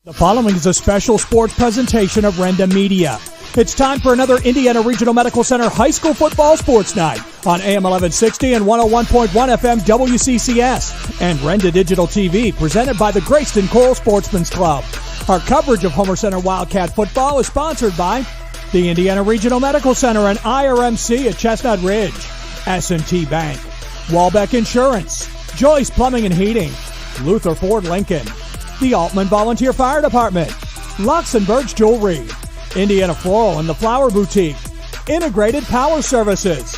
The following is a special sports presentation of Renda Media. It's time for another Indiana Regional Medical Center High School Football Sports Night on AM 1160 and 101.1 FM WCCS and Renda Digital TV, presented by the Graceton-Coral Sportsman's Club. Our coverage of Homer Center Wildcat football is sponsored by the Indiana Regional Medical Center and IRMC at Chestnut Ridge, S&T Bank, Walbeck Insurance, Joyce Plumbing and Heating, Luther Ford Lincoln, the Altman Volunteer Fire Department, Luxembourg's Jewelry, Indiana Floral and the Flower Boutique, Integrated Power Services,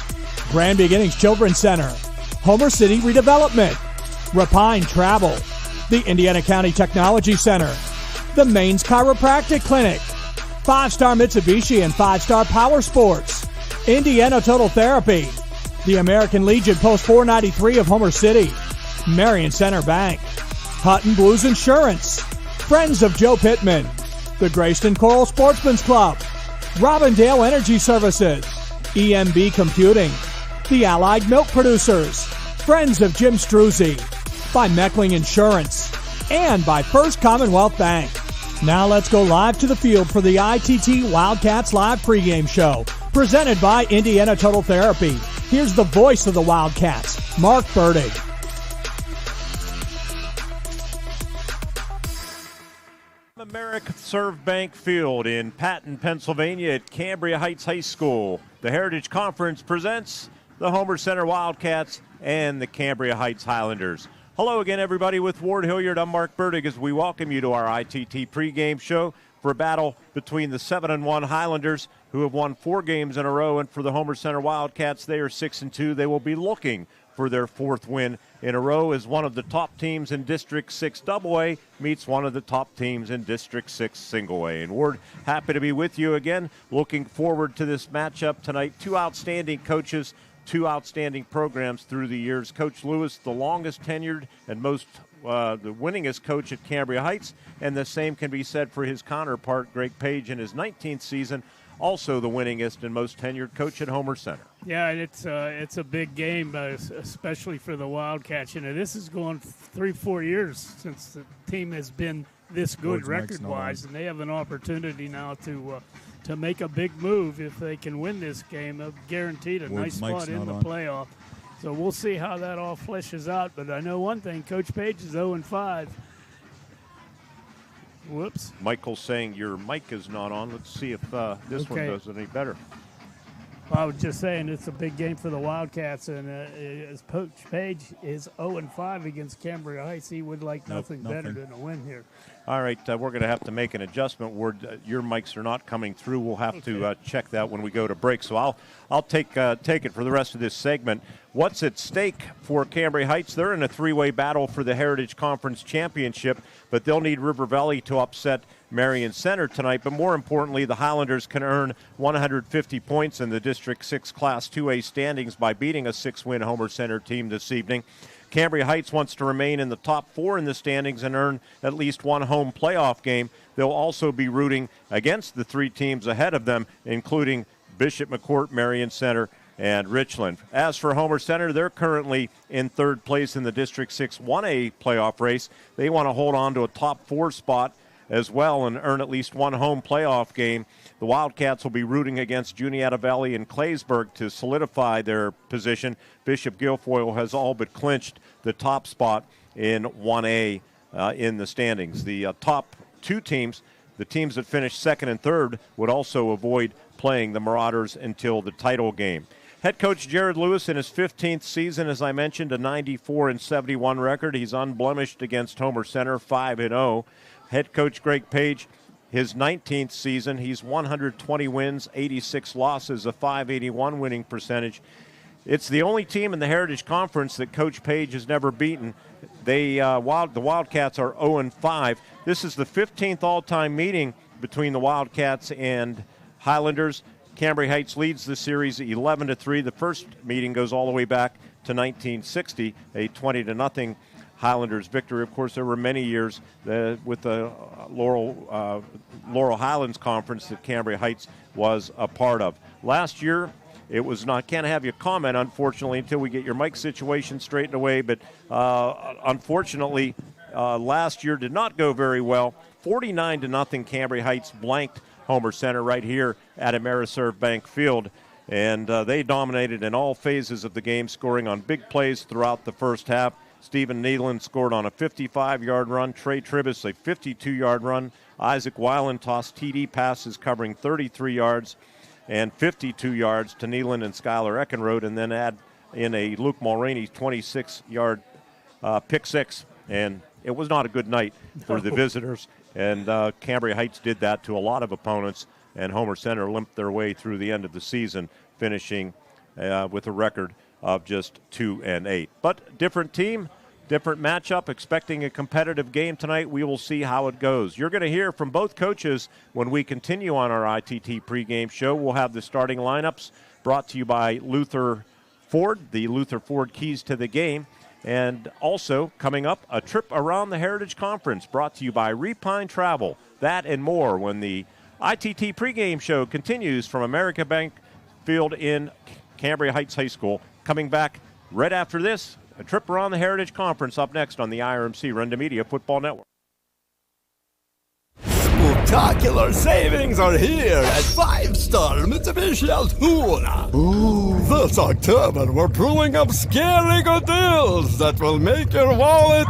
Grand Beginnings Children's Center, Homer City Redevelopment, Rapine Travel, the Indiana County Technology Center, the Maine's Chiropractic Clinic, 5-Star Mitsubishi and 5-Star Power Sports, Indiana Total Therapy, the American Legion Post 493 of Homer City, Marion Center Bank, Hutton Blues Insurance, Friends of Joe Pittman, the Graceton-Coral Sportsman's Club, Robindale Energy Services, EMB Computing, the Allied Milk Producers, Friends of Jim Struzzi, by Meckling Insurance, and by First Commonwealth Bank. Now let's go live to the field for the ITT Wildcats Live pregame show, presented by Indiana Total Therapy. Here's the voice of the Wildcats, Mark Bertig. Serve Bank Field in Patton, Pennsylvania at Cambria Heights High School. The Heritage Conference presents the Homer Center Wildcats and the Cambria Heights Highlanders. Hello again, everybody. With Ward Hilliard, I'm Mark Bertig as we welcome you to our ITT pregame show for a battle between the 7-1 Highlanders, who have won 4 games in a row, and for the Homer Center Wildcats, they are 6-2. They will be looking for their 4th win in a row as one of the top teams in District 6 AA meets one of the top teams in District 6 Single A. And Ward, happy to be with you again. Looking forward to this matchup tonight. 2 outstanding coaches, 2 outstanding programs through the years. Coach Lewis, the longest tenured and the winningest coach at Cambria Heights, and the same can be said for his counterpart, Greg Paige, in his 19th season, also the winningest and most tenured coach at Homer Center. Yeah, it's a big game, especially for the Wildcats. You know, this is going 3-4 years since the team has been this good record-wise, and they have an opportunity now to make a big move if they can win this game. They're guaranteed a nice spot in the playoff. So we'll see how that all fleshes out. But I know one thing: Coach Paige is 0-5. Whoops. Michael's saying your mic is not on. Let's see if this one does any better. Well, I was just saying it's a big game for the Wildcats, and as Coach Paige is 0-5 against Cambria Heights, he would like nothing better than a win here. All right, we're going to have to make an adjustment. Your mics are not coming through. We'll have to check that when we go to break. So I'll take it for the rest of this segment. What's at stake for Cambria Heights? They're in a 3-way battle for the Heritage Conference Championship, but they'll need River Valley to upset Marion Center tonight. But more importantly, the Highlanders can earn 150 points in the District 6 Class 2A standings by beating a 6-win Homer Center team this evening. Cambria Heights wants to remain in the top 4 in the standings and earn at least one home playoff game. They'll also be rooting against the 3 teams ahead of them, including Bishop McCourt, Marion Center, and Richland. As for Homer Center, they're currently in 3rd place in the District 6 1A playoff race. They want to hold on to a top 4 spot as well and earn at least one home playoff game. The Wildcats will be rooting against Juniata Valley and Claysburg to solidify their position. Bishop Guilfoyle has all but clinched the top spot in 1A in the standings. The top 2 teams, the teams that finished 2nd and 3rd, would also avoid playing the Marauders until the title game. Head coach Jared Lewis in his 15th season, as I mentioned, a 94-71 record. He's unblemished against Homer Center, 5-0. Head coach Greg Paige, his 19th season, he's 120 wins, 86 losses, a .581 winning percentage. It's the only team in the Heritage Conference that Coach Paige has never beaten. The Wildcats are 0-5. This is the 15th all-time meeting between the Wildcats and Highlanders. Cambria Heights leads the series 11-3. The first meeting goes all the way back to 1960, a 20-0 Highlanders victory. Of course, there were many years with the Laurel Highlands Conference that Cambria Heights was a part of. Last year, it was not. Can't have you comment, unfortunately, until we get your mic situation straightened away. But unfortunately, last year did not go very well 49-0, Cambria Heights blanked Homer Center right here at Ameriserve Bank Field. And they dominated in all phases of the game, scoring on big plays throughout the first half. Stephen Nealon scored on a 55-yard run. Trey Tribus, a 52-yard run. Isaac Weiland tossed TD passes covering 33 yards and 52 yards to Nealon and Skylar Eckenrode, and then add in a Luke Mulroney 26-yard pick six. And it was not a good night for the visitors. And Cambria Heights did that to a lot of opponents, and Homer Center limped their way through the end of the season, finishing with a record of just 2-8. But different team, different matchup, expecting a competitive game tonight. We will see how it goes. You're going to hear from both coaches when we continue on our ITT pregame show. We'll have the starting lineups brought to you by Luther Ford, the Luther Ford keys to the game. And also, coming up, a trip around the Heritage Conference brought to you by Repine Travel. That and more when the ITT pregame show continues from America Bank Field in Cambria Heights High School. Coming back right after this, a trip around the Heritage Conference up next on the IRMC Renda Media Football Network. Spectacular savings are here at 5-Star Mitsubishi Altura. Ooh, this October we're pulling up scary good deals that will make your wallet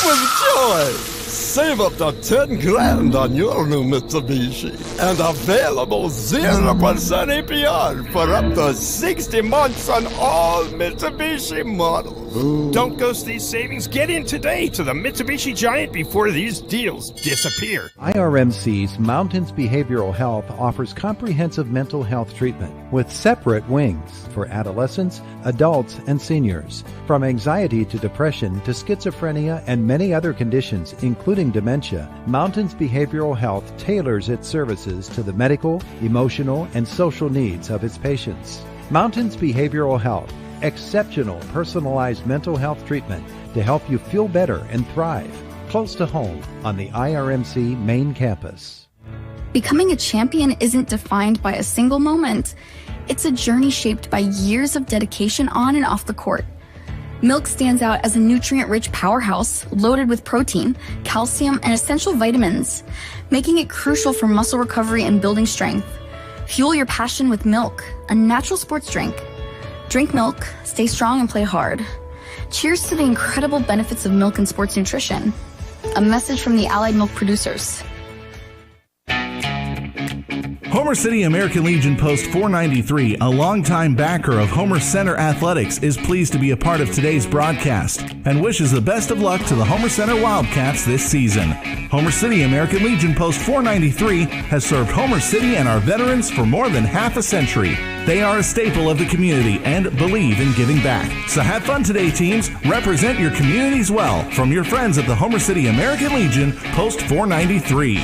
with joy. Save up to 10 grand on your new Mitsubishi and available 0% APR for up to 60 months on all Mitsubishi models. Ooh. Don't ghost these savings. Get in today to the Mitsubishi Giant before these deals disappear. IRMC's Mountains Behavioral Health offers comprehensive mental health treatment with separate wings for adolescents, adults, and seniors. From anxiety to depression to schizophrenia and many other conditions, including dementia, Mountains Behavioral Health tailors its services to the medical, emotional, and social needs of its patients. Mountains Behavioral Health, exceptional personalized mental health treatment to help you feel better and thrive. Close to home on the IRMC main campus. Becoming a champion isn't defined by a single moment. It's a journey shaped by years of dedication on and off the court. Milk stands out as a nutrient-rich powerhouse loaded with protein, calcium, and essential vitamins, making it crucial for muscle recovery and building strength. Fuel your passion with milk, a natural sports drink. Drink milk, stay strong, and play hard. Cheers to the incredible benefits of milk and sports nutrition. A message from the Allied Milk producers. Homer City American Legion Post 493, a longtime backer of Homer Center Athletics, is pleased to be a part of today's broadcast and wishes the best of luck to the Homer Center Wildcats this season. Homer City American Legion Post 493 has served Homer City and our veterans for more than half a century. They are a staple of the community and believe in giving back. So have fun today, teams. Represent your communities well from your friends at the Homer City American Legion Post 493.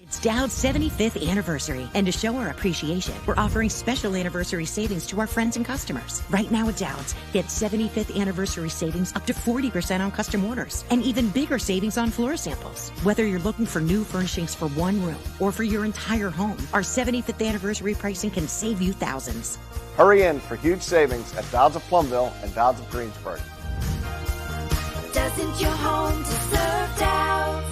It's Dowd's 75th anniversary, and to show our appreciation, we're offering special anniversary savings to our friends and customers. Right now at Dowd's, get 75th anniversary savings up to 40% on custom orders, and even bigger savings on floor samples. Whether you're looking for new furnishings for one room or for your entire home, our 75th anniversary pricing can save you thousands. Hurry in for huge savings at Dowd's of Plumville and Dowd's of Greensburg. Doesn't your home deserve Dowd's?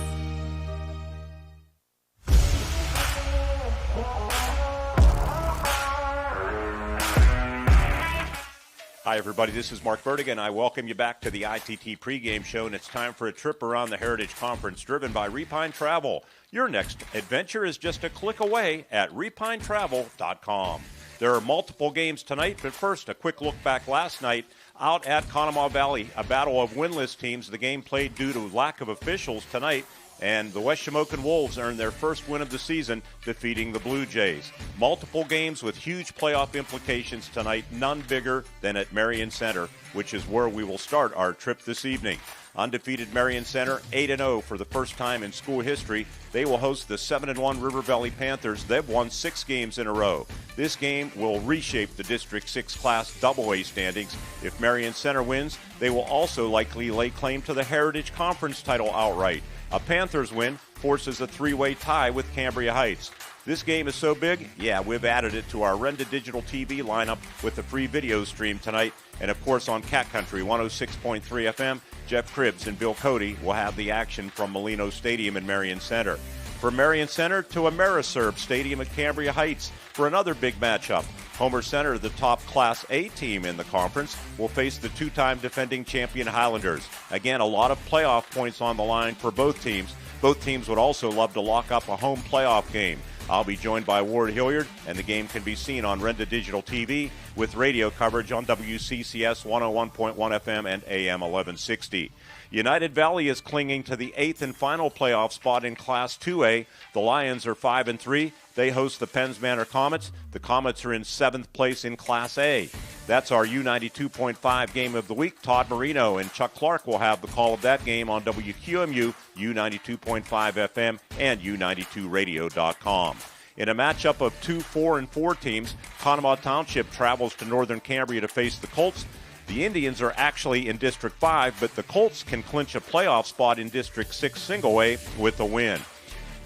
Hi, everybody. This is Mark Bertig, and I welcome you back to the ITT pregame show, and it's time for a trip around the Heritage Conference driven by Repine Travel. Your next adventure is just a click away at repinetravel.com. There are multiple games tonight, but first, a quick look back last night out at Conemaugh Valley, a battle of winless teams. The game played due to lack of officials tonight, and the West Shamokin Wolves earned their first win of the season, defeating the Blue Jays. Multiple games with huge playoff implications tonight, none bigger than at Marion Center, which is where we will start our trip this evening. Undefeated Marion Center, 8-0 for the first time in school history. They will host the 7-1 River Valley Panthers. They've won 6 games in a row. This game will reshape the District 6 Class AA standings. If Marion Center wins, they will also likely lay claim to the Heritage Conference title outright. A Panthers win forces a 3-way tie with Cambria Heights. This game is so big, yeah, we've added it to our Renda Digital TV lineup with the free video stream tonight. And, of course, on Cat Country 106.3 FM, Jeff Cribbs and Bill Cody will have the action from Molino Stadium in Marion Center. From Marion Center to Ameriserb Stadium at Cambria Heights for another big matchup. Homer Center, the top Class A team in the conference, will face the two-time defending champion Highlanders. Again, a lot of playoff points on the line for both teams. Both teams would also love to lock up a home playoff game. I'll be joined by Ward Hilliard, and the game can be seen on Renda Digital TV with radio coverage on WCCS 101.1 FM and AM 1160. United Valley is clinging to the 8th and final playoff spot in Class 2A. The Lions are 5-3. They host the Penns Manor Comets. The Comets are in 7th place in Class A. That's our U92.5 game of the week. Todd Marino and Chuck Clark will have the call of that game on WQMU, U92.5 FM, and U92Radio.com. In a matchup of two 4-4 teams, Conemaugh Township travels to Northern Cambria to face the Colts. The Indians are actually in District 5, but the Colts can clinch a playoff spot in District 6 single-A with a win.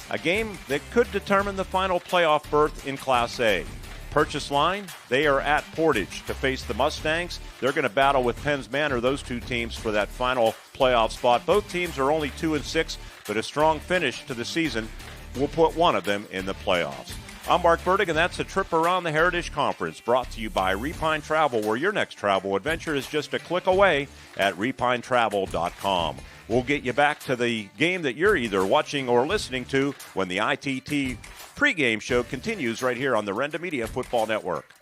A game that could determine the final playoff berth in Class A. Purchase line, they are at Portage to face the Mustangs. They're going to battle with Penns Manor, those two teams, for that final playoff spot. Both teams are only 2-6, but a strong finish to the season will put one of them in the playoffs. I'm Mark Bertig, and that's a trip around the Heritage Conference brought to you by Repine Travel, where your next travel adventure is just a click away at repinetravel.com. We'll get you back to the game that you're either watching or listening to when the ITT pregame show continues right here on the Renda Media Football Network.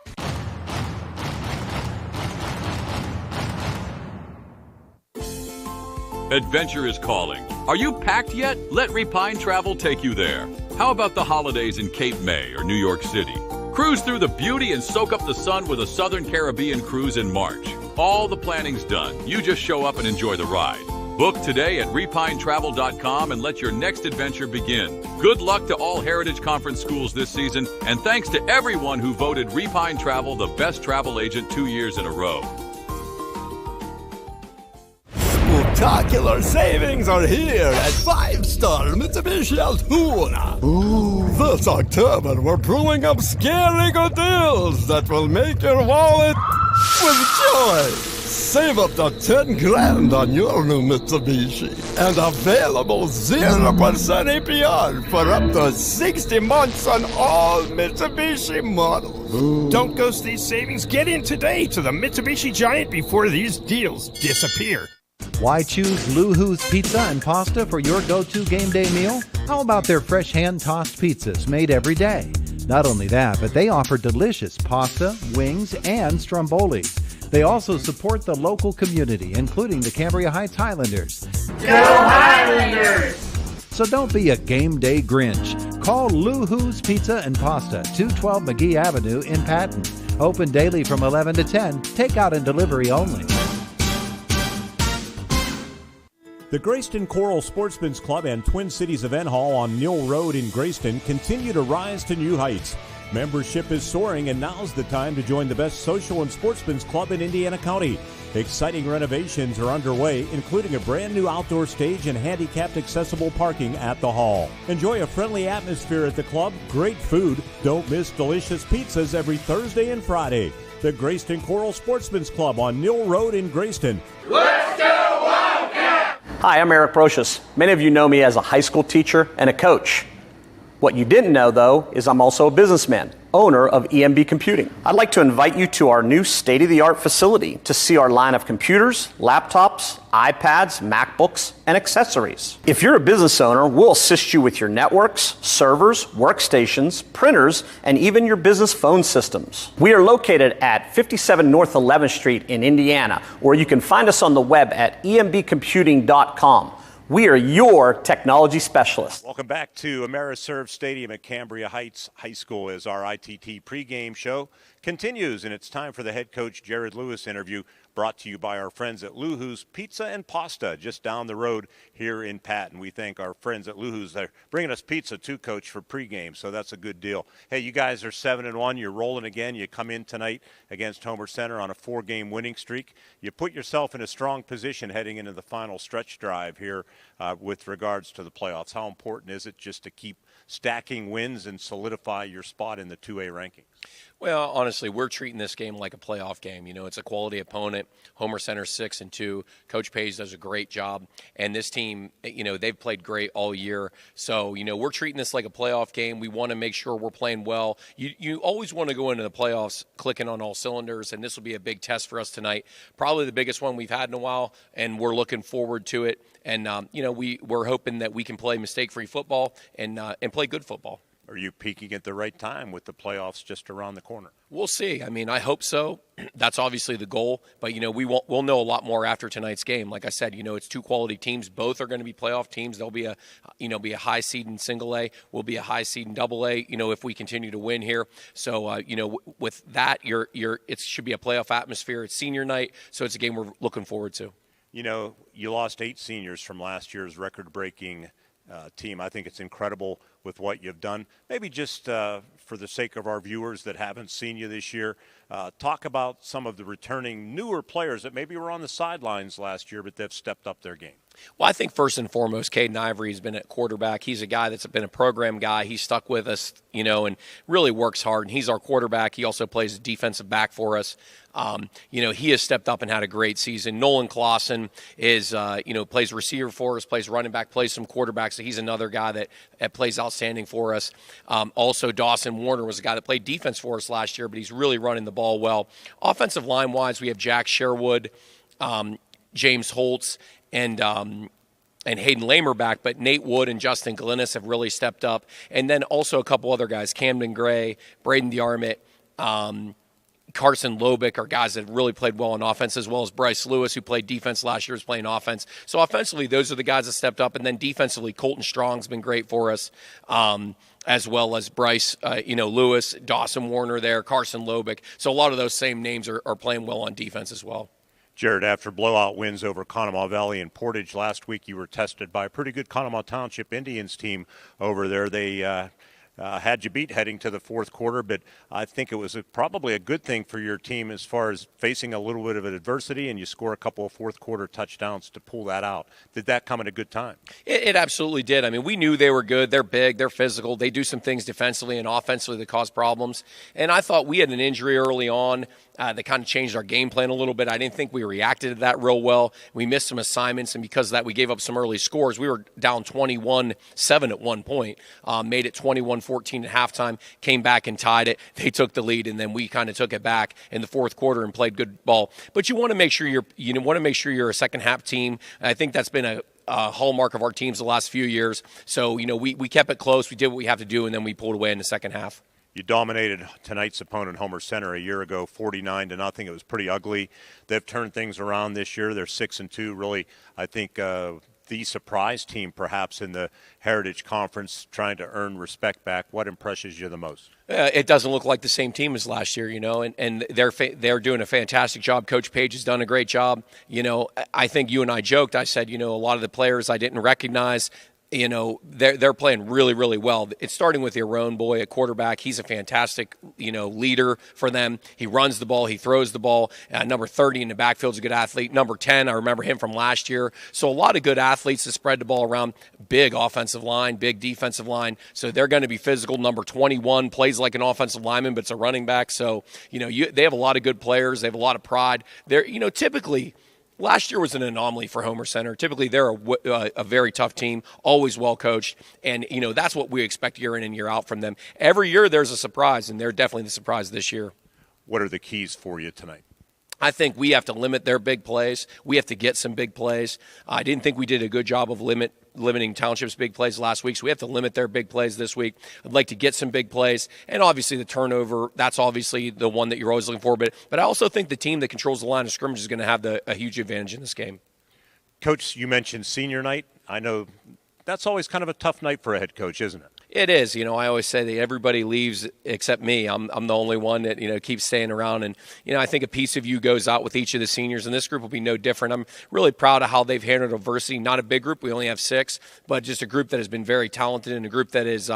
Adventure is calling. Are you packed yet? Let Repine Travel take you there. How about the holidays in Cape May or New York City? Cruise through the beauty and soak up the sun with a Southern Caribbean cruise in March. All the planning's done. You just show up and enjoy the ride. Book today at repinetravel.com and let your next adventure begin. Good luck to all Heritage Conference schools this season, and thanks to everyone who voted Repine Travel the best travel agent 2 years in a row. Spectacular savings are here at 5-star Mitsubishi Altoona. Ooh, this October we're brewing up scary good deals that will make your wallet with joy. Save up to 10 grand on your new Mitsubishi and available 0% APR for up to 60 months on all Mitsubishi models. Ooh. Don't ghost these savings. Get in today to the Mitsubishi Giant before these deals disappear. Why choose Luhu's Pizza and Pasta for your go-to game day meal? How about their fresh hand-tossed pizzas made every day? Not only that, but they offer delicious pasta, wings, and stromboli. They also support the local community, including the Cambria Heights Highlanders. Go Highlanders! So don't be a game day Grinch. Call Luhu's Pizza and Pasta, 212 McGee Avenue in Patton. Open daily from 11 to 10, takeout and delivery only. The Graceton-Coral Sportsman's Club and Twin Cities Event Hall on Mill Road in Graceton continue to rise to new heights. Membership is soaring, and now's the time to join the best social and sportsman's club in Indiana County. Exciting renovations are underway, including a brand new outdoor stage and handicapped accessible parking at the hall. Enjoy a friendly atmosphere at the club, great food. Don't miss delicious pizzas every Thursday and Friday. The Graceton-Coral Sportsman's Club on Mill Road in Graceton. Let's go Wildcat! Hi, I'm Eric Brocious. Many of you know me as a high school teacher and a coach. What you didn't know, though, is I'm also a businessman, owner of EMB Computing. I'd like to invite you to our new state-of-the-art facility to see our line of computers, laptops, iPads, MacBooks, and accessories. If you're a business owner, we'll assist you with your networks, servers, workstations, printers, and even your business phone systems. We are located at 57 North 11th Street in Indiana, or you can find us on the web at embcomputing.com. We are your technology specialists. Welcome back to Ameriserb Stadium at Cambria Heights High School as our ITT pregame show continues, and it's time for the head coach Jared Lewis interview brought to you by our friends at Luhu's Pizza and Pasta just down the road here in Patton. We thank our friends at Luhu's. They're bringing us pizza too, Coach, for pregame, so that's a good deal. Hey, you guys are 7-1. You're rolling again. You come in tonight against Homer Center on a 4-game winning streak. You put yourself in a strong position heading into the final stretch drive here with regards to the playoffs. How important is it just to keep stacking wins and solidify your spot in the 2A rankings? Well, honestly, we're treating this game like a playoff game. It's a quality opponent. Homer Center's 6-2. Coach Paige does a great job. And this team, they've played great all year. So, we're treating this like a playoff game. We want to make sure we're playing well. You always want to go into the playoffs clicking on all cylinders, and this will be a big test for us tonight. Probably the biggest one we've had in a while, and we're looking forward to it. And, we're hoping that we can play mistake-free football and play good football. Are you peaking at the right time with the playoffs just around the corner? We'll see. I hope so. That's obviously the goal. But, we'll know a lot more after tonight's game. Like I said, it's two quality teams. Both are going to be playoff teams. They'll be a high seed in single A. We'll be a high seed in double A, if we continue to win here. So, with that, it should be a playoff atmosphere. It's senior night, so it's a game we're looking forward to. You lost 8 seniors from last year's record-breaking team. I think it's incredible with what you've done. Maybe just for the sake of our viewers that haven't seen you this year, talk about some of the returning newer players that maybe were on the sidelines last year, but they've stepped up their game. Well, I think first and foremost, Caden Ivory has been at quarterback. He's a guy that's been a program guy. He's stuck with us, and really works hard. And he's our quarterback. He also plays defensive back for us. He has stepped up and had a great season. Nolan Clausen is, plays receiver for us, plays running back, plays some quarterback. So he's another guy that plays outstanding for us. Also, Dawson Warner was a guy that played defense for us last year, but he's really running the ball well. Offensive line-wise, we have Jack Sherwood, James Holtz, and Hayden Lamer back, but Nate Wood and Justin Glennis have really stepped up. And then also a couple other guys, Camden Gray, Braden DeArmit, Carson Lobick are guys that really played well on offense, as well as Bryce Lewis, who played defense last year, is playing offense. So offensively, those are the guys that stepped up. And then defensively, Colton Strong's been great for us, as well as Bryce, Lewis, Dawson Warner there, Carson Lobick. So a lot of those same names are playing well on defense as well. Jared, after blowout wins over Conemaugh Valley and Portage last week, you were tested by a pretty good Conemaugh Township Indians team over there. They had you beat heading to the fourth quarter, but I think it was probably a good thing for your team as far as facing a little bit of adversity, and you score a couple of fourth quarter touchdowns to pull that out. Did that come at a good time? It absolutely did. We knew they were good. They're big. They're physical. They do some things defensively and offensively that cause problems. And I thought we had an injury early on that kind of changed our game plan a little bit. I didn't think we reacted to that real well. We missed some assignments, and because of that, we gave up some early scores. We were down 21-7 at one point, made it 21-14 at halftime, came back and tied it. They took the lead, and then we kind of took it back in the fourth quarter and played good ball. But you want to make sure you're a second half team. And I think that's been a hallmark of our teams the last few years. So, we kept it close. We did what we have to do, and then we pulled away in the second half. You dominated tonight's opponent, Homer Center, a year ago, 49-0. It was pretty ugly. They've turned things around this year. They're 6-2. Really, I think the surprise team, perhaps, in the Heritage Conference, trying to earn respect back. What impresses you the most? It doesn't look like the same team as last year, and they're doing a fantastic job. Coach Paige has done a great job. I think you and I joked. I said, a lot of the players I didn't recognize. They're playing really, really well. It's starting with your own boy at quarterback. He's a fantastic, leader for them. He runs the ball. He throws the ball. Number 30 in the backfield is a good athlete. Number 10, I remember him from last year. So a lot of good athletes to spread the ball around. Big offensive line, big defensive line. So they're going to be physical. Number 21 plays like an offensive lineman, but it's a running back. So, they have a lot of good players. They have a lot of pride. They're, typically – last year was an anomaly for Homer Center. Typically, they're a very tough team, always well coached, and that's what we expect year in and year out from them. Every year there's a surprise, and they're definitely the surprise this year. What are the keys for you tonight? I think we have to limit their big plays. We have to get some big plays. I didn't think we did a good job of limiting Township's big plays last week, so we have to limit their big plays this week. I'd like to get some big plays, and obviously the turnover, that's obviously the one that you're always looking for, but I also think the team that controls the line of scrimmage is going to have a huge advantage in this game. Coach, you mentioned senior night. I know that's always kind of a tough night for a head coach, isn't it? It is. I always say that everybody leaves except me. I'm the only one that, keeps staying around. And, I think a piece of you goes out with each of the seniors, and this group will be no different. I'm really proud of how they've handled adversity. Not a big group. We only have 6, but just a group that has been very talented and a group that has,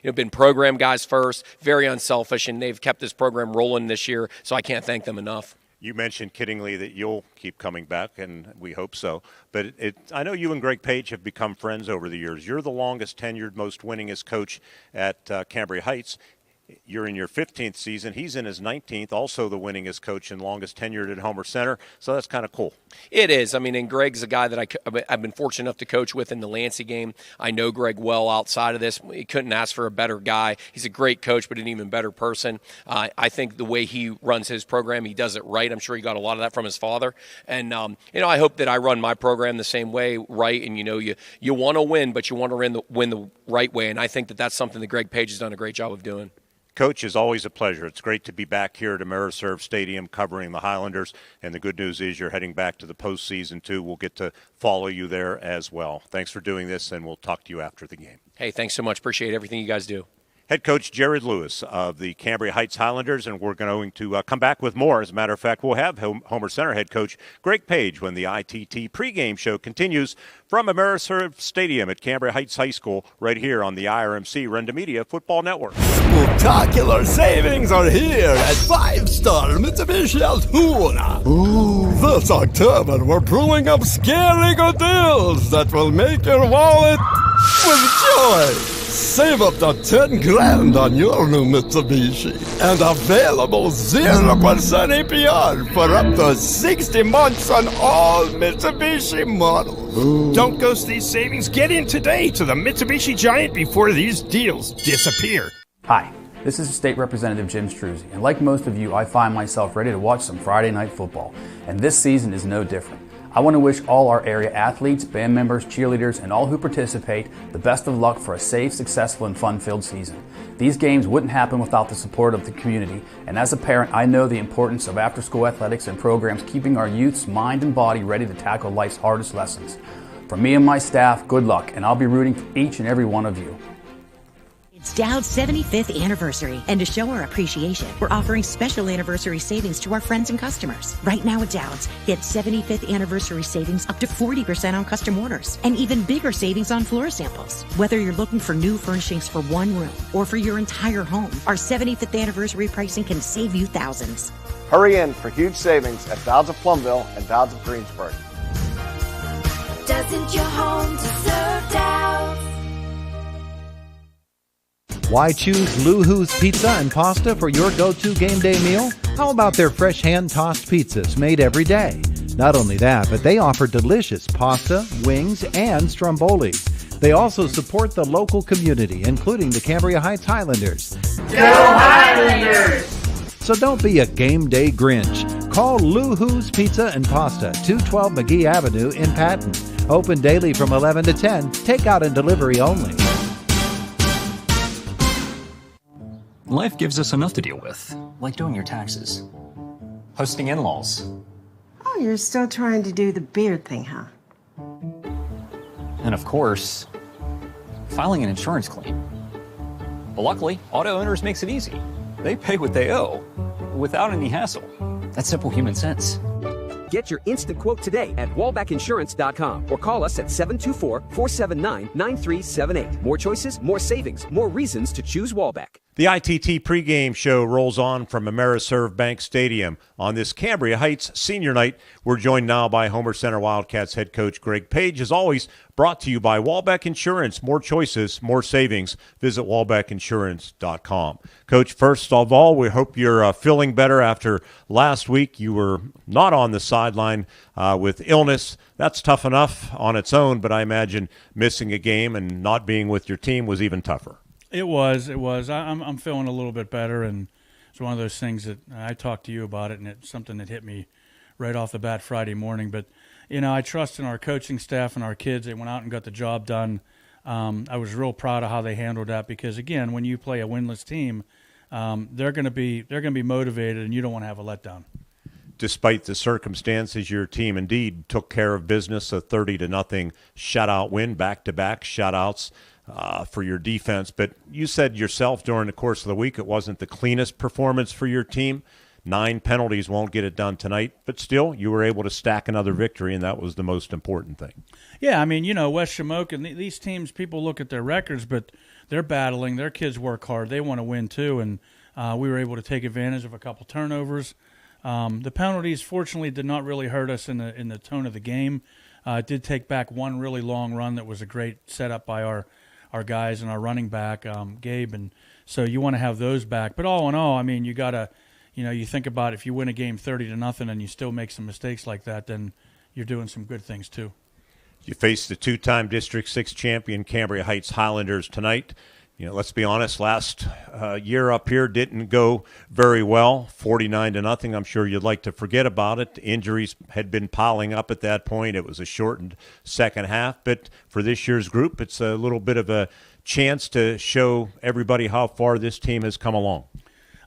been program guys first, very unselfish, and they've kept this program rolling this year, so I can't thank them enough. You mentioned kiddingly that you'll keep coming back, and we hope so. But I know you and Greg Paige have become friends over the years. You're the longest tenured, most winningest coach at Cambria Heights. You're in your 15th season. He's in his 19th, also the winningest coach and longest tenured at Homer Center. So that's kind of cool. It is. I mean, and Greg's a guy that I've been fortunate enough to coach with in the Lancey game. I know Greg well outside of this. He couldn't ask for a better guy. He's a great coach, but an even better person. I think the way he runs his program, he does it right. I'm sure he got a lot of that from his father. And, I hope that I run my program the same way, right? And, you want to win, but you want to win the right way. And I think that that's something that Greg Paige has done a great job of doing. Coach, it's always a pleasure. It's great to be back here at Ameriserve Stadium covering the Highlanders, and the good news is you're heading back to the postseason, too. We'll get to follow you there as well. Thanks for doing this, and we'll talk to you after the game. Hey, thanks so much. Appreciate everything you guys do. Head coach Jared Lewis of the Cambria Heights Highlanders, and we're going to come back with more. As a matter of fact, we'll have Homer Center head coach Greg Paige when the ITT pregame show continues from Ameriserve Stadium at Cambria Heights High School right here on the IRMC Renda Media Football Network. Spectacular savings are here at 5-star Mitsubishi Altoona. This October, we're pulling up scary good deals that will make your wallet with joy. Save up to $10,000 on your new Mitsubishi and available 0% APR for up to 60 months on all Mitsubishi models. Don't ghost these savings. Get in today to the Mitsubishi Giant before these deals disappear. Hi, this is State Representative Jim Struzzi, and like most of you, I find myself ready to watch some Friday night football, and this season is no different. I want to wish all our area athletes, band members, cheerleaders, and all who participate the best of luck for a safe, successful, and fun-filled season. These games wouldn't happen without the support of the community, and as a parent, I know the importance of after-school athletics and programs keeping our youth's mind and body ready to tackle life's hardest lessons. From me and my staff, good luck, and I'll be rooting for each and every one of you. It's Dowd's 75th anniversary, and to show our appreciation, we're offering special anniversary savings to our friends and customers. Right now at Dowd's, get 75th anniversary savings up to 40% on custom orders, and even bigger savings on floor samples. Whether you're looking for new furnishings for one room or for your entire home, our 75th anniversary pricing can save you thousands. Hurry in for huge savings at Dowd's of Plumville and Dowd's of Greensburg. Doesn't your home deserve Dowd's? Why choose Lou-Hoo's Pizza and Pasta for your go-to game day meal? How about their fresh hand-tossed pizzas made every day? Not only that, but they offer delicious pasta, wings, and stromboli. They also support the local community, including the Cambria Heights Highlanders. Go Highlanders! So don't be a game day Grinch. Call Lou-Hoo's Pizza and Pasta, 212 McGee Avenue in Patton. Open daily from 11 to 10, takeout and delivery only. Life gives us enough to deal with, like doing your taxes, hosting in-laws. Oh, you're still trying to do the beard thing, huh? And of course, filing an insurance claim. But luckily, Auto Owners makes it easy. They pay what they owe, without any hassle. That's simple human sense. Get your instant quote today at wallbackinsurance.com or call us at 724-479-9378. More choices, more savings, more reasons to choose Wallback. The ITT pregame show rolls on from Ameriserve Bank Stadium. On this Cambria Heights senior night, we're joined now by Homer Center Wildcats head coach Greg Paige. As always, brought to you by Wallback Insurance. More choices, more savings. Visit wallbackinsurance.com. Coach, first of all, we hope you're feeling better after last week. You were not on the sideline with illness. That's tough enough on its own, but I imagine missing a game and not being with your team was even tougher. It was. I'm feeling a little bit better, and it's one of those things that I talked to you about it, and it's something that hit me right off the bat Friday morning. But, I trust in our coaching staff and our kids. They went out and got the job done. I was real proud of how they handled that because, again, when you play a winless team, they're going to be motivated, and you don't want to have a letdown. Despite the circumstances, your team indeed took care of business, a 30-0 shutout win, back-to-back shutouts. For your defense, but you said yourself during the course of the week it wasn't the cleanest performance for your team. 9 penalties won't get it done tonight, but still you were able to stack another victory, and that was the most important thing. Yeah, West Shamokin, these teams, people look at their records, but they're battling. Their kids work hard. They want to win too, and we were able to take advantage of a couple turnovers. The penalties, fortunately, did not really hurt us in the tone of the game. It did take back one really long run that was a great setup by our guys and our running back, Gabe, and so you want to have those back. But all in all, I mean, you got to, you think about if you win a game 30-0 and you still make some mistakes like that, then you're doing some good things too. You face the two-time District 6 champion Cambria Heights Highlanders tonight. Let's be honest, last year up here didn't go very well, 49-0. I'm sure you'd like to forget about it. Injuries had been piling up at that point. It was a shortened second half. But for this year's group, it's a little bit of a chance to show everybody how far this team has come along.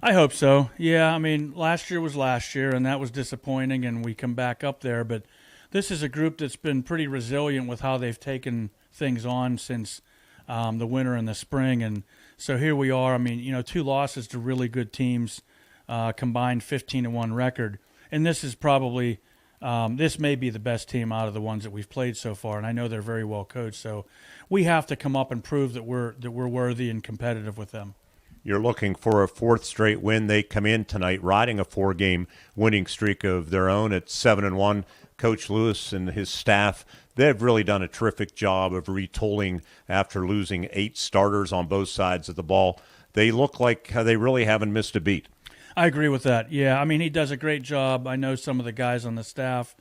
I hope so. Yeah, I mean, last year was last year, and that was disappointing, and we come back up there. But this is a group that's been pretty resilient with how they've taken things on since the winter and the spring. And so here we are. I mean, 2 losses to really good teams, combined 15-1 record. And this is probably this may be the best team out of the ones that we've played so far. And I know they're very well coached. So we have to come up and prove that we're worthy and competitive with them. You're looking for a 4th straight win. They come in tonight riding a 4-game winning streak of their own at 7-1. Coach Lewis and his staff, they've really done a terrific job of retooling after losing 8 starters on both sides of the ball. They look like they really haven't missed a beat. I agree with that. Yeah, I mean, he does a great job. I know some of the guys on the staff,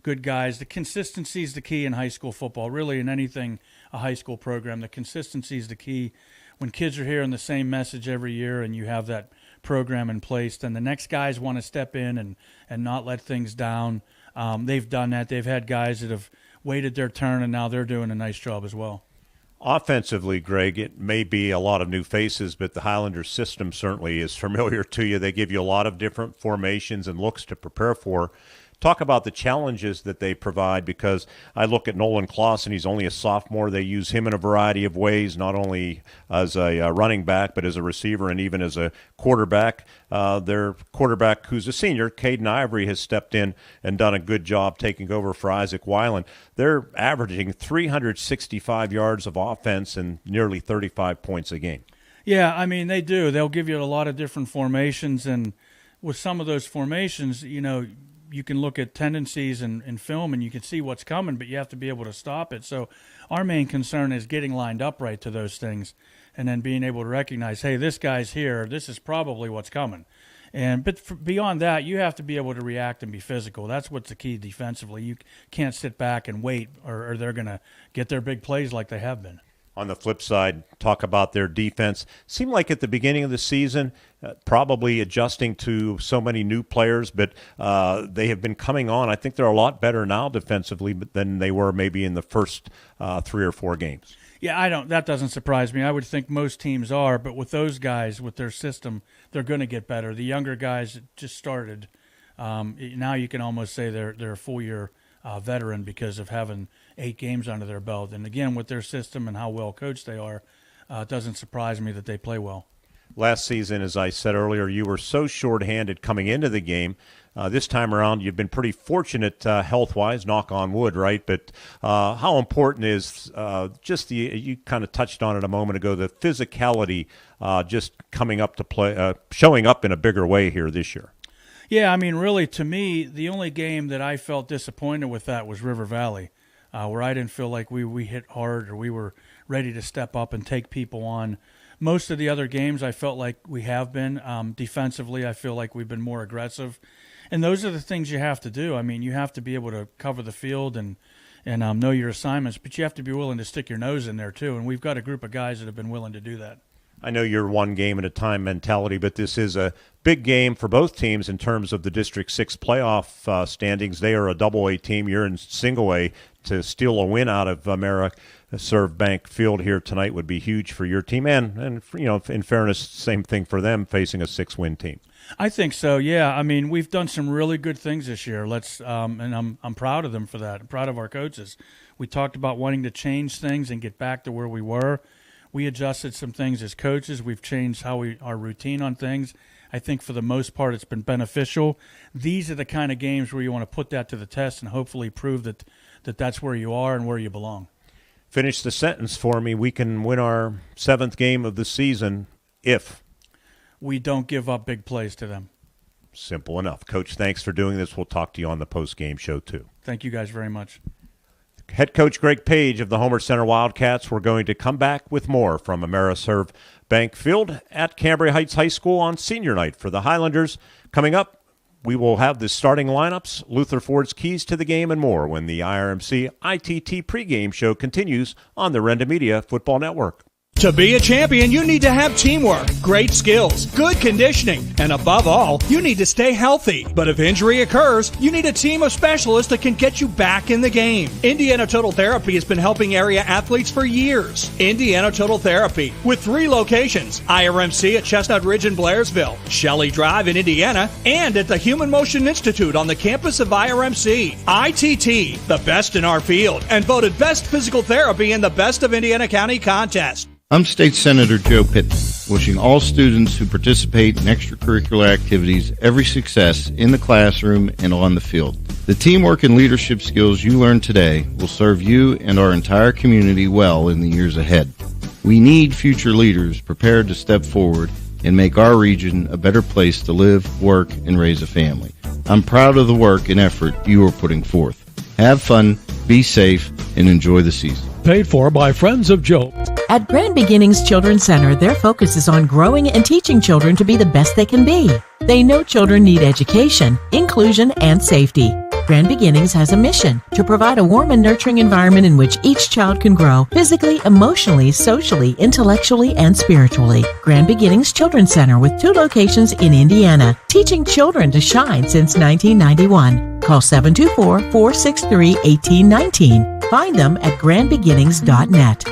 good guys. The consistency is the key in high school football, really in anything, a high school program. The consistency is the key. When kids are hearing the same message every year and you have that program in place, then the next guys want to step in and not let things down. They've done that. They've had guys that have waited their turn, and now they're doing a nice job as well. Offensively, Greg, it may be a lot of new faces, but the Highlanders system certainly is familiar to you. They give you a lot of different formations and looks to prepare for. Talk about the challenges that they provide, because I look at Nolan Clausen. He's only a sophomore. They use him in a variety of ways, not only as a running back, but as a receiver and even as a quarterback. Their quarterback, who's a senior, Caden Ivory, has stepped in and done a good job taking over for Isaac Weiland. They're averaging 365 yards of offense and nearly 35 points a game. Yeah, I mean, they do. They'll give you a lot of different formations, and with some of those formations, you can look at tendencies in film and you can see what's coming, but you have to be able to stop it. So our main concern is getting lined up right to those things and then being able to recognize, hey, this guy's here. This is probably what's coming. But beyond that, you have to be able to react and be physical. That's what's the key defensively. You can't sit back and wait or they're going to get their big plays like they have been. On the flip side, talk about their defense. Seemed like at the beginning of the season, probably adjusting to so many new players, but they have been coming on. I think they're a lot better now defensively than they were maybe in the first 3 or 4 games. Yeah, that doesn't surprise me. I would think most teams are, but with those guys, with their system, they're going to get better. The younger guys that just started, now you can almost say they're a full-year veteran because of having 8 games under their belt. And again, with their system and how well coached they are, it doesn't surprise me that they play well. Last season, as I said earlier, you were so shorthanded coming into the game. This time around, you've been pretty fortunate health-wise, knock on wood, right? But how important is you kind of touched on it a moment ago, the physicality just coming up to play, showing up in a bigger way here this year? Yeah, I mean, really, to me, the only game that I felt disappointed with that was River Valley, where I didn't feel like we hit hard or we were ready to step up and take people on. Most of the other games I felt like we have been. Defensively, I feel like we've been more aggressive. And those are the things you have to do. I mean, you have to be able to cover the field and know your assignments, but you have to be willing to stick your nose in there too. And we've got a group of guys that have been willing to do that. I know you're one game at a time mentality, but this is a big game for both teams in terms of the District 6 playoff standings. They are a double-A team. You're in single-A. To steal a win out of Serve Bank Field here tonight would be huge for your team. And in fairness, same thing for them facing a 6-win team. I think so, yeah. I mean, we've done some really good things this year. And I'm proud of them for that. I'm proud of our coaches. We talked about wanting to change things and get back to where we were. We adjusted some things as coaches. We've changed our routine on things. I think for the most part it's been beneficial. These are the kind of games where you want to put that to the test and hopefully prove that that's where you are and where you belong. Finish the sentence for me. We can win our 7th game of the season if we don't give up big plays to them. Simple enough. Coach, thanks for doing this. We'll talk to you on the post-game show, too. Thank you guys very much. Head coach Greg Paige of the Homer Center Wildcats. We're going to come back with more from Ameriserve Bank Field at Cambria Heights High School on senior night for the Highlanders. Coming up, we will have the starting lineups, Luther Ford's keys to the game, and more when the IRMC ITT pregame show continues on the Renda Media Football Network. To be a champion, you need to have teamwork, great skills, good conditioning, and above all, you need to stay healthy. But if injury occurs, you need a team of specialists that can get you back in the game. Indiana Total Therapy has been helping area athletes for years. Indiana Total Therapy, with 3 locations, IRMC at Chestnut Ridge in Blairsville, Shelley Drive in Indiana, and at the Human Motion Institute on the campus of IRMC. ITT, the best in our field, and voted Best Physical Therapy in the Best of Indiana County contest. I'm State Senator Joe Pittman, wishing all students who participate in extracurricular activities every success in the classroom and on the field. The teamwork and leadership skills you learn today will serve you and our entire community well in the years ahead. We need future leaders prepared to step forward and make our region a better place to live, work, and raise a family. I'm proud of the work and effort you are putting forth. Have fun, be safe, and enjoy the season. Paid for by Friends of Joe. At Grand Beginnings Children's Center, their focus is on growing and teaching children to be the best they can be. They know children need education, inclusion, and safety. Grand Beginnings has a mission to provide a warm and nurturing environment in which each child can grow physically, emotionally, socially, intellectually, and spiritually. Grand Beginnings Children's Center with 2 locations in Indiana, teaching children to shine since 1991. Call 724-463-1819. Find them at grandbeginnings.net.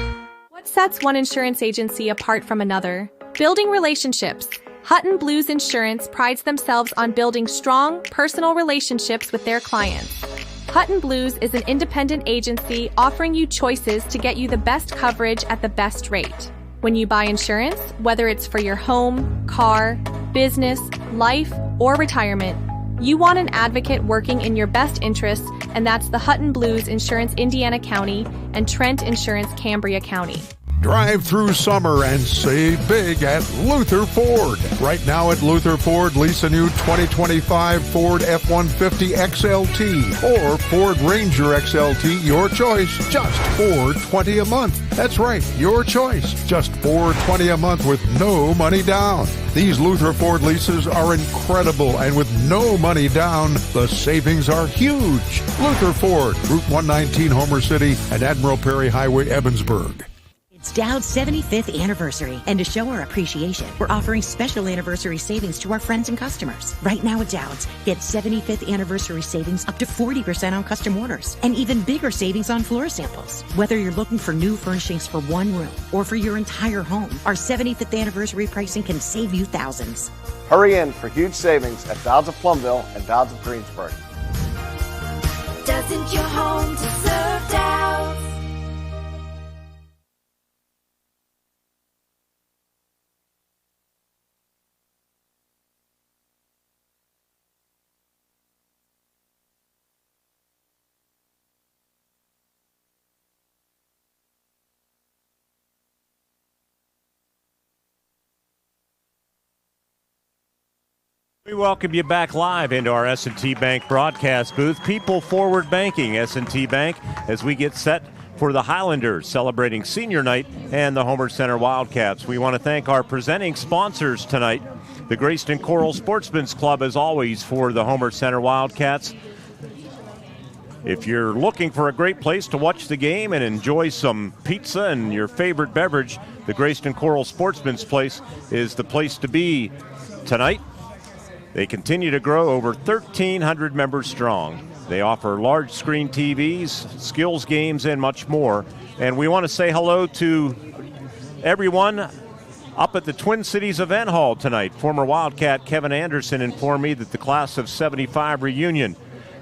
What sets one insurance agency apart from another? Building relationships. Hutton Blues Insurance prides themselves on building strong, personal relationships with their clients. Hutton Blues is an independent agency offering you choices to get you the best coverage at the best rate. When you buy insurance, whether it's for your home, car, business, life, or retirement, you want an advocate working in your best interests, and that's the Hutton Blues Insurance Indiana County and Trent Insurance Cambria County. Drive through summer and save big at Luther Ford. Right now at Luther Ford, lease a new 2025 Ford F-150 XLT or Ford Ranger XLT, your choice, just $420 a month. That's right, your choice, just $420 a month with no money down. These Luther Ford leases are incredible, and with no money down, the savings are huge. Luther Ford, Route 119, Homer City, and Admiral Perry Highway, Evansburg. It's Dowd's 75th anniversary, and to show our appreciation, we're offering special anniversary savings to our friends and customers. Right now at Dowd's, get 75th anniversary savings up to 40% on custom orders, and even bigger savings on floor samples. Whether you're looking for new furnishings for one room or for your entire home, our 75th anniversary pricing can save you thousands. Hurry in for huge savings at Dowd's of Plumville and Dowd's of Greensburg. Doesn't your home deserve Dowd's? We welcome you back live into our S&T Bank broadcast booth. People Forward Banking, S&T Bank, as we get set for the Highlanders celebrating senior night and the Homer Center Wildcats. We want to thank our presenting sponsors tonight, the Graceton-Coral Sportsman's Club, as always, for the Homer Center Wildcats. If you're looking for a great place to watch the game and enjoy some pizza and your favorite beverage, the Graceton-Coral Sportsman's Place is the place to be tonight. They continue to grow, over 1,300 members strong. They offer large screen TVs, skills games, and much more. And we want to say hello to everyone up at the Twin Cities Event Hall tonight. Former Wildcat Kevin Anderson informed me that the Class of 75 reunion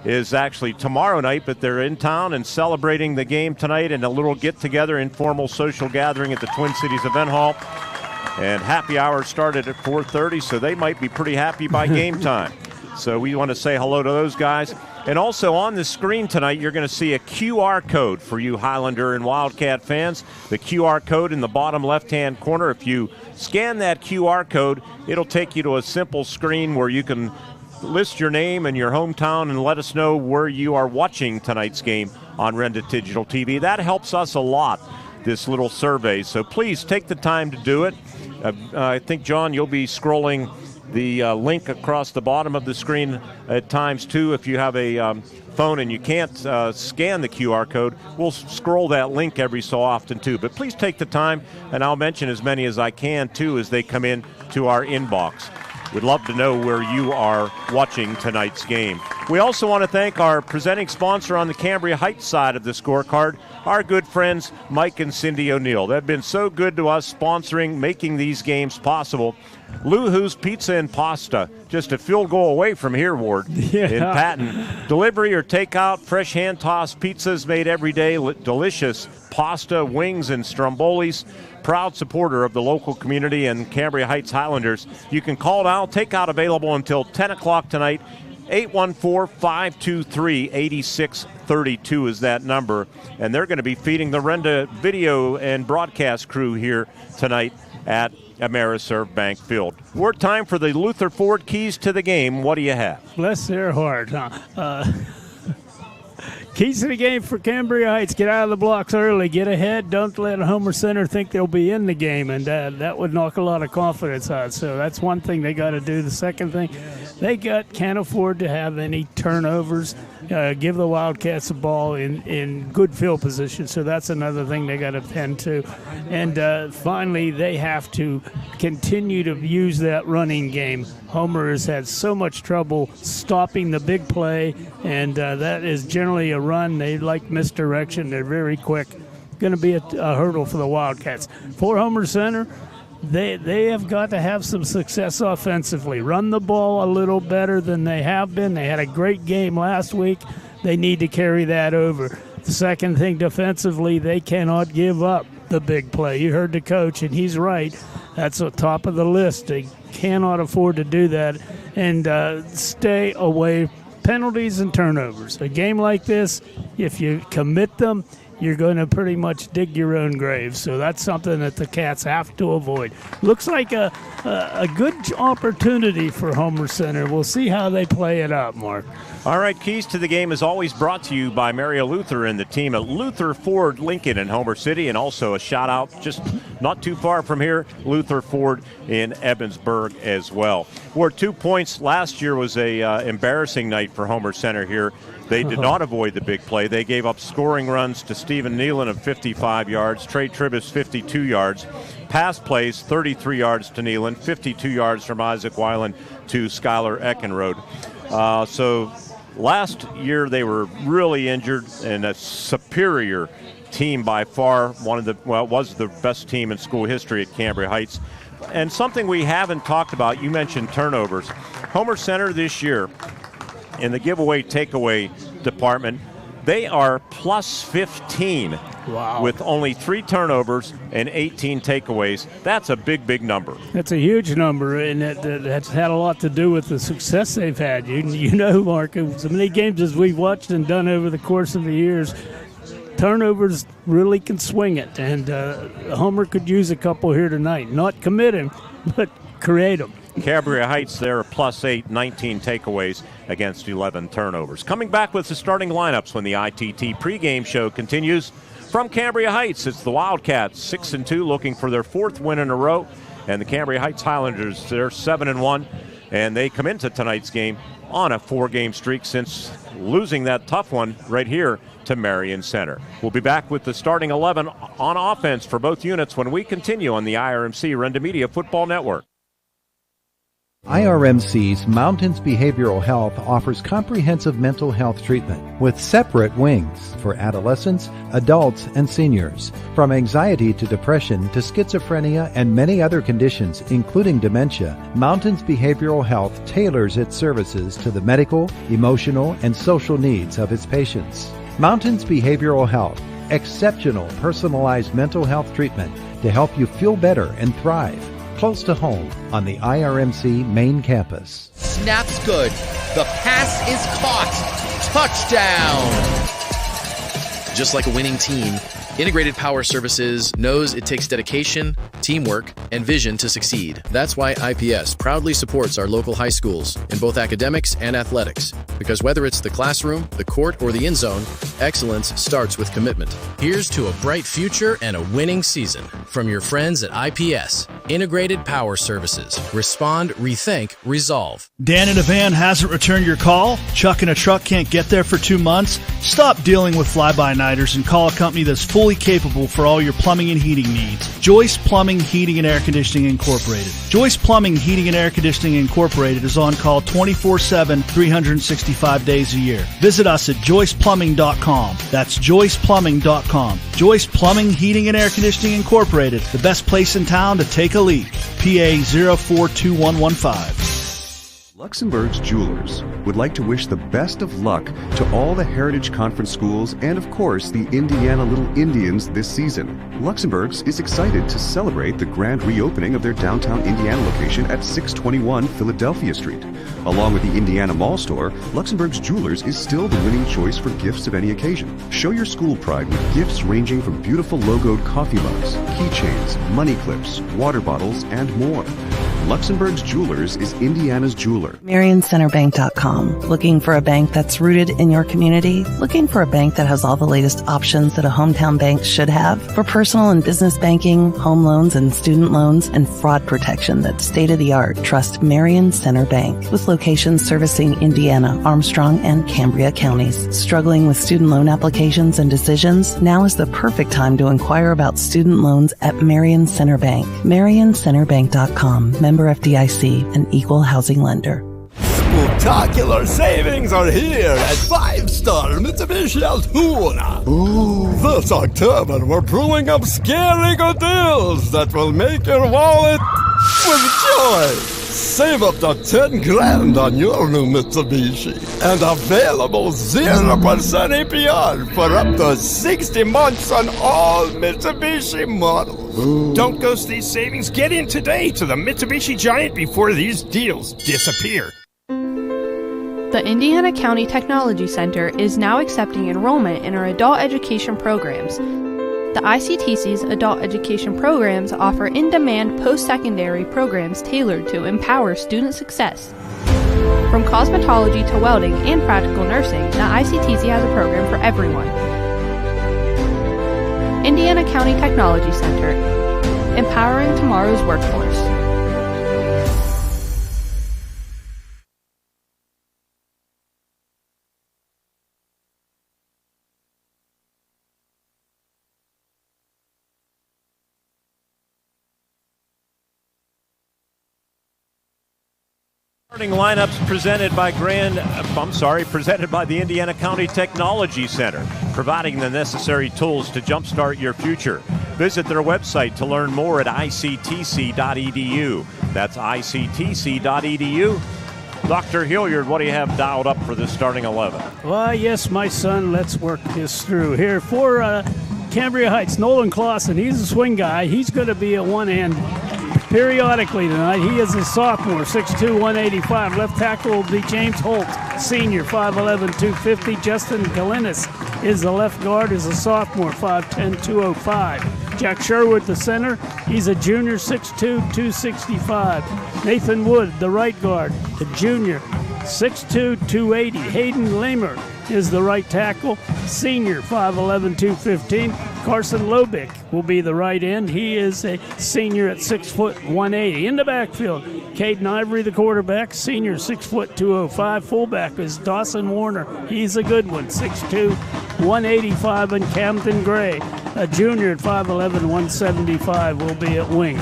is actually tomorrow night, but they're in town and celebrating the game tonight and a little get-together, informal social gathering at the Twin Cities Event Hall. And happy hour started at 4:30, so they might be pretty happy by game time. So we want to say hello to those guys. And also on the screen tonight, you're going to see a QR code for you Highlander and Wildcat fans. The QR code in the bottom left-hand corner. If you scan that QR code, it'll take you to a simple screen where you can list your name and your hometown and let us know where you are watching tonight's game on Renda Digital TV. That helps us a lot, this little survey. So please take the time to do it. I think, John, you'll be scrolling the link across the bottom of the screen at times, too. If you have a phone and you can't scan the QR code, we'll scroll that link every so often, too. But please take the time, and I'll mention as many as I can, too, as they come in to our inbox. We'd love to know where you are watching tonight's game. We also want to thank our presenting sponsor on the Cambria Heights side of the scorecard, our good friends Mike and Cindy O'Neill. They've been so good to us, sponsoring, making these games possible. Luhu's Pizza and Pasta, just a field goal away from here, Ward, in Patton. Delivery or takeout, fresh hand-tossed pizzas made every day, delicious pasta, wings, and strombolis. Proud supporter of the local community and Cambria Heights Highlanders. You can call now. Takeout available until 10 o'clock tonight. 814-523-8632 is that number. And they're going to be feeding the Renda video and broadcast crew here tonight at Ameriserve Bank Field. We're time for the Luther Ford keys to the game. What do you have? Bless their heart, huh? Keys to the game for Cambria Heights: get out of the blocks early, get ahead, don't let Homer Center think they'll be in the game, and that would knock a lot of confidence out. So that's one thing they got to do. The second thing, they can't afford to have any turnovers. Give the Wildcats the ball in good field position. So that's another thing they got to tend to. And finally, they have to continue to use that running game. Homer has had so much trouble stopping the big play, and that is generally a run. They like misdirection. They're very quick. Going to be a hurdle for the Wildcats. For Homer Center, they have got to have some success offensively. Run the ball a little better than they have been. They had a great game last week. They need to carry that over. The second thing, defensively, they cannot give up the big play. You heard the coach, and he's right. That's the top of the list. They cannot afford to do that. And stay away penalties and turnovers. A game like this, if you commit them, you're going to pretty much dig your own grave. So that's something that the Cats have to avoid. Looks like a good opportunity for Homer Center. We'll see how they play it out, Mark. All right, Keys to the Game is always brought to you by Mario Luther and the team at Luther Ford Lincoln in Homer City, and also a shout-out just not too far from here, Luther Ford in Evansburg as well. We're 2 points. Last year was a embarrassing night for Homer Center here. They did not avoid the big play. They gave up scoring runs to Stephen Nealon of 55 yards, Trey Tribus 52 yards. Pass plays, 33 yards to Nealon, 52 yards from Isaac Weiland to Skylar Eckenrode. So last year they were really injured, and a superior team by far. Was the best team in school history at Cambria Heights. And something we haven't talked about, you mentioned turnovers. Homer Center this year, in the giveaway takeaway department, they are plus 15. Wow. With only 3 turnovers and 18 takeaways. That's a big, big number. That's a huge number, and that's had a lot to do with the success they've had. You know, Mark, so many games as we've watched and done over the course of the years, turnovers really can swing it, and Homer could use a couple here tonight. Not commit him, but create them. Cambria Heights, they're a plus 8, 19 takeaways against 11 turnovers. Coming back with the starting lineups when the ITT pregame show continues. From Cambria Heights, it's the Wildcats, 6-2, looking for their 4th win in a row. And the Cambria Heights Highlanders, they're 7-1, and they come into tonight's game on a 4-game streak since losing that tough one right here to Marion Center. We'll be back with the starting 11 on offense for both units when we continue on the IRMC Renda Media Football Network. IRMC's Mountains Behavioral Health offers comprehensive mental health treatment with separate wings for adolescents, adults, and seniors. From anxiety to depression to schizophrenia and many other conditions, including dementia, Mountains Behavioral Health tailors its services to the medical, emotional, and social needs of its patients. Mountains Behavioral Health, exceptional personalized mental health treatment to help you feel better and thrive. Close to home on the IRMC main campus. Snaps good. The pass is caught. Touchdown. Just like a winning team, Integrated Power Services knows it takes dedication, teamwork, and vision to succeed. That's why IPS proudly supports our local high schools in both academics and athletics. Because whether it's the classroom, the court, or the end zone, excellence starts with commitment. Here's to a bright future and a winning season from your friends at IPS. Integrated Power Services. Respond, rethink, resolve. Dan in a van hasn't returned your call? Chuck in a truck can't get there for 2 months? Stop dealing with fly-by-nighters and call a company that's fully capable for all your plumbing and heating needs. Joyce Plumbing, Heating, and Air Conditioning Incorporated. Joyce Plumbing, Heating, and Air Conditioning Incorporated is on call 24/7, 365 days a year. Visit us at joyceplumbing.com. That's joyceplumbing.com. Joyce Plumbing, Heating, and Air Conditioning Incorporated, the best place in town to take a leak. PA 042115. Luxembourg's Jewelers would like to wish the best of luck to all the Heritage Conference schools and, of course, the Indiana Little Indians this season. Luxembourg's is excited to celebrate the grand reopening of their downtown Indiana location at 621 Philadelphia Street. Along with the Indiana Mall store, Luxembourg's Jewelers is still the winning choice for gifts of any occasion. Show your school pride with gifts ranging from beautiful logoed coffee mugs, keychains, money clips, water bottles, and more. Luxembourg's Jewelers is Indiana's jeweler. MarionCenterBank.com. Looking for a bank that's rooted in your community? Looking for a bank that has all the latest options that a hometown bank should have? For personal and business banking, home loans and student loans, and fraud protection that's state-of-the-art, trust Marion Center Bank. With locations servicing Indiana, Armstrong, and Cambria counties. Struggling with student loan applications and decisions? Now is the perfect time to inquire about student loans at Marion Center Bank. MarionCenterBank.com. Member FDIC, an equal housing lender. Spectacular savings are here at 5-star Mitsubishi Altoona. Ooh, this October we're brewing up scary good deals that will make your wallet with joy. Save up to 10 grand on your new Mitsubishi and available 0% APR for up to 60 months on all Mitsubishi models. Ooh. Don't ghost these savings. Get in today to the Mitsubishi Giant before these deals disappear. The Indiana County Technology Center is now accepting enrollment in our adult education programs. The ICTC's adult education programs offer in-demand post-secondary programs tailored to empower student success. From cosmetology to welding and practical nursing, the ICTC has a program for everyone. Indiana County Technology Center, empowering tomorrow's workforce. Starting lineups presented by presented by the Indiana County Technology Center, providing the necessary tools to jumpstart your future. Visit their website to learn more at ictc.edu. That's ictc.edu. Dr. Hilliard, what do you have dialed up for this starting 11? Well, yes, my son, let's work this through. Here for Cambria Heights, Nolan Clausen, he's a swing guy. He's going to be at one end periodically tonight. He is a sophomore, 6'2", 185. Left tackle will be James Holt, senior, 5'11", 250. Justin Galinas is the left guard, is a sophomore, 5'10", 205. Jack Sherwood, the center, he's a junior, 6'2", 265. Nathan Wood, the right guard, the junior, 6'2", 280. Hayden Lamer is the right tackle, senior, 5'11", 215. Carson Lobick will be the right end. He is a senior at 6', 180. In the backfield, Caden Ivory, the quarterback, senior, 6', 205. Fullback is Dawson Warner. He's a good one, 6'2", 185. And Camden Gray, a junior at 5'11", 175, will be at wing.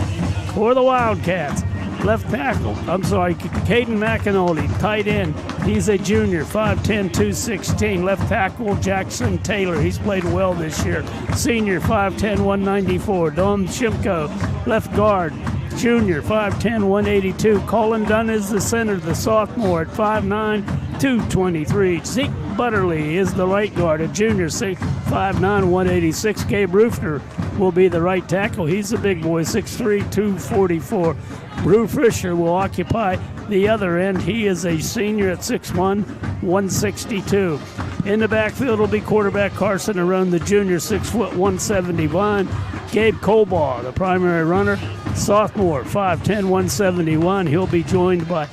For the Wildcats, left tackle, Caden McAnally, tight end. He's a junior, 5'10", 216. Left tackle, Jackson Taylor. He's played well this year. Senior, 5'10", 194. Dom Shimko, left guard, junior, 5'10", 182. Colin Dunn is the center, the sophomore at 5'9", 223. Zeke Butterly is the right guard, a junior, 5'9", 186. Gabe Roofner will be the right tackle. He's a big boy, 6'3", 244. Brew Fisher will occupy the other end. He is a senior at 6'1", 162. In the backfield will be quarterback Carson Arone, the junior, 6 foot 171. Gabe Colbaugh, the primary runner, sophomore, 5'10", 171. He'll be joined by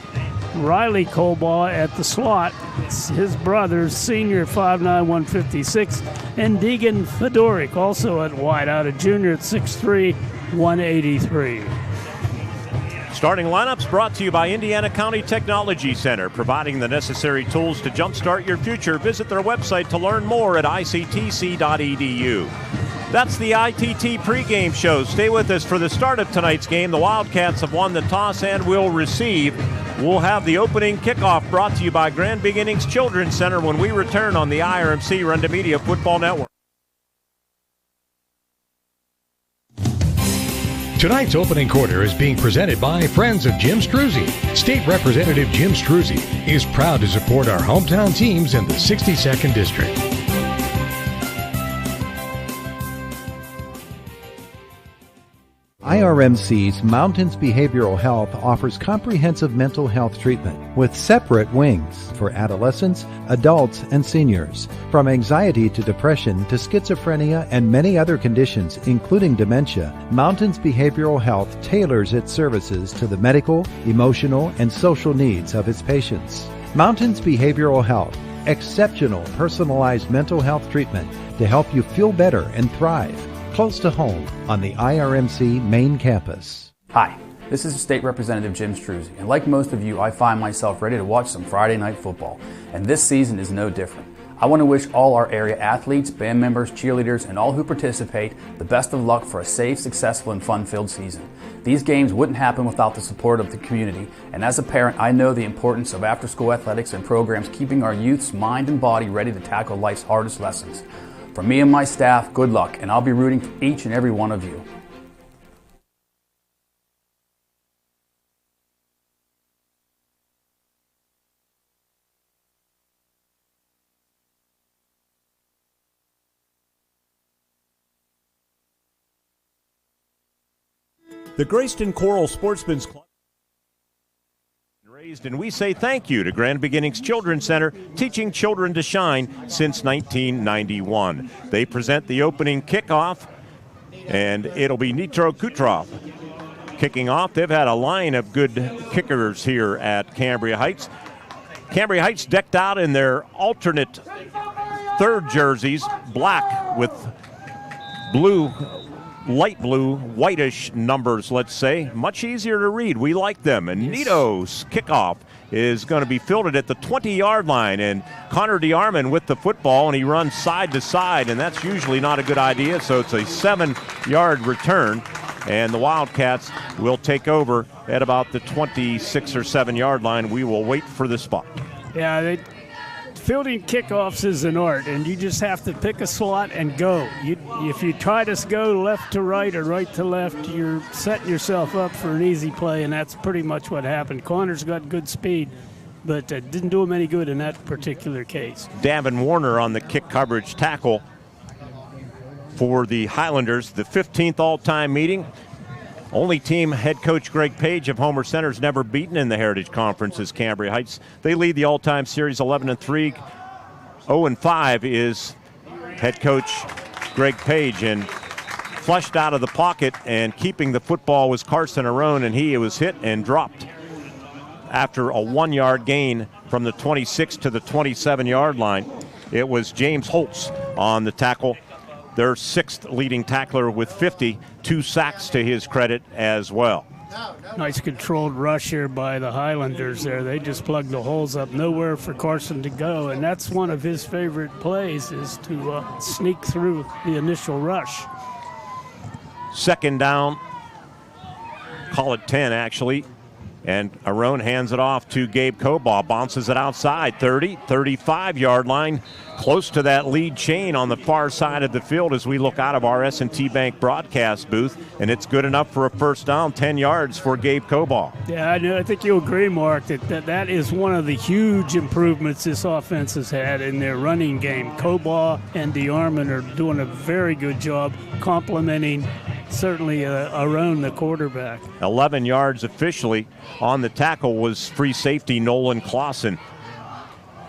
Riley Colbaugh at the slot. It's his brother, senior, 5'9", 156. And Deegan Fedorik, also at wide out, a junior at 6'3", 183. Starting lineups brought to you by Indiana County Technology Center, providing the necessary tools to jumpstart your future. Visit their website to learn more at ictc.edu. That's the ITT pregame show. Stay with us for the start of tonight's game. The Wildcats have won the toss and will receive. We'll have the opening kickoff brought to you by Grand Beginnings Children's Center when we return on the IRMC Renda Media Football Network. Tonight's opening quarter is being presented by Friends of Jim Struzzi. State Representative Jim Struzzi is proud to support our hometown teams in the 62nd District. IRMC's Mountains Behavioral Health offers comprehensive mental health treatment with separate wings for adolescents, adults, and seniors. From anxiety to depression to schizophrenia and many other conditions, including dementia, Mountains Behavioral Health tailors its services to the medical, emotional, and social needs of its patients. Mountains Behavioral Health, exceptional personalized mental health treatment to help you feel better and thrive. Close to home on the IRMC main campus. Hi, this is State Representative Jim Struzzi, and like most of you, I find myself ready to watch some Friday night football, and this season is no different. I want to wish all our area athletes, band members, cheerleaders, and all who participate the best of luck for a safe, successful, and fun-filled season. These games wouldn't happen without the support of the community, and as a parent, I know the importance of after-school athletics and programs keeping our youth's mind and body ready to tackle life's hardest lessons. From me and my staff, good luck, and I'll be rooting for each and every one of you. The Graceton-Coral Sportsman's Club raised, and we say thank you to Grand Beginnings Children's Center, teaching children to shine since 1991. They present the opening kickoff, and it'll be Nitro Kutrov kicking off. They've had a line of good kickers here at Cambria Heights. Cambria Heights decked out in their alternate third jerseys, black with blue, light blue, whitish numbers, let's say. Much easier to read. We like them. And Nito's kickoff is going to be fielded at the 20-yard line. And Connor DeArmond with the football, and he runs side to side, and that's usually not a good idea. So it's a 7-yard return, and the Wildcats will take over at about the 26 or 7-yard line. We will wait for the spot. Yeah, fielding kickoffs is an art, and you just have to pick a slot and go. If you try to go left to right or right to left, you're setting yourself up for an easy play, and that's pretty much what happened. Connor's got good speed, but didn't do him any good in that particular case. Davin Warner on the kick coverage tackle for the Highlanders, the 15th all-time meeting. Only team head coach Greg Paige of Homer Center's never beaten in the Heritage Conference is Cambria Heights. They lead the all-time series 11-3. 0-5 is head coach Greg Paige, and flushed out of the pocket and keeping the football was Carson Arone, and he was hit and dropped after a 1-yard gain from the 26 to the 27-yard line. It was James Holtz on the tackle, their 6th leading tackler with 50, 2 sacks to his credit as well. Nice controlled rush here by the Highlanders there. They just plugged the holes up, nowhere for Carson to go, and that's one of his favorite plays, is to sneak through the initial rush. 2nd down, call it 10 actually, and Arone hands it off to Gabe Colbaugh, bounces it outside, 30, 35-yard line, close to that lead chain on the far side of the field as we look out of our S&T Bank broadcast booth, and it's good enough for a first down, 10 yards for Gabe Colbaugh. Yeah, I think you'll agree, Mark, that is one of the huge improvements this offense has had in their running game. Colbaugh and DeArmond are doing a very good job complementing certainly Arone, the quarterback. 11 yards officially on the tackle was free safety Nolan Clausen.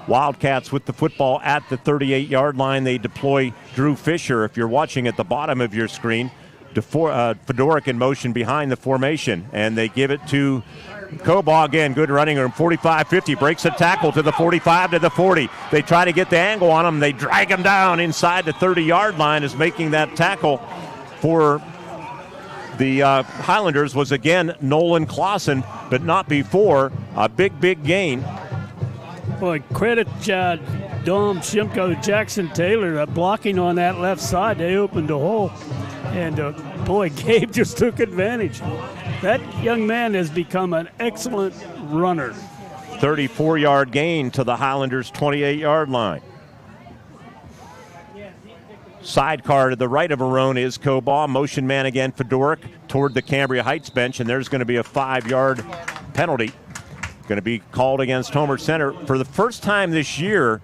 Wildcats with the football at the 38-yard line. They deploy Drew Fisher. If you're watching at the bottom of your screen, Fedoruk in motion behind the formation. And they give it to Kobaugh again. Good running room. 45-50. Breaks a tackle to the 45 to the 40. They try to get the angle on him. They drag him down inside the 30-yard line. Is making that tackle for the Highlanders was again Nolan Clausen, but not before. A big gain. Boy, credit Dom, Shimko, Jackson Taylor blocking on that left side. They opened a hole. And, boy, Gabe just took advantage. That young man has become an excellent runner. 34-yard gain to the Highlanders' 28-yard line. Sidecar to the right of Arone is Kobaugh. Motion man again, Fedoruk, toward the Cambria Heights bench, and there's going to be a 5-yard penalty. Going to be called against Homer Center. For the first time this year,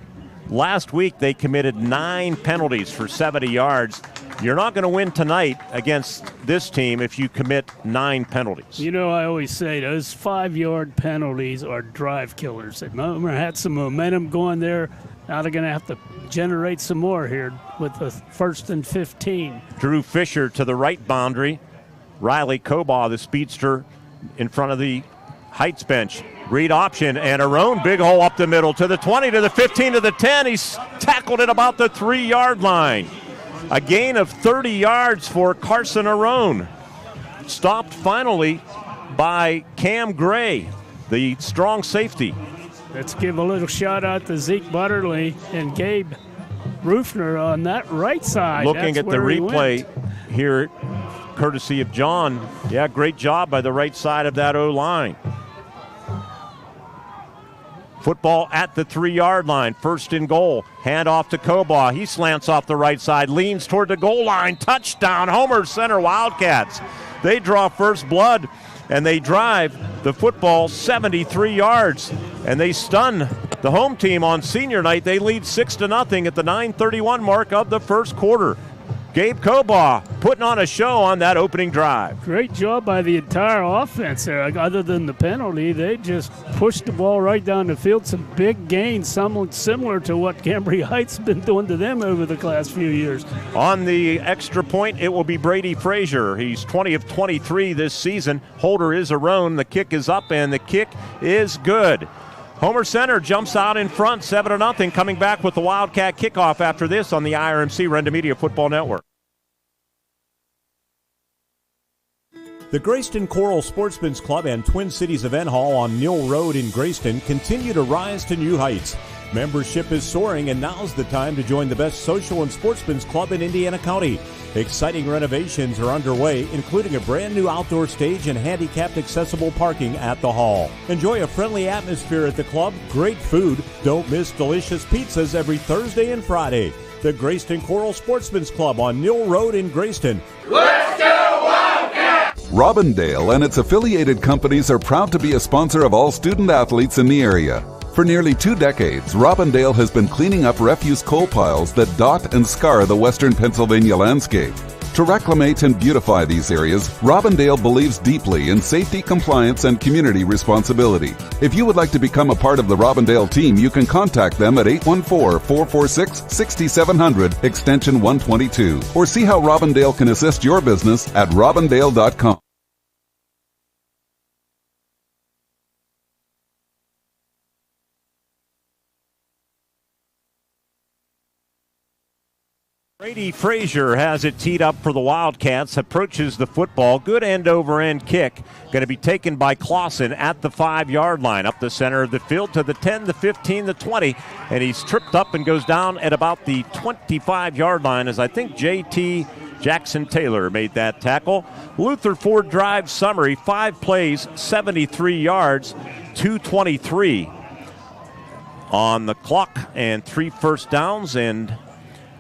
last week they committed 9 penalties for 70 yards. You're not going to win tonight against this team if you commit 9 penalties. You know, I always say those 5-yard penalties are drive killers. And Homer had some momentum going there. Now they're going to have to generate some more here with the 1st and 15. Drew Fisher to the right boundary. Riley Kobaugh, the speedster, in front of the Heights bench. Read option, and Arone, big hole up the middle to the 20, to the 15, to the 10. He's tackled at about the 3-yard line. A gain of 30 yards for Carson Arone. Stopped finally by Cam Gray, the strong safety. Let's give a little shout out to Zeke Butterly and Gabe Rufner on that right side. Looking at the replay here, courtesy of John. Yeah, great job by the right side of that O-line. Football at the 3-yard line. 1st and goal. Hand off to Kobaugh. He slants off the right side, leans toward the goal line. Touchdown, Homer Center Wildcats. They draw first blood, and they drive the football 73 yards. And they stun the home team on senior night. They lead 6-0 at the 9:31 mark of the first quarter. Gabe Kobaugh putting on a show on that opening drive. Great job by the entire offense there. Other than the penalty, they just pushed the ball right down the field. Some big gains, somewhat similar to what Cambria Heights has been doing to them over the last few years. On the extra point, it will be Brady Frazier. He's 20 of 23 this season. Holder is Arone. The kick is up, and the kick is good. Homer Center jumps out in front, 7-0, coming back with the Wildcat kickoff after this on the IRMC Renda Media Football Network. The Graceton-Coral Sportsman's Club and Twin Cities Event Hall on Mill Road in Graceton continue to rise to new heights. Membership is soaring, and now's the time to join the best social and sportsman's club in Indiana County. Exciting renovations are underway, including a brand new outdoor stage and handicapped accessible parking at the hall. Enjoy a friendly atmosphere at the club, great food. Don't miss delicious pizzas every Thursday and Friday. The Graceton-Coral Sportsman's Club on Mill Road in Graceton. Let's go Wildcats! Robindale and its affiliated companies are proud to be a sponsor of all student athletes in the area. For nearly 2 decades, Robindale has been cleaning up refuse coal piles that dot and scar the western Pennsylvania landscape. To reclimate and beautify these areas, Robindale believes deeply in safety, compliance, and community responsibility. If you would like to become a part of the Robindale team, you can contact them at 814-446-6700, extension 122, or see how Robindale can assist your business at robindale.com. Brady Frazier has it teed up for the Wildcats, approaches the football. Good end-over-end kick. Going to be taken by Clausen at the 5-yard line, up the center of the field to the 10, the 15, the 20. And he's tripped up and goes down at about the 25-yard line, as I think J.T. Jackson Taylor made that tackle. Luther Ford drive summary, 5 plays, 73 yards, 2:23 on the clock, and 3 first downs, and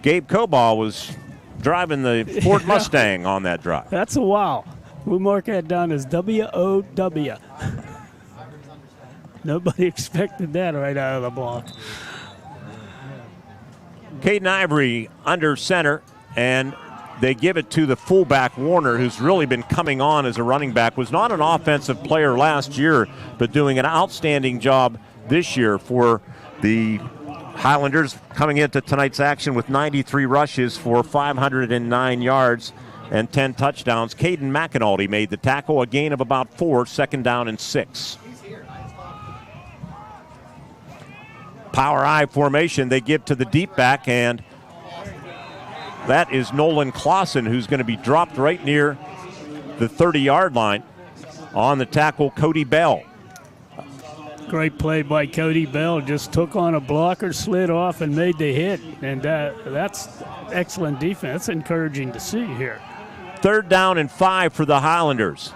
Gabe Kobaugh was driving the Ford Mustang on that drive. That's a wow. We'll mark that down as W-O-W. Nobody expected that right out of the block. Caden Ivory under center, and they give it to the fullback Warner, who's really been coming on as a running back. Was not an offensive player last year, but doing an outstanding job this year for The Highlanders coming into tonight's action with 93 rushes for 509 yards and 10 touchdowns. Caden McAnulty made the tackle, a gain of about 4, 2nd down and 6. Power I formation they give to the deep back, and that is Nolan Clausen, who's going to be dropped right near the 30-yard line. On the tackle, Cody Bell. Great play by Cody Bell. Just took on a blocker, slid off, and made the hit. And that's excellent defense. That's encouraging to see here. 3rd down and 5 for the Highlanders.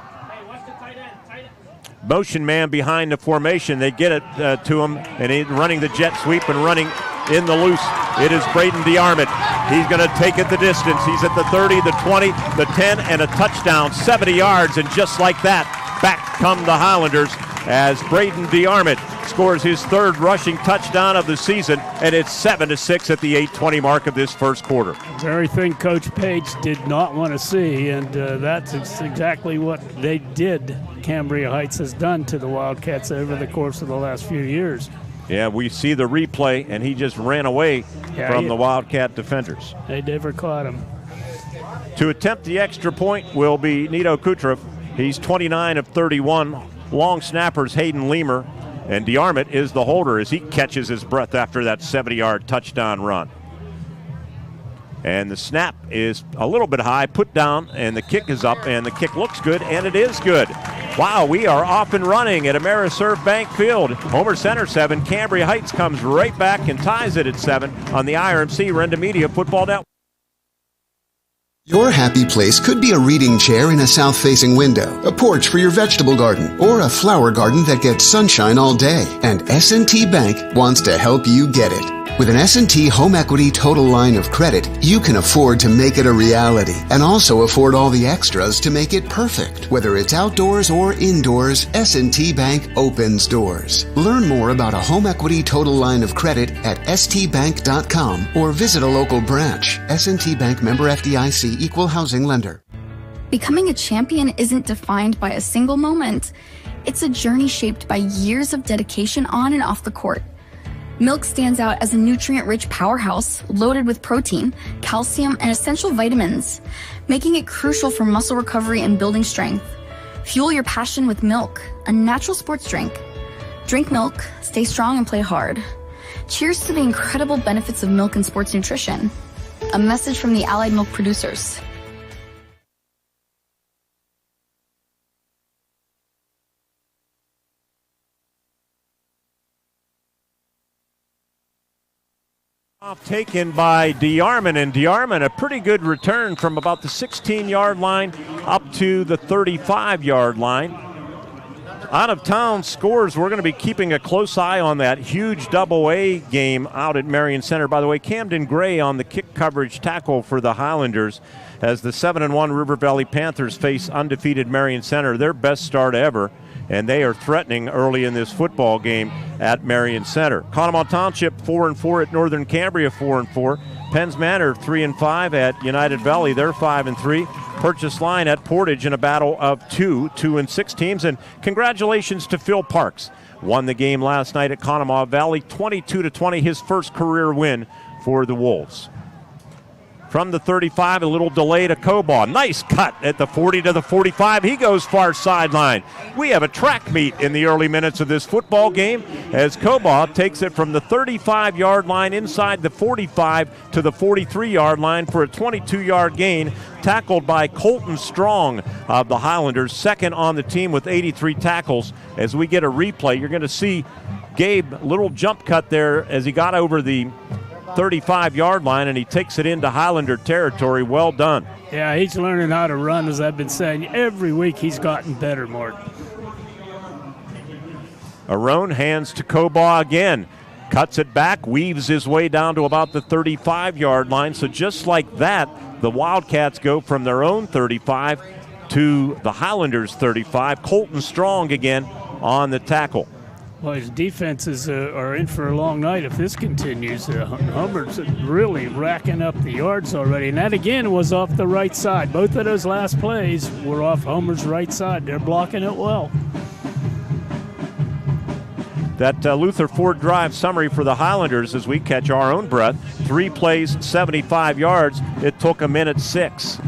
Motion man behind the formation. They get it to him, and he's running the jet sweep and running in the loose. It is Braden DeArmond. He's going to take it the distance. He's at the 30, the 20, the 10, and a touchdown, 70 yards. And just like that, back come the Highlanders as Braden DeArmond scores his 3rd rushing touchdown of the season, and it's 7-6 at the 8:20 mark of this first quarter. Very thing Coach Paige did not want to see, and that's exactly what they did. Cambria Heights has done to the Wildcats over the course of the last few years. Yeah, we see the replay, and he just ran away from the Wildcat defenders. They never caught him. To attempt the extra point will be Nito Kutrov. He's 29 of 31. Long snappers Hayden Leamer, and DeArmond is the holder as he catches his breath after that 70-yard touchdown run. And the snap is a little bit high, put down, and the kick is up, and the kick looks good, and it is good. Wow, we are off and running at Ameriserve Bank Field. Homer Center 7, Cambria Heights comes right back and ties it at 7 on the IRMC Renda Media Football Network. Your happy place could be a reading chair in a south-facing window, a porch for your vegetable garden, or a flower garden that gets sunshine all day. And S&T Bank wants to help you get it. With an S&T Home Equity Total Line of Credit, you can afford to make it a reality and also afford all the extras to make it perfect. Whether it's outdoors or indoors, S&T Bank opens doors. Learn more about a Home Equity Total Line of Credit at stbank.com or visit a local branch. S&T Bank, member FDIC, equal housing lender. Becoming a champion isn't defined by a single moment. It's a journey shaped by years of dedication on and off the court. Milk stands out as a nutrient-rich powerhouse loaded with protein, calcium, and essential vitamins, making it crucial for muscle recovery and building strength. Fuel your passion with milk, a natural sports drink. Drink milk, stay strong, and play hard. Cheers to the incredible benefits of milk and sports nutrition. A message from the Allied Milk Producers. Taken by DeArmond, and DeArmond a pretty good return from about the 16-yard line up to the 35-yard line. Out of town scores, we're going to be keeping a close eye on that huge double-A game out at Marion Center. By the way, Camden Gray on the kick coverage tackle for the Highlanders as the 7-1 River Valley Panthers face undefeated Marion Center, their best start ever. And they are threatening early in this football game at Marion Center. Conemaugh Township 4-4 at Northern Cambria 4-4. Penns Manor 3-5 at United Valley. They're 5-3. Purchase Line at Portage in a battle of 2-6 teams. And congratulations to Phil Parks. Won the game last night at Conemaugh Valley 22-20, his first career win for the Wolves. From the 35, a little delay to Cobaugh. Nice cut at the 40 to the 45. He goes far sideline. We have a track meet in the early minutes of this football game as Cobaugh takes it from the 35-yard line inside the 45 to the 43-yard line for a 22-yard gain, tackled by Colton Strong of the Highlanders, second on the team with 83 tackles. As we get a replay, you're going to see Gabe, little jump cut there as he got over the 35-yard line, and he takes it into Highlander territory. Well done. Yeah, he's learning how to run, as I've been saying. Every week he's gotten better, Mark. Arone hands to Cobaugh again. Cuts it back, weaves his way down to about the 35-yard line. So just like that, the Wildcats go from their own 35 to the Highlanders' 35. Colton Strong again on the tackle. Well, his defenses are in for a long night if this continues. Humber's really racking up the yards already. And that, again, was off the right side. Both of those last plays were off Homer's right side. They're blocking it well. That Luther Ford Drive summary for the Highlanders as we catch our own breath. 3 plays, 75 yards. It took a minute 6.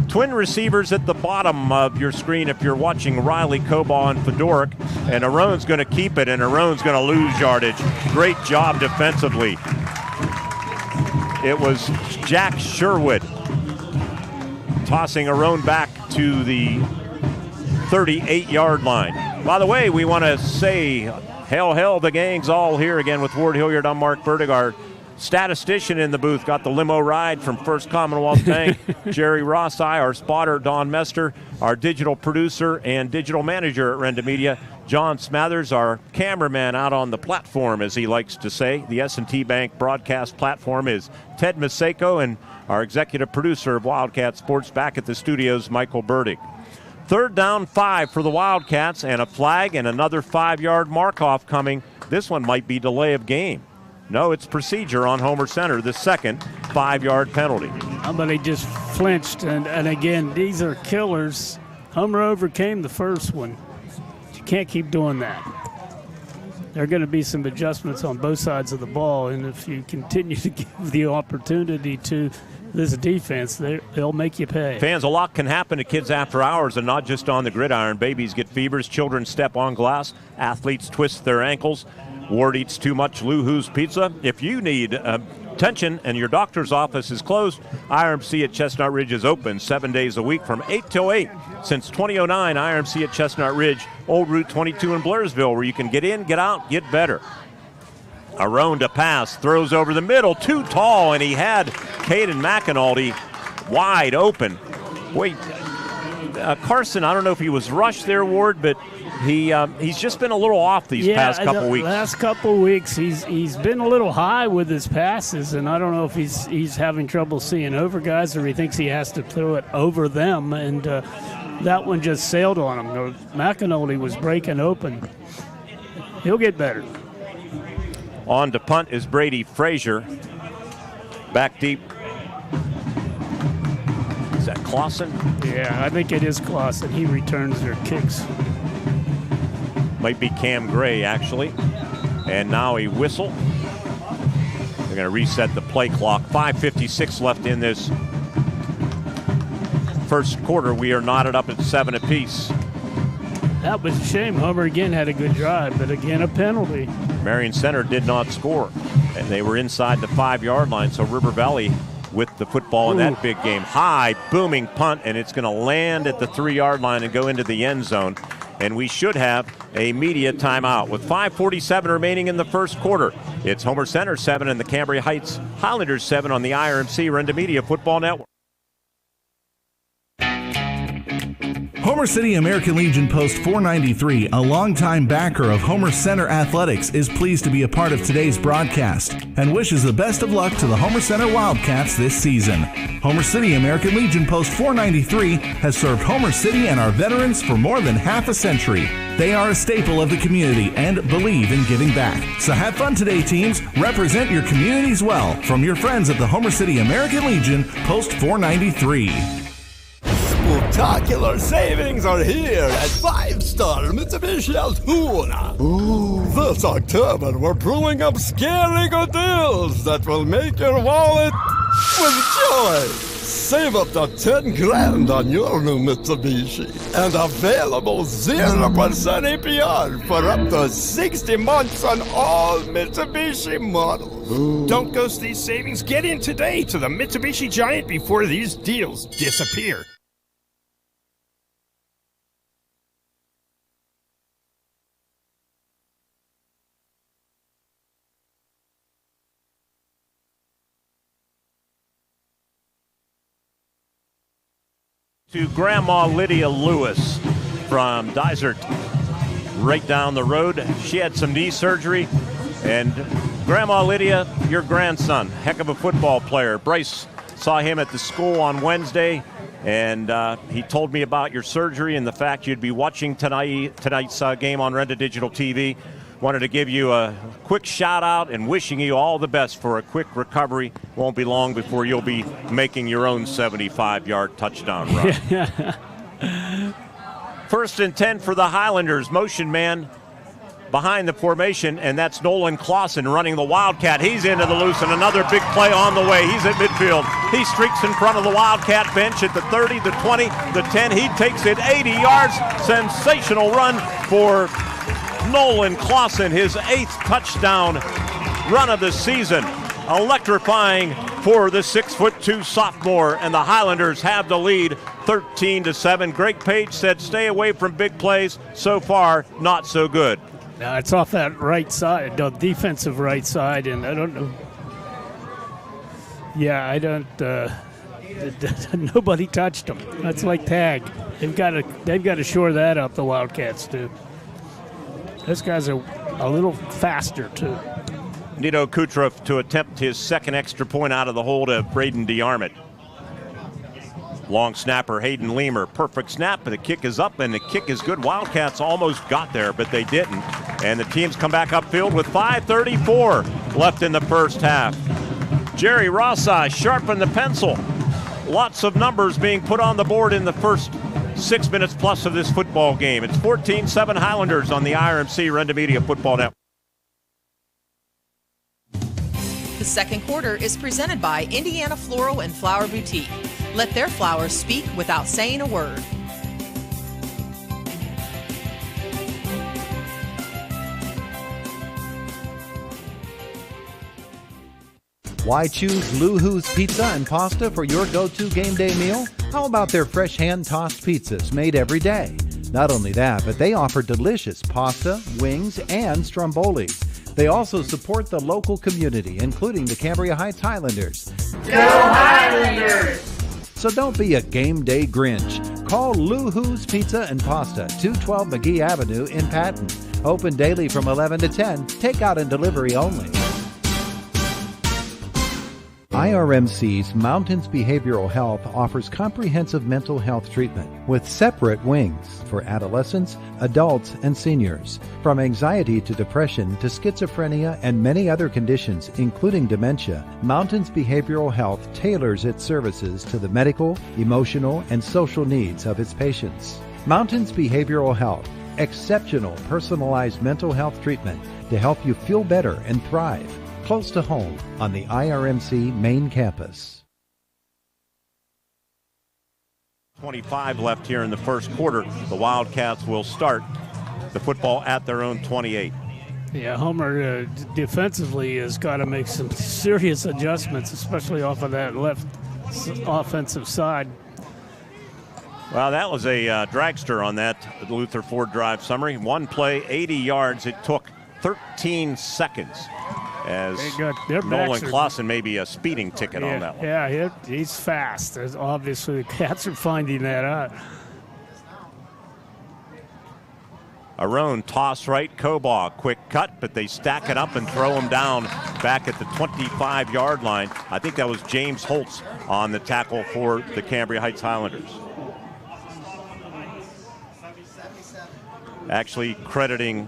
Twin receivers at the bottom of your screen if you're watching Riley, Cobaugh, and Fedoric. And Arone's going to keep it, and Arone's going to lose yardage. Great job defensively. It was Jack Sherwood tossing Arone back to the 38-yard line. By the way, we want to say, hail, the gang's all here again with Ward Hilliard. I'm Mark Bertig. Our statistician in the booth got the limo ride from First Commonwealth Bank. Jerry Rossi, our spotter, Don Mester, our digital producer and digital manager at Renda Media. John Smathers, our cameraman out on the platform, as he likes to say. The S&T Bank broadcast platform is Ted Maseko, and our executive producer of Wildcat Sports back at the studios, Michael Bertig. 3rd down, 5 for the Wildcats, and a flag and another 5-yard mark-off coming. This one might be delay of game. No, it's procedure on Homer Center, the second 5-yard penalty. Somebody just flinched, and again, these are killers. Homer overcame the first one. You can't keep doing that. There are going to be some adjustments on both sides of the ball, and if you continue to give the opportunity to this defense, they'll make you pay. Fans, a lot can happen to kids after hours and not just on the gridiron. Babies get fevers, children step on glass, athletes twist their ankles. Ward eats too much Lou Who's Pizza. If you need attention and your doctor's office is closed, IRMC at Chestnut Ridge is open 7 days a week from 8 till 8. Since 2009, IRMC at Chestnut Ridge, Old Route 22 in Blairsville, where you can get in, get out, get better. Arone to pass, throws over the middle, too tall, and he had Caden McAnulty wide open. Wait, Carson, I don't know if he was rushed there, Ward, but he's just been a little off these past couple weeks. Last couple weeks, he's been a little high with his passes, and I don't know if he's having trouble seeing over guys or he thinks he has to throw it over them, and that one just sailed on him. McAnulty was breaking open. He'll get better. On to punt is Brady Frazier. Back deep. Is that Clausen? Yeah, I think it is Clausen. He returns their kicks. Might be Cam Gray, actually. And now a whistle. They're going to reset the play clock. 5:56 left in this first quarter. We are knotted up at 7 apiece. That was a shame. Homer again had a good drive, but again a penalty. Marion Center did not score, and they were inside the 5-yard line, so River Valley with the football in that big game. High, booming punt, and it's going to land at the 3-yard line and go into the end zone. And we should have a media timeout with 5:47 remaining in the first quarter. It's Homer Center 7 and the Cambria Heights Highlanders 7 on the IRMC Renda Media Football Network. Homer City American Legion Post 493, a longtime backer of Homer Center Athletics, is pleased to be a part of today's broadcast and wishes the best of luck to the Homer Center Wildcats this season. Homer City American Legion Post 493 has served Homer City and our veterans for more than half a century. They are a staple of the community and believe in giving back. So have fun today, teams. Represent your communities well. From your friends at the Homer City American Legion Post 493. Spectacular savings are here at 5-star Mitsubishi Altoona. Ooh, this October we're brewing up scary good deals that will make your wallet with joy. Save up to 10 grand on your new Mitsubishi and available 0% APR for up to 60 months on all Mitsubishi models. Ooh. Don't ghost these savings. Get in today to the Mitsubishi Giant before these deals disappear. To Grandma Lydia Lewis from Dysart, right down the road. She had some knee surgery, and Grandma Lydia, your grandson, heck of a football player. Bryce saw him at the school on Wednesday, and he told me about your surgery and the fact you'd be watching tonight's game on Renda Digital TV. Wanted to give you a quick shout out and wishing you all the best for a quick recovery. Won't be long before you'll be making your own 75-yard touchdown run. 1st and 10 for the Highlanders. Motion man behind the formation, and that's Nolan Clausen running the Wildcat. He's into the loose, and another big play on the way. He's at midfield. He streaks in front of the Wildcat bench at the 30, the 20, the 10. He takes it 80 yards. Sensational run for Nolan Clausen, his 8th touchdown run of the season. Electrifying for the 6'2" sophomore, and the Highlanders have the lead 13-7. Greg Paige said stay away from big plays. So far, not so good. Now it's off that right side, the defensive right side, and I don't know. Yeah, I don't. Nobody touched them. That's like tag. They've got to shore that up. The Wildcats do. This guy's a little faster too. Nito Kutrov to attempt his second extra point out of the hole to Braden DeArmond. Long snapper Hayden Leamer. Perfect snap, but the kick is up, and the kick is good. Wildcats almost got there, but they didn't. And the teams come back upfield with 5:34 left in the first half. Jerry Rossai sharpened the pencil. Lots of numbers being put on the board in the first 6 minutes plus of this football game. It's 14-7 Highlanders on the IRMC Renda Media Football Network. The second quarter is presented by Indiana Floral and Flower Boutique. Let their flowers speak without saying a word. Why choose Lou-Hoo's Pizza and Pasta for your go-to game day meal? How about their fresh hand-tossed pizzas made every day? Not only that, but they offer delicious pasta, wings, and stromboli. They also support the local community, including the Cambria Heights Highlanders. Go Highlanders! So don't be a game day Grinch. Call Lou-Hoo's Pizza and Pasta, 212 McGee Avenue in Patton. Open daily from 11 to 10. Takeout and delivery only. IRMC's Mountains Behavioral Health offers comprehensive mental health treatment with separate wings for adolescents, adults, and seniors. From anxiety to depression to schizophrenia and many other conditions, including dementia, Mountains Behavioral Health tailors its services to the medical, emotional, and social needs of its patients. Mountains Behavioral Health, exceptional personalized mental health treatment to help you feel better and thrive. Close to home on the IRMC main campus. 25 left here in the first quarter. The Wildcats will start the football at their own 28. Yeah, Homer defensively has got to make some serious adjustments, especially off of that left offensive side. Well, that was a dragster on that Luther Ford Drive summary. One play, 80 yards. It took 13 seconds. As Nolan Clausen may be a speeding ticket on that one. Yeah, he's fast. Obviously, the Cats are finding that out. Arone toss right, Cobaugh quick cut, but they stack it up and throw him down back at the 25-yard line. I think that was James Holtz on the tackle for the Cambria Heights Highlanders. Actually crediting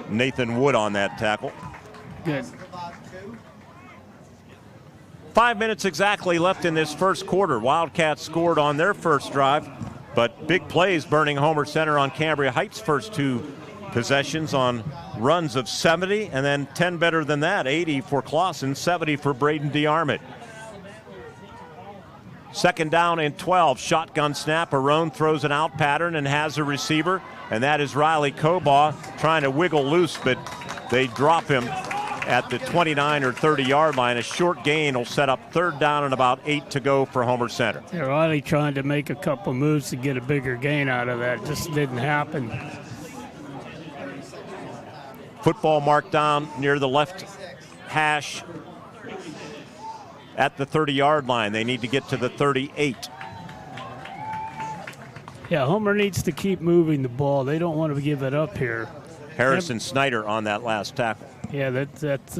Nathan Wood on that tackle. Good. 5 minutes exactly left in this first quarter. Wildcats scored on their first drive, but big plays burning Homer Center on Cambria Heights' first two possessions on runs of 70, and then 10 better than that, 80 for Clausen, 70 for Braden DeArmond. Second down and 12, shotgun snap. Arone throws an out pattern and has a receiver, and that is Riley Cobaugh trying to wiggle loose, but they drop him at the 29 or 30-yard line. A short gain will set up third down and about 8 to go for Homer Center. They're Riley trying to make a couple moves to get a bigger gain out of that. It just didn't happen. Football marked down near the left hash at the 30-yard line. They need to get to the 38. Yeah, Homer needs to keep moving the ball. They don't want to give it up here. Harrison Snyder on that last tackle. Yeah, that's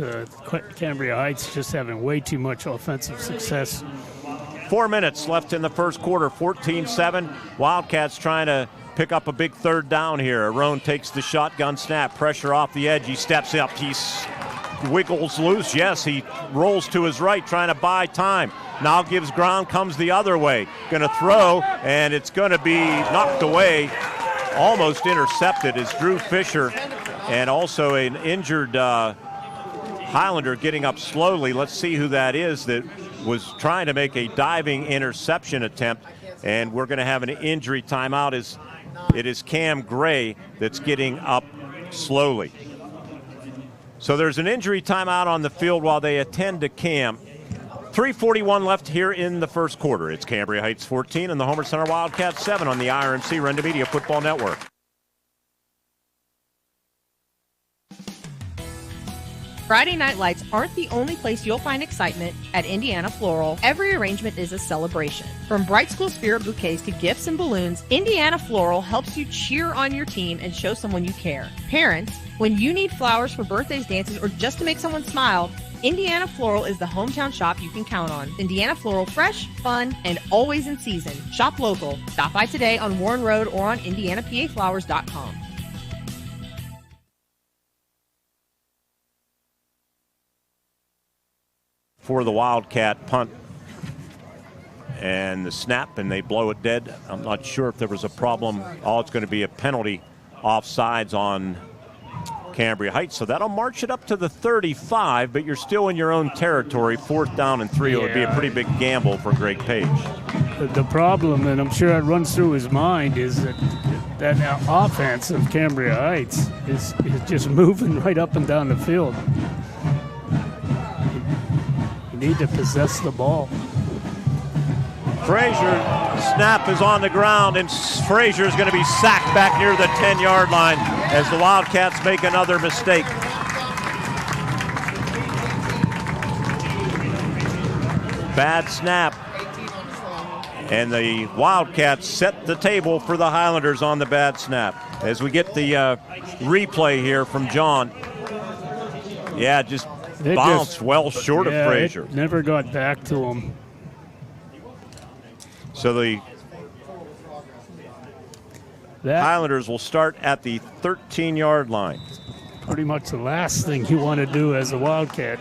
Cambria Heights just having way too much offensive success. 4 minutes left in the first quarter, 14-7. Wildcats trying to pick up a big third down here. Arone takes the shotgun snap, pressure off the edge. He steps up, he wiggles loose. Yes, he rolls to his right, trying to buy time. Now gives ground, comes the other way. Going to throw, and it's going to be knocked away. Almost intercepted as Drew Fisher and also an injured Highlander getting up slowly. Let's see who that is that was trying to make a diving interception attempt, and we're going to have an injury timeout. It is Cam Gray that's getting up slowly. So there's an injury timeout on the field while they attend to Cam. 3:41 left here in the first quarter. It's Cambria Heights 14 and the Homer Center Wildcats 7 on the IRMC Renda Media Football Network. Friday Night Lights aren't the only place you'll find excitement at Indiana Floral. Every arrangement is a celebration. From bright school spirit bouquets to gifts and balloons, Indiana Floral helps you cheer on your team and show someone you care. Parents, when you need flowers for birthdays, dances, or just to make someone smile, Indiana Floral is the hometown shop you can count on. Indiana Floral, fresh, fun, and always in season. Shop local. Stop by today on Warren Road or on IndianaPAFlowers.com. For the Wildcat punt and the snap, and they blow it dead. I'm not sure if there was a problem. It's going to be a penalty offsides on Cambria Heights, so that'll march it up to the 35, but you're still in your own territory. 4th down and 3. It would be a pretty big gamble for Greg Paige. The problem, and I'm sure it runs through his mind, is that offense of Cambria Heights is just moving right up and down the field. Need to possess the ball. Frazier, snap is on the ground, and Frazier is going to be sacked back near the 10-yard line as the Wildcats make another mistake. Bad snap, and the Wildcats set the table for the Highlanders on the bad snap. As we get the replay here from John, just bounced well short of Frazier. It never got back to him. So the Highlanders will start at the 13-yard line. Pretty much the last thing you want to do as a Wildcat.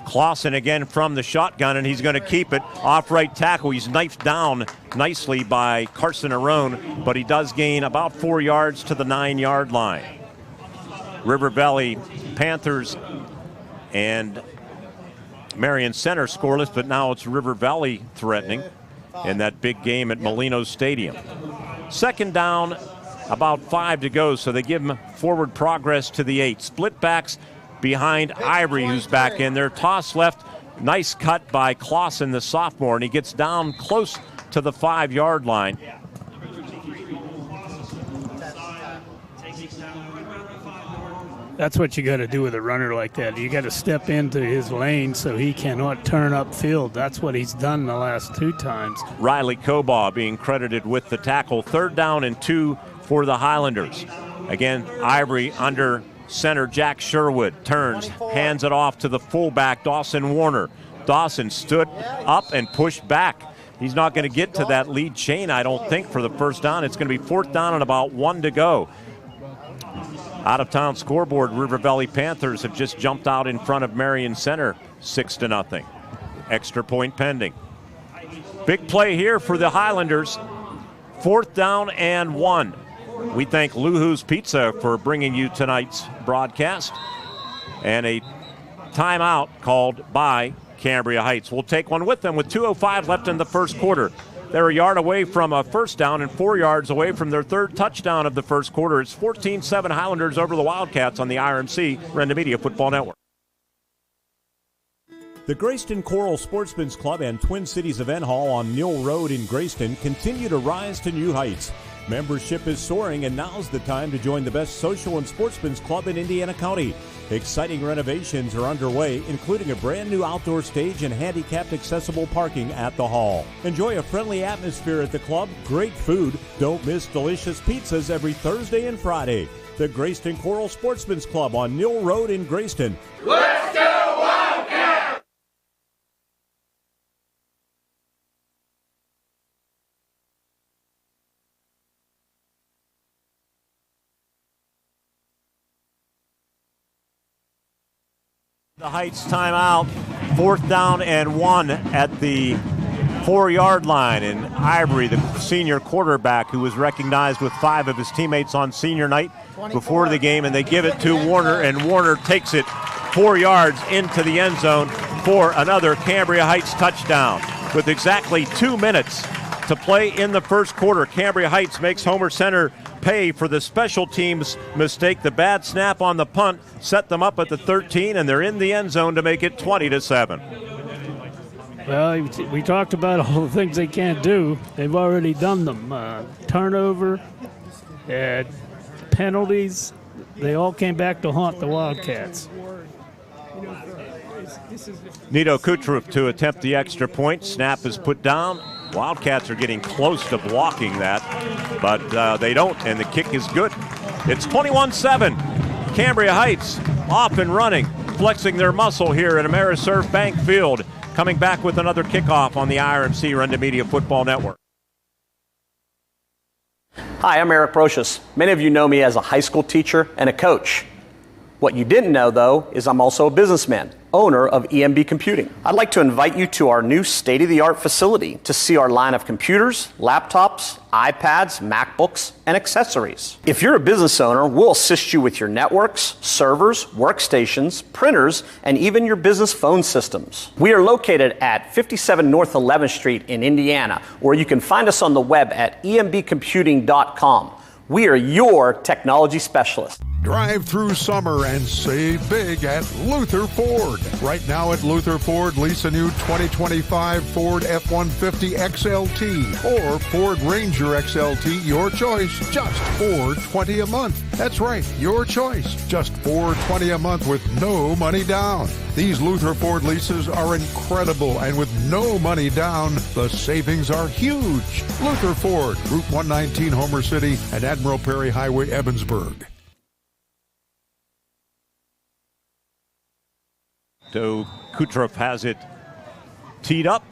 Clausen again from the shotgun, and he's going to keep it. Off right tackle. He's knifed down nicely by Carson Arone, but he does gain about 4 yards to the 9-yard line. River Valley Panthers and Marion Center scoreless, but now it's River Valley threatening in that big game at Molino Stadium. 2nd down, about 5 to go, so they give him forward progress to the 8. Split backs behind Ivory, who's back in there. Toss left, nice cut by Clausen, the sophomore, and he gets down close to the 5-yard line. That's what you got to do with a runner like that. You got to step into his lane so he cannot turn upfield. That's what he's done the last 2 times. Riley Cobaugh being credited with the tackle. 3rd down and 2 for the Highlanders. Again, Ivory under center. Jack Sherwood turns, hands it off to the fullback, Dawson Warner. Dawson stood up and pushed back. He's not going to get to that lead chain, I don't think, for the first down. It's going to be 4th down and about 1 to go. Out-of-town scoreboard, River Valley Panthers have just jumped out in front of Marion Center 6-0. Extra point pending. Big play here for the Highlanders. 4th down and 1. We thank Luhu's Pizza for bringing you tonight's broadcast. And a timeout called by Cambria Heights. We'll take one with them with 2:05 left in the first quarter. They're a yard away from a first down and 4 yards away from their 3rd touchdown of the first quarter. It's 14-7 Highlanders over the Wildcats on the IRMC Renda Media Football Network. The Graceton-Coral Sportsman's Club and Twin Cities Event Hall on Mill Road in Graceton continue to rise to new heights. Membership is soaring, and now's the time to join the best social and sportsman's club in Indiana County. Exciting renovations are underway, including a brand new outdoor stage and handicapped accessible parking at the hall. Enjoy a friendly atmosphere at the club, great food. Don't miss delicious pizzas every Thursday and Friday. The Graceton-Coral Sportsman's Club on Mill Road in Graceton. Let's go Wildcats! The Heights timeout. 4th down and 1 at the 4-yard line. And Ivory, the senior quarterback, who was recognized with 5 of his teammates on senior night before the game, and they give it to Warner, and Warner takes it 4 yards into the end zone for another Cambria Heights touchdown. With exactly 2 minutes to play in the first quarter, Cambria Heights makes Homer Center pay for the special teams mistake. The bad snap on the punt set them up at the 13, and they're in the end zone to make it 20-7. Well, we talked about all the things they can't do. They've already done them. Turnover, penalties, they all came back to haunt the Wildcats. Nito Kutrov to attempt the extra point. Snap is put down. Wildcats are getting close to blocking that, but they don't, and the kick is good. It's 21-7. Cambria Heights off and running, flexing their muscle here at Amerisurf Bank Field. Coming back with another kickoff on the IRMC Renda Media Football Network. Hi, I'm Eric Brocious. Many of you know me as a high school teacher and a coach. What you didn't know, though, is I'm also a businessman, owner of EMB Computing. I'd like to invite you to our new state-of-the-art facility to see our line of computers, laptops, iPads, MacBooks, and accessories. If you're a business owner, we'll assist you with your networks, servers, workstations, printers, and even your business phone systems. We are located at 57 North 11th Street in Indiana, or you can find us on the web at embcomputing.com. We are your technology specialists. Drive through summer and save big at Luther Ford. Right now at Luther Ford, lease a new 2025 Ford F-150 XLT or Ford Ranger XLT, your choice, just $420 a month. That's right, your choice, just $420 a month with no money down. These Luther Ford leases are incredible, and with no money down, the savings are huge. Luther Ford, Route 119, Homer City, and Admiral Perry Highway, Evansburg. So Kutrov has it teed up,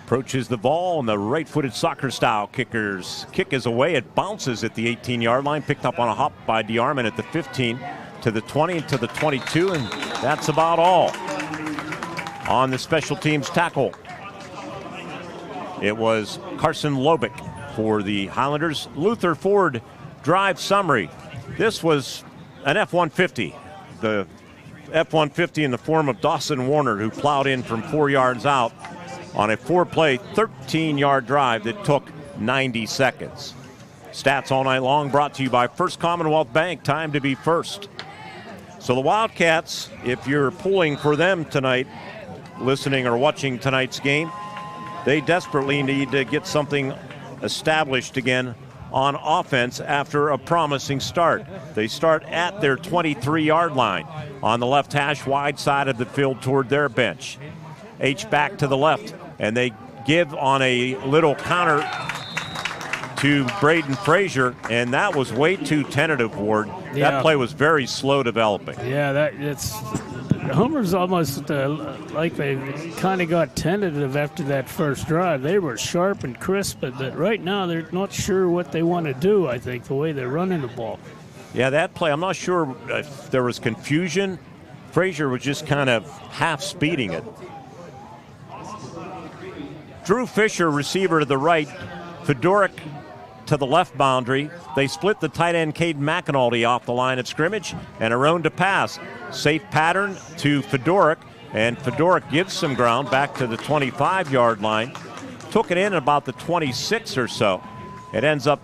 approaches the ball, and the right-footed soccer-style kicker's kick is away. It bounces at the 18-yard line, picked up on a hop by DeArmond at the 15, to the 20, to the 22, and that's about all. On the special teams tackle, it was Carson Lobick for the Highlanders. Luther Ford drive summary. This was an F-150. The F-150 in the form of Dawson Warner, who plowed in from 4 yards out on a 4-play, 13-yard drive that took 90 seconds. Stats all night long brought to you by First Commonwealth Bank. Time to be first. So the Wildcats, if you're pulling for them tonight, listening or watching tonight's game, they desperately need to get something established again on offense after a promising start. They start at their 23-yard line on the left hash, wide side of the field toward their bench. H back to the left, and they give on a little counter to Braden Frazier, and that was way too tentative, Ward. Yeah. That play was very slow developing. Yeah, Homer's almost like they kind of got tentative after that first drive. They were sharp and crisp, but right now they're not sure what they want to do, I think, the way they're running the ball. Yeah, that play, I'm not sure if there was confusion. Frazier was just kind of half-speeding it. Drew Fisher, receiver to the right. Fedoric to the left boundary. They split the tight end Caden McAnulty off the line of scrimmage, and Arone to pass. Safe pattern to Fedoric, and Fedoric gives some ground back to the 25-yard line. Took it in about the 26 or so. It ends up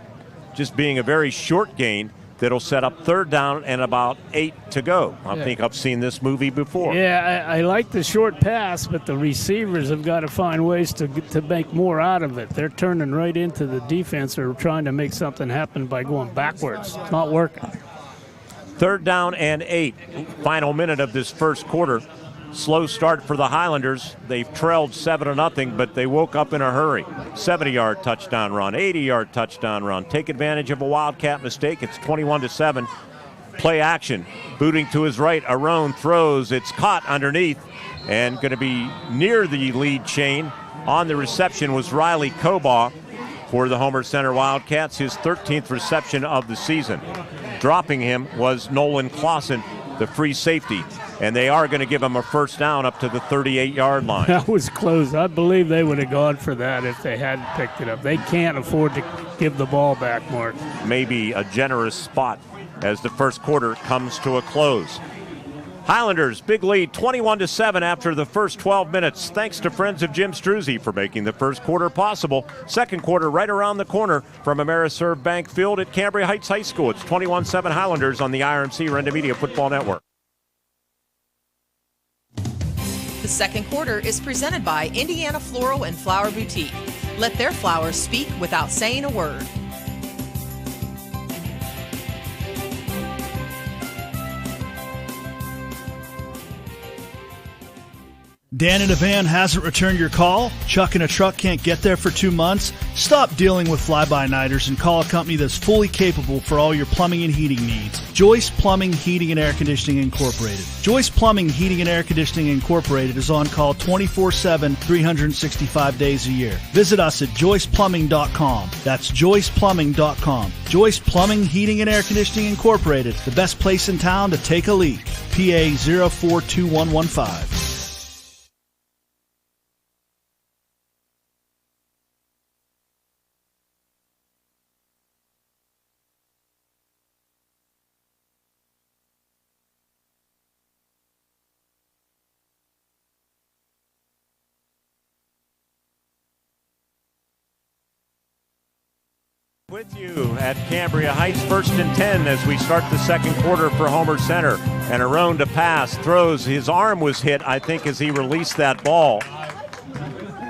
just being a very short gain that'll set up third down and about 8 to go. I think I've seen this movie before. Yeah, I like the short pass, but the receivers have got to find ways to make more out of it. They're turning right into the defense or trying to make something happen by going backwards. It's not working. Third down and 8. Final minute of this first quarter. Slow start for the Highlanders. They've trailed 7-0, but they woke up in a hurry. 70-yard touchdown run, 80-yard touchdown run. Take advantage of a Wildcat mistake. It's 21-7. Play action. Booting to his right. Arone throws. It's caught underneath and going to be near the lead chain. On the reception was Riley Cobaugh for the Homer Center Wildcats, his 13th reception of the season. Dropping him was Nolan Clausen, the free safety. and they are going to give them a first down up to the 38-yard line. That was close. I believe they would have gone for that if they hadn't picked it up. They can't afford to give the ball back, Mark. Maybe a generous spot as the first quarter comes to a close. Highlanders, big lead, 21-7 after the first 12 minutes. Thanks to Friends of Jim Struzzi for making the first quarter possible. Second quarter right around the corner from Ameriserve Bank Field at Cambria Heights High School. It's 21-7 Highlanders on the IRMC Renda Media Football Network. The second quarter is presented by Indiana Floral and Flower Boutique. Let their flowers speak without saying a word. Dan in a van hasn't returned your call? Chuck in a truck can't get there for 2 months? Stop dealing with fly-by-nighters and call a company that's fully capable for all your plumbing and heating needs. Joyce Plumbing, Heating, and Air Conditioning Incorporated. Joyce Plumbing, Heating, and Air Conditioning Incorporated is on call 24/7, 365 days a year. Visit us at joyceplumbing.com. That's joyceplumbing.com. Joyce Plumbing, Heating, and Air Conditioning Incorporated, the best place in town to take a leak. PA 042115. With you at Cambria Heights, 1st and 10 as we start the second quarter for Homer Center. And Arone to pass, throws. His arm was hit, I think, as he released that ball.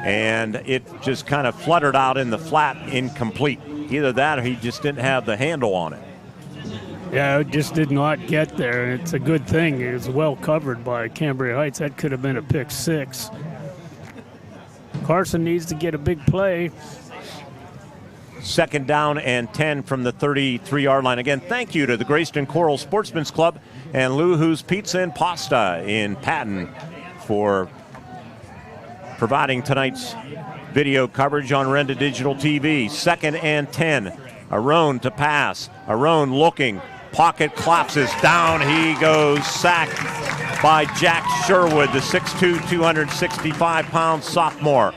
And it just kind of fluttered out in the flat, incomplete. Either that or he just didn't have the handle on it. Yeah, it just did not get there. And it's a good thing. It was well covered by Cambria Heights. That could have been a pick six. Carson needs to get a big play. Second down and 10 from the 33-yard line. Again, thank you to the Graceton-Coral Sportsman's Club and Luhu's Pizza and Pasta in Patton for providing tonight's video coverage on Renda Digital TV. Second and 10. Arone to pass. Arone looking. Pocket collapses. Down he goes. Sacked by Jack Sherwood, the 6'2", 265-pound sophomore.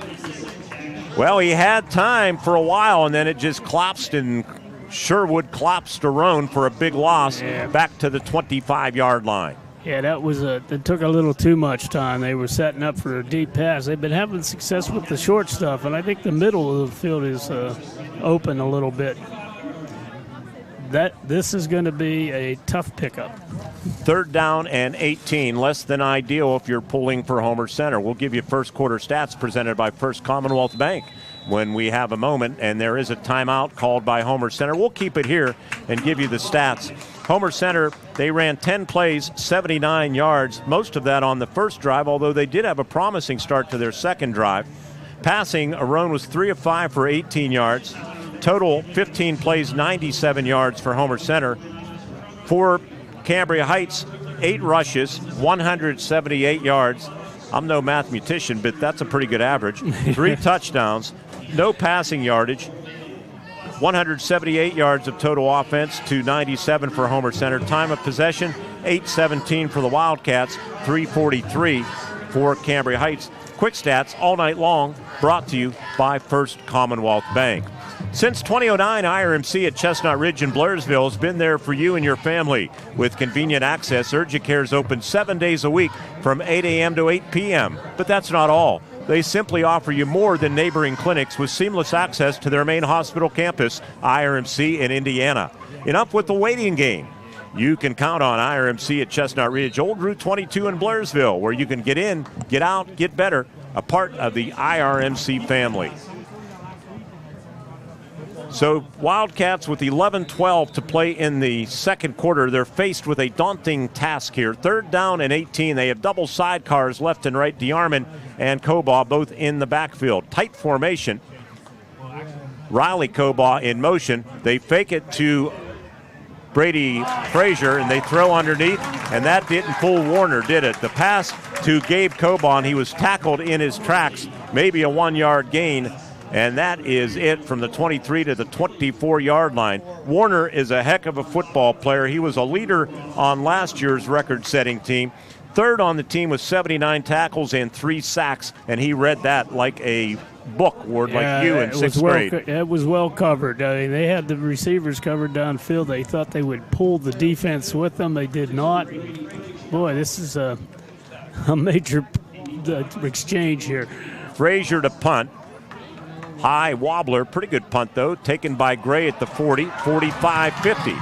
Well, he had time for a while, and then it just collapsed, and Sherwood collapsed Arone for a big loss back to the 25-yard line. Yeah, it took a little too much time. They were setting up for a deep pass. They've been having success with the short stuff, and I think the middle of the field is open a little bit. This is going to be a tough pickup. Third down and 18, less than ideal if you're pulling for Homer Center. We'll give you first quarter stats presented by First Commonwealth Bank when we have a moment, and there is a timeout called by Homer Center. We'll keep it here and give you the stats. Homer Center, they ran 10 plays, 79 yards, most of that on the first drive, although they did have a promising start to their second drive. Passing, Arone was 3 of 5 for 18 yards. Total 15 plays, 97 yards for Homer Center. For Cambria Heights, 8 rushes, 178 yards. I'm no mathematician, but that's a pretty good average. 3 touchdowns, no passing yardage, 178 yards of total offense to 97 for Homer Center. Time of possession, 8:17 for the Wildcats, 3:43 for Cambria Heights. Quick stats all night long, brought to you by First Commonwealth Bank. Since 2009, IRMC at Chestnut Ridge in Blairsville has been there for you and your family. With convenient access, Urgicare is open 7 days a week from 8 a.m. to 8 p.m. But that's not all. They simply offer you more than neighboring clinics with seamless access to their main hospital campus, IRMC in Indiana. Enough with the waiting game. You can count on IRMC at Chestnut Ridge, Old Route 22 in Blairsville, where you can get in, get out, get better, a part of the IRMC family. So Wildcats with 11-12 to play in the second quarter. They're faced with a daunting task here. Third down and 18. They have double sidecars left and right. DeArmond and Cobaugh both in the backfield. Tight formation. Riley Cobaugh in motion. They fake it to Brady Frazier, and they throw underneath, and that didn't fool Warner, did it? The pass to Gabe Cobaugh, and he was tackled in his tracks, maybe a 1-yard gain. And that is it from the 23 to the 24-yard line. Warner is a heck of a football player. He was a leader on last year's record-setting team. third on the team with 79 tackles and 3 sacks, and he read that like a book, Ward, like you in 6th grade. It was well covered. I mean, they had the receivers covered downfield. They thought they would pull the defense with them. They did not. Boy, this is a major exchange here. Frazier to punt. High wobbler, pretty good punt though, taken by Gray at the 40, 45, 50.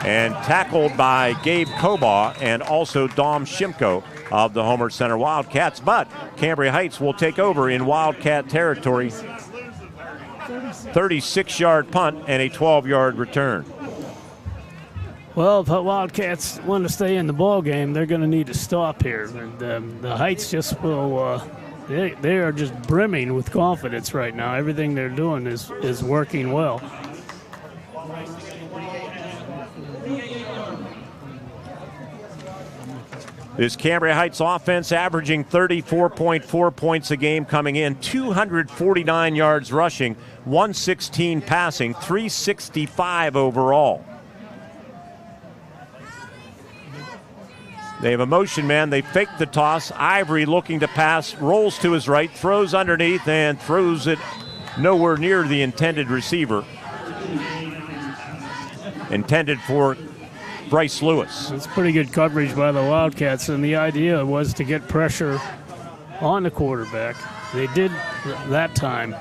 And tackled by Gabe Kobaugh and also Dom Shimko of the Homer Center Wildcats. But Cambria Heights will take over in Wildcat territory. 36-yard punt and a 12-yard return. Well, if the Wildcats want to stay in the ball game, they're going to need to stop here. And the Heights just will. They are just brimming with confidence right now. Everything they're doing is working well. This Cambria Heights offense averaging 34.4 points a game coming in, 249 yards rushing, 116 passing, 365 overall. They have a motion man. They fake the toss. Ivory looking to pass, rolls to his right, throws underneath, and throws it nowhere near the intended receiver. Intended for Bryce Lewis. It's pretty good coverage by the Wildcats, and the idea was to get pressure on the quarterback. They did that time.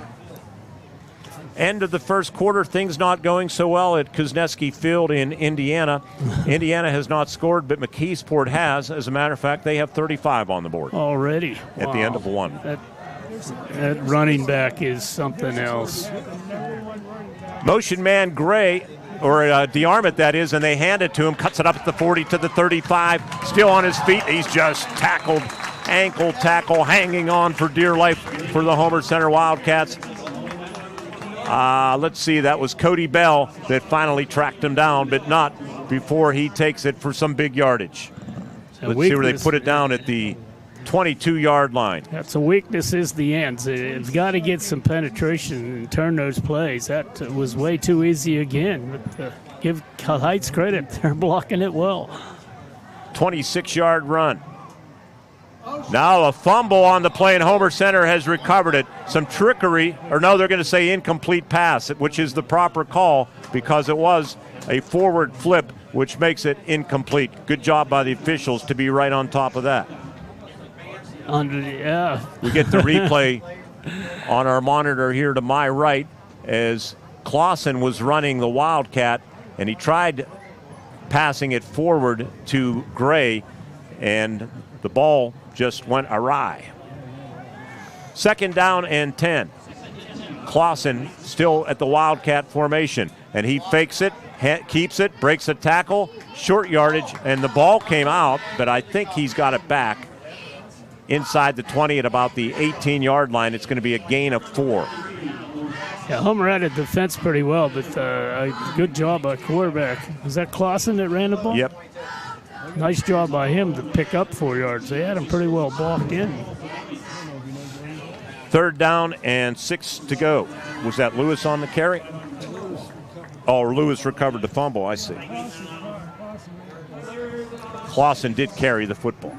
End of the first quarter, things not going so well at Kuznetsky Field in Indiana. Indiana has not scored, but McKeesport has. As a matter of fact, they have 35 on the board. Already. At the end of one. That running back is something else. Motion man Gray, or DeArmond that is, and they hand it to him, cuts it up at the 40 to the 35, still on his feet. He's just tackled, ankle tackle, hanging on for dear life for the Homer Center Wildcats. Let's see, that was Cody Bell that finally tracked him down, but not before he takes it for some big yardage. Let's see where they put it down at the 22-yard line. That's a weakness is the ends. It's got to get some penetration and turn those plays. That was way too easy again. But, give Heights credit. They're blocking it well. 26-yard run. Now a fumble on the play, and Homer Center has recovered it. Some trickery, or no, they're going to say incomplete pass, which is the proper call because it was a forward flip, which makes it incomplete. Good job by the officials to be right on top of that. We get the replay on our monitor here to my right as Clausen was running the Wildcat, and he tried passing it forward to Gray, and the ball just went awry. 2nd down and 10. Clausen still at the Wildcat formation, and he fakes it, keeps it, breaks a tackle, short yardage, and the ball came out, but I think he's got it back inside the 20 at about the 18-yard line. It's going to be a gain of 4. Yeah, Homer had a defense pretty well, but a good job by quarterback. Was that Clausen that ran the ball? Yep. Nice job by him to pick up 4 yards. They had him pretty well blocked in. 3rd down and 6 to go. Was that Lewis on the carry? Oh, Lewis recovered the fumble, I see. Clausen did carry the football.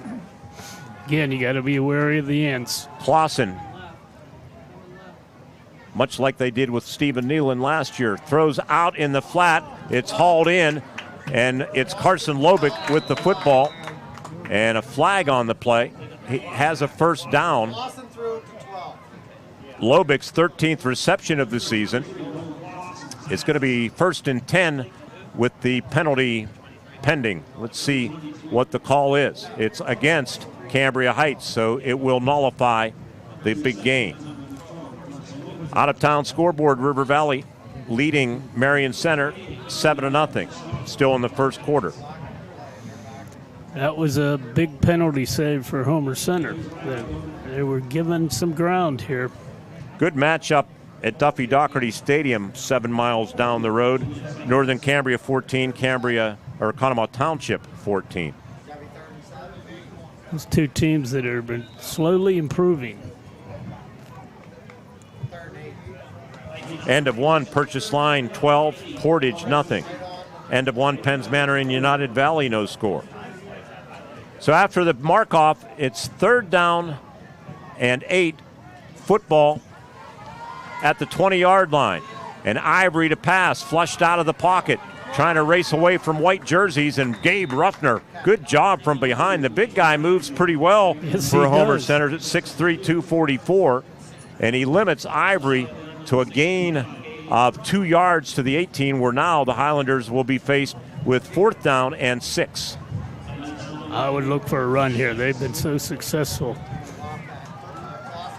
Again, you got to be wary of the ends. Clausen, much like they did with Stephen Nealon last year, throws out in the flat. It's hauled in, and it's Carson Lobick with the football, and a flag on the play. He has a 1st down. Lobick's 13th reception of the season. It's going to be 1st and 10 with the penalty pending. Let's see what the call is. It's against Cambria Heights, so it will nullify the big gain. Out-of-town scoreboard, River Valley leading Marion Center 7-0, still in the first quarter. That was a big penalty save for Homer Center. They were given some ground here. Good matchup at Duffy Doherty Stadium, 7 miles down the road. Northern Cambria 14, Conemaugh Township 14. Those two teams that have been slowly improving. End of 1, Purchase Line 12, Portage nothing. End of 1, Penns Manor and United Valley no score. So after the mark-off, it's 3rd down and 8, football at the 20-yard line. And Ivory to pass, flushed out of the pocket, trying to race away from white jerseys, and Gabe Ruffner, good job from behind. The big guy moves pretty well for Homer Center at 6'3", 244, and he limits Ivory to a gain of 2 yards to the 18, where now the Highlanders will be faced with 4th down and 6. I would look for a run here. They've been so successful.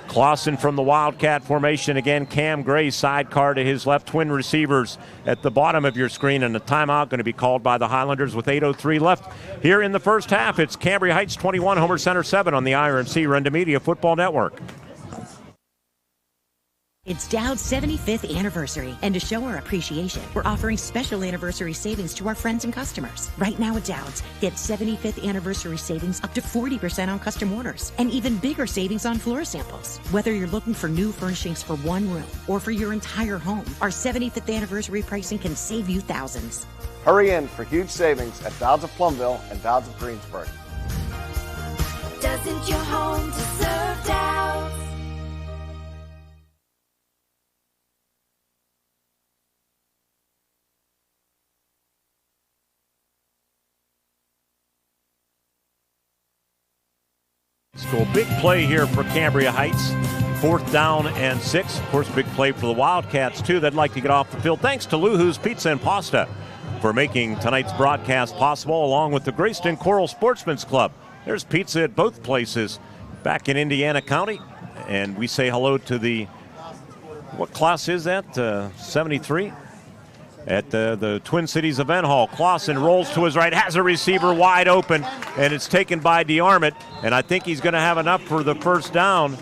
Clausen from the Wildcat formation again. Cam Gray sidecar to his left. Twin receivers at the bottom of your screen, and a timeout going to be called by the Highlanders with 8:03 left here in the first half. It's Cambria Heights 21, Homer Center 7 on the IRMC Renda Media Football Network. It's Dowd's 75th anniversary, and to show our appreciation, we're offering special anniversary savings to our friends and customers. Right now at Dowd's, get 75th anniversary savings up to 40% on custom orders, and even bigger savings on floor samples. Whether you're looking for new furnishings for one room or for your entire home, our 75th anniversary pricing can save you thousands. Hurry in for huge savings at Dowd's of Plumville and Dowd's of Greensburg. Doesn't your home deserve Dowd's? So big play here for Cambria Heights. 4th down and 6. Of course, big play for the Wildcats, too. They'd like to get off the field. Thanks to Luhu's Pizza and Pasta for making tonight's broadcast possible, along with the Graceton-Coral Sportsman's Club. There's pizza at both places back in Indiana County. And we say hello to the, what class is that? 73? At the Twin Cities Event Hall. Clausen rolls to his right, has a receiver wide open, and it's taken by DeArmond, and I think he's going to have enough for the first down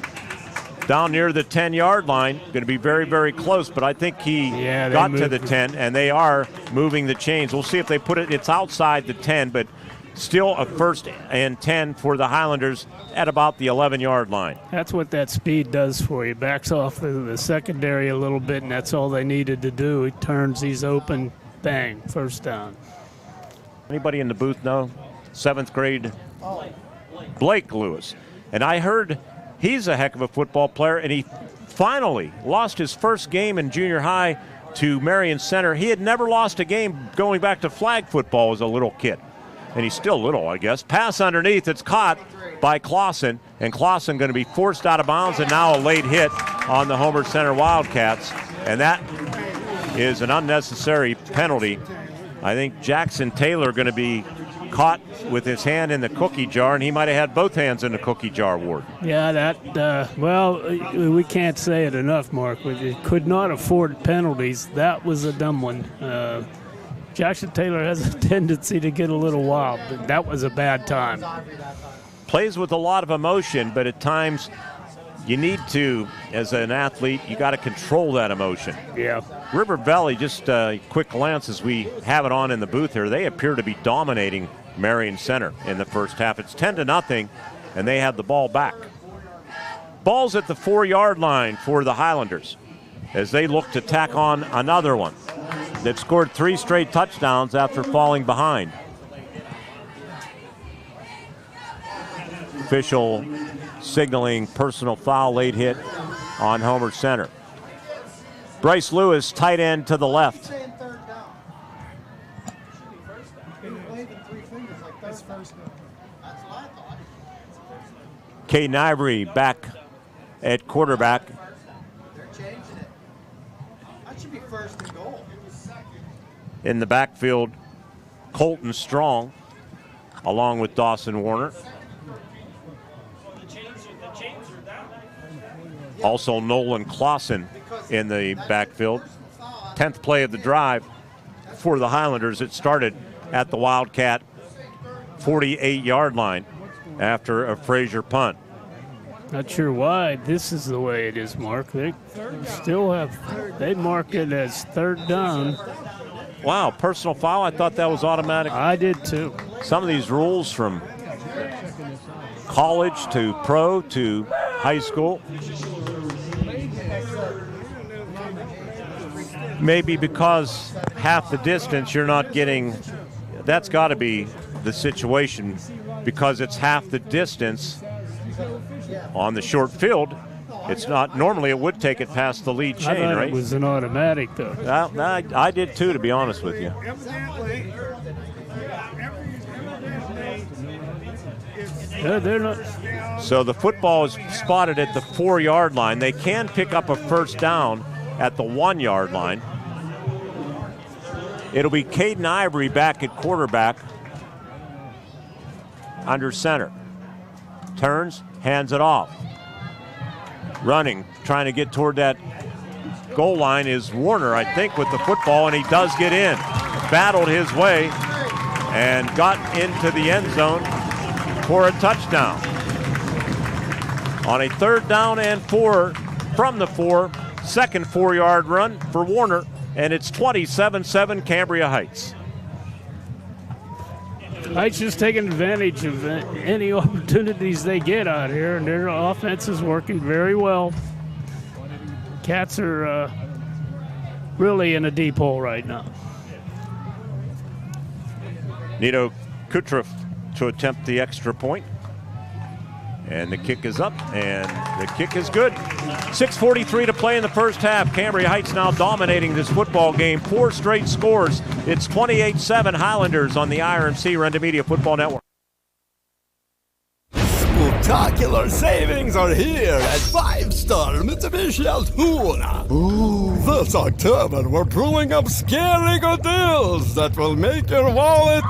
near the 10-yard line. Going to be very, very close, but I think he got to the 10, and they are moving the chains. We'll see if they put it. It's outside the 10, but still a 1st and 10 for the Highlanders at about the 11-yard line. That's what that speed does for you. Backs off the secondary a little bit, and that's all they needed to do. He turns, he's open, bang, first down. Anybody in the booth know? 7th grade Blake Lewis. And I heard he's a heck of a football player, and he finally lost his first game in junior high to Marion Center. He had never lost a game going back to flag football as a little kid. And he's still little, I guess. Pass underneath. It's caught by Clausen. And Clausen going to be forced out of bounds, and now a late hit on the Homer Center Wildcats. And that is an unnecessary penalty. I think Jackson Taylor going to be caught with his hand in the cookie jar, and he might have had both hands in the cookie jar, Ward. Yeah, well, we can't say it enough, Mark. We could not afford penalties. That was a dumb one. Jackson Taylor has a tendency to get a little wild, but that was a bad time. Plays with a lot of emotion, but at times you need to, as an athlete, you got to control that emotion. Yeah. River Valley, just a quick glance as we have it on in the booth here, they appear to be dominating Marion Center in the first half. It's 10-0, and they have the ball back. Ball's at the 4-yard line for the Highlanders as they look to tack on another one. They've scored 3 straight touchdowns after falling behind. Official signaling personal foul, late hit on Homer Center. Bryce Lewis, tight end to the left. Caden Ivory back at quarterback. In the backfield, Colton Strong, along with Dawson Warner. Also Nolan Clausen in the backfield. 10th play of the drive for the Highlanders. It started at the Wildcat 48-yard line after a Frazier punt. Not sure why this is the way it is, Mark. They mark it as 3rd down. Wow, personal foul? I thought that was automatic. I did too. Some of these rules from college to pro to high school. Maybe because half the distance you're not getting, that's got to be the situation because it's half the distance on the short field. It's not, normally it would take it past the lead chain, I thought right? It was an automatic, though. I did too, to be honest with you. They're not. So the football is spotted at the 4-yard line. They can pick up a first down at the 1-yard line. It'll be Caden Ivory back at quarterback under center. Turns, hands it off. Running, trying to get toward that goal line is Warner, I think, with the football, and he does get in. Battled his way and got into the end zone for a touchdown. On a 3rd down and 4 from the 4, second 4-yard run for Warner, and it's 27-7 Cambria Heights. Heights just taking advantage of any opportunities they get out here, and their offense is working very well. Cats are really in a deep hole right now. Nito Kutrov to attempt the extra point. And the kick is up, and the kick is good. 6:43 to play in the first half. Cambria Heights now dominating this football game. 4 straight scores. It's 28-7 Highlanders on the IRMC Renda Media Football Network. Spectacular savings are here at 5-star Mitsubishi Altoona. Ooh, this October we're brewing up scary good deals that will make your wallet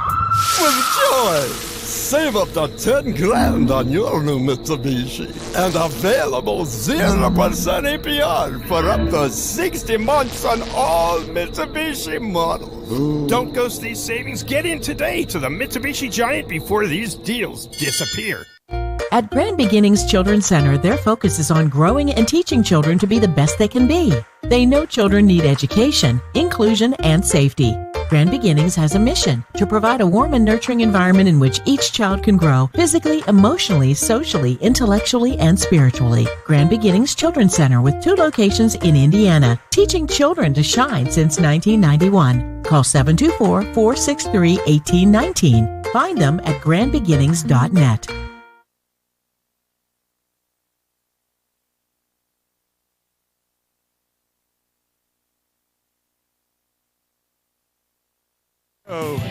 with joy. Save up to 10 grand on your new Mitsubishi and available 0% APR for up to 60 months on all Mitsubishi models. Ooh. Don't ghost these savings. Get in today to the Mitsubishi Giant before these deals disappear. At Grand Beginnings Children's Center, their focus is on growing and teaching children to be the best they can be. They know children need education, inclusion, and safety. Grand Beginnings has a mission to provide a warm and nurturing environment in which each child can grow physically, emotionally, socially, intellectually, and spiritually. Grand Beginnings Children's Center with 2 locations in Indiana, teaching children to shine since 1991. Call 724-463-1819. Find them at grandbeginnings.net.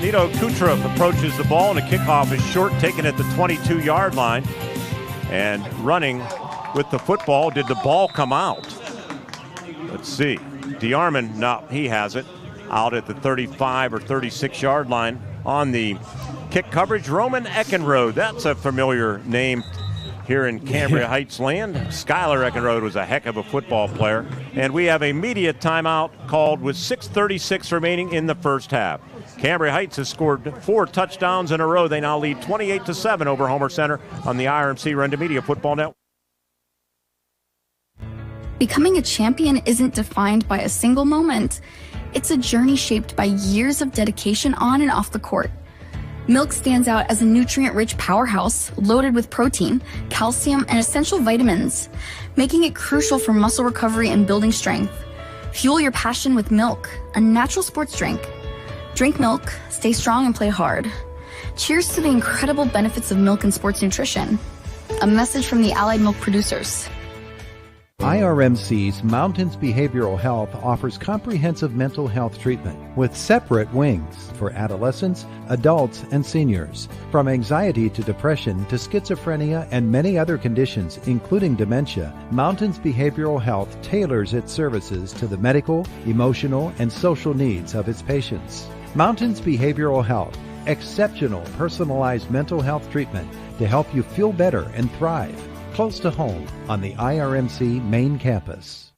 Nito Kutrov approaches the ball, and the kickoff is short, taken at the 22-yard line. And running with the football, did the ball come out? Let's see. DeArmond, no, he has it. Out at the 35 or 36-yard line on the kick coverage. Roman Eckenrode, that's a familiar name here in Cambria Heights land. Skylar Eckenrode was a heck of a football player. And we have a media timeout called with 6:36 remaining in the first half. Cambria Heights has scored 4 touchdowns in a row. They now lead 28-7 over Homer Center on the IRMC Renda Media Football Network. Becoming a champion isn't defined by a single moment. It's a journey shaped by years of dedication on and off the court. Milk stands out as a nutrient-rich powerhouse loaded with protein, calcium, and essential vitamins, making it crucial for muscle recovery and building strength. Fuel your passion with milk, a natural sports drink. Drink milk, stay strong, and play hard. Cheers to the incredible benefits of milk and sports nutrition. A message from the Allied Milk Producers. IRMC's Mountains Behavioral Health offers comprehensive mental health treatment with separate wings for adolescents, adults, and seniors. From anxiety to depression to schizophrenia and many other conditions, including dementia, Mountains Behavioral Health tailors its services to the medical, emotional, and social needs of its patients. Mountains Behavioral Health, exceptional personalized mental health treatment to help you feel better and thrive. Close to home on the IRMC main campus.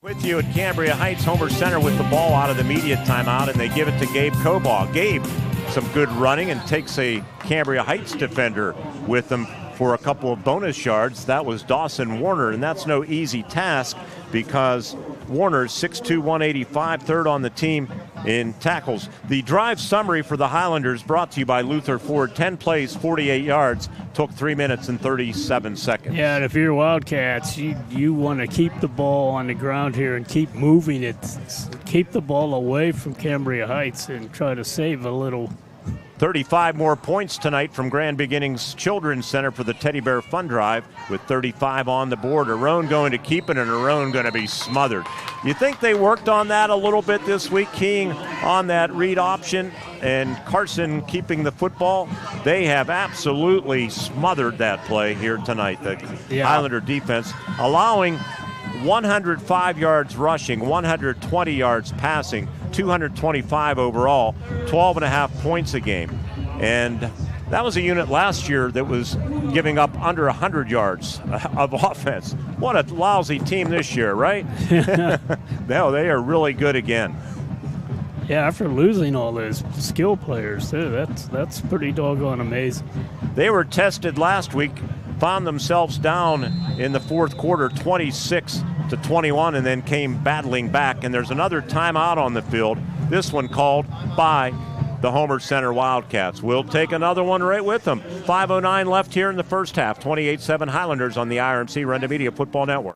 With you at Cambria Heights, Homer Center with the ball out of the media timeout, and they give it to Gabe Cobaugh. Gabe, some good running, and takes a Cambria Heights defender with them for a couple of bonus yards. That was Dawson Warner, and that's no easy task because Warner's 6'2", 185, third on the team in tackles. The drive summary for the Highlanders brought to you by Luther Ford. 10 plays, 48 yards, took 3 minutes and 37 seconds. Yeah, and if you're Wildcats, you want to keep the ball on the ground here and keep moving it. Keep the ball away from Cambria Heights and try to save a little. 35 more points tonight from Grand Beginnings Children's Center for the Teddy Bear Fun Drive with 35 on the board. Arone going to keep it and Arone going to be smothered. You think they worked on that a little bit this week, keying on that read option and Carson keeping the football? They have absolutely smothered that play here tonight, the Highlander defense, allowing 105 yards rushing, 120 yards passing, 225 overall, 12.5 points a game. And that was a unit last year that was giving up under 100 yards of offense. What a lousy team this year, right? No, they are really good again. Yeah, after losing all those skill players, too, that's pretty doggone amazing. They were tested last week, found themselves down in the fourth quarter, 26-21, and then came battling back. And there's another timeout on the field, this one called by the Homer Center Wildcats. We'll take another one right with them. 5:09 left here in the first half. 28-7 Highlanders on the IRMC Renda Media Football Network.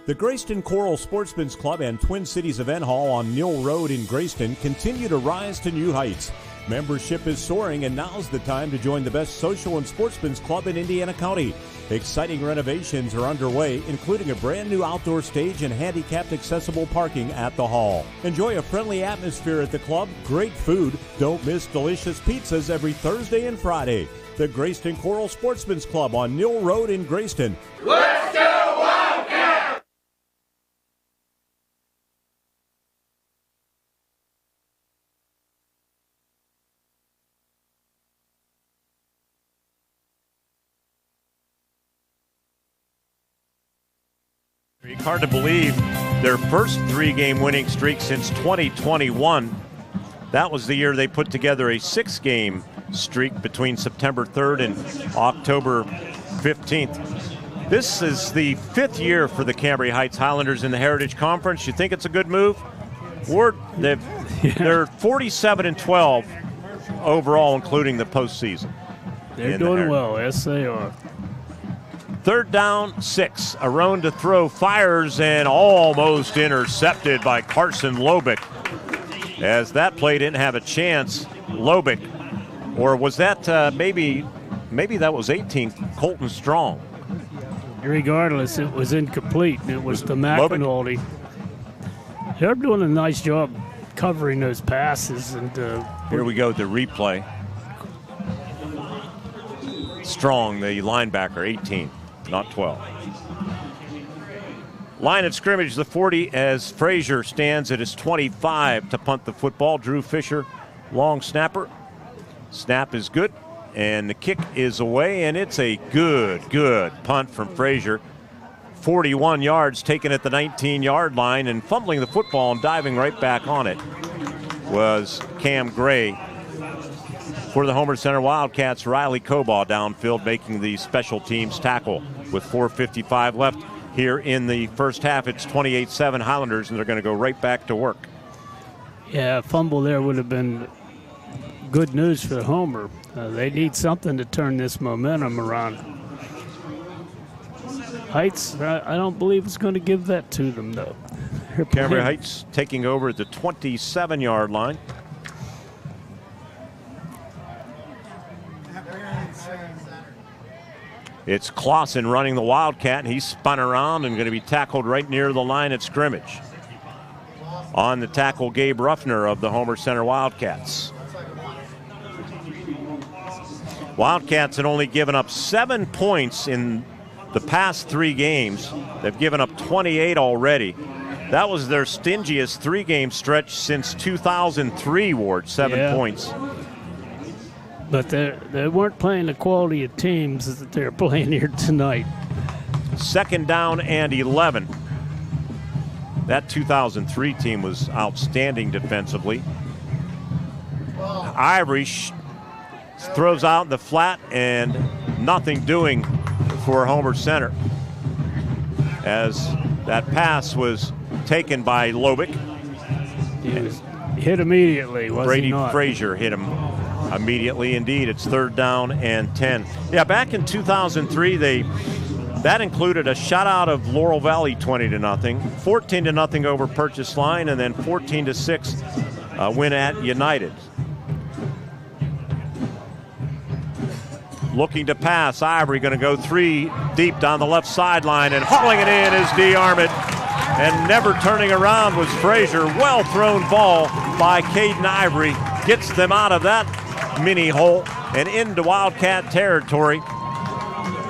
The Graceton-Coral Sportsman's Club and Twin Cities Event Hall on Mill Road in Graceton continue to rise to new heights. Membership is soaring, and now's the time to join the best social and sportsman's club in Indiana County. Exciting renovations are underway, including a brand new outdoor stage and handicapped accessible parking at the hall. Enjoy a friendly atmosphere at the club, great food. Don't miss delicious pizzas every Thursday and Friday. The Graceton-Coral Sportsman's Club on Mill Road in Graceton. Let's go Wildcats! Hard to believe their first 3-game winning streak since 2021. That was the year they put together a 6-game streak between September 3rd and October 15th. This is the 5th year for the Cambria Heights Highlanders in the Heritage Conference. You think it's a good move? Ward, they're 47-12 overall, including the postseason. They're doing well. Yes, they are. 3rd down, 6. Arone to throw, fires, and almost intercepted by Carson Lobick. As that play didn't have a chance, Lobick, or was that maybe that was 18, Colton Strong. Regardless, it was incomplete. It was the McAnulty. They're doing a nice job covering those passes. And here we go, the replay. Strong, the linebacker, 18. Not 12. Line of scrimmage, the 40, as Frazier stands at his 25 to punt the football. Drew Fisher, long snapper. Snap is good, and the kick is away, and it's a good punt from Frazier. 41 yards taken at the 19-yard line, and fumbling the football and diving right back on it was Cam Gray. For the Homer Center Wildcats, Riley Cobaugh downfield making the special teams tackle with 4:55 left here in the first half. It's 28-7 Highlanders, and they're going to go right back to work. Yeah, a fumble there would have been good news for Homer. They need something to turn this momentum around. Heights, I don't believe it's going to give that to them, though. Cambria Heights taking over at the 27-yard line. It's Clausen running the Wildcat, and he's spun around and going to be tackled right near the line of scrimmage. On the tackle, Gabe Ruffner of the Homer Center Wildcats. Wildcats had only given up 7 points in the past 3 games. They've given up 28 already. That was their stingiest 3-game stretch since 2003, Ward, 7 points. But they weren't playing the quality of teams that they're playing here tonight. 2nd down and 11. That 2003 team was outstanding defensively. Ivory throws out in the flat, and nothing doing for Homer Center, as that pass was taken by Lobick. He was hit immediately, was Brady he not? Frazier hit him immediately. Indeed, it's 3rd down and 10. Yeah, back in 2003, that included a shutout of Laurel Valley 20-0, 14-0 over Purchase Line, and then 14-6 win at United. Looking to pass, Ivory going to go 3 deep down the left sideline, and hauling it in is DeArmond. And never turning around was Frazier. Well thrown ball by Caden Ivory. Gets them out of that mini hole and into Wildcat territory.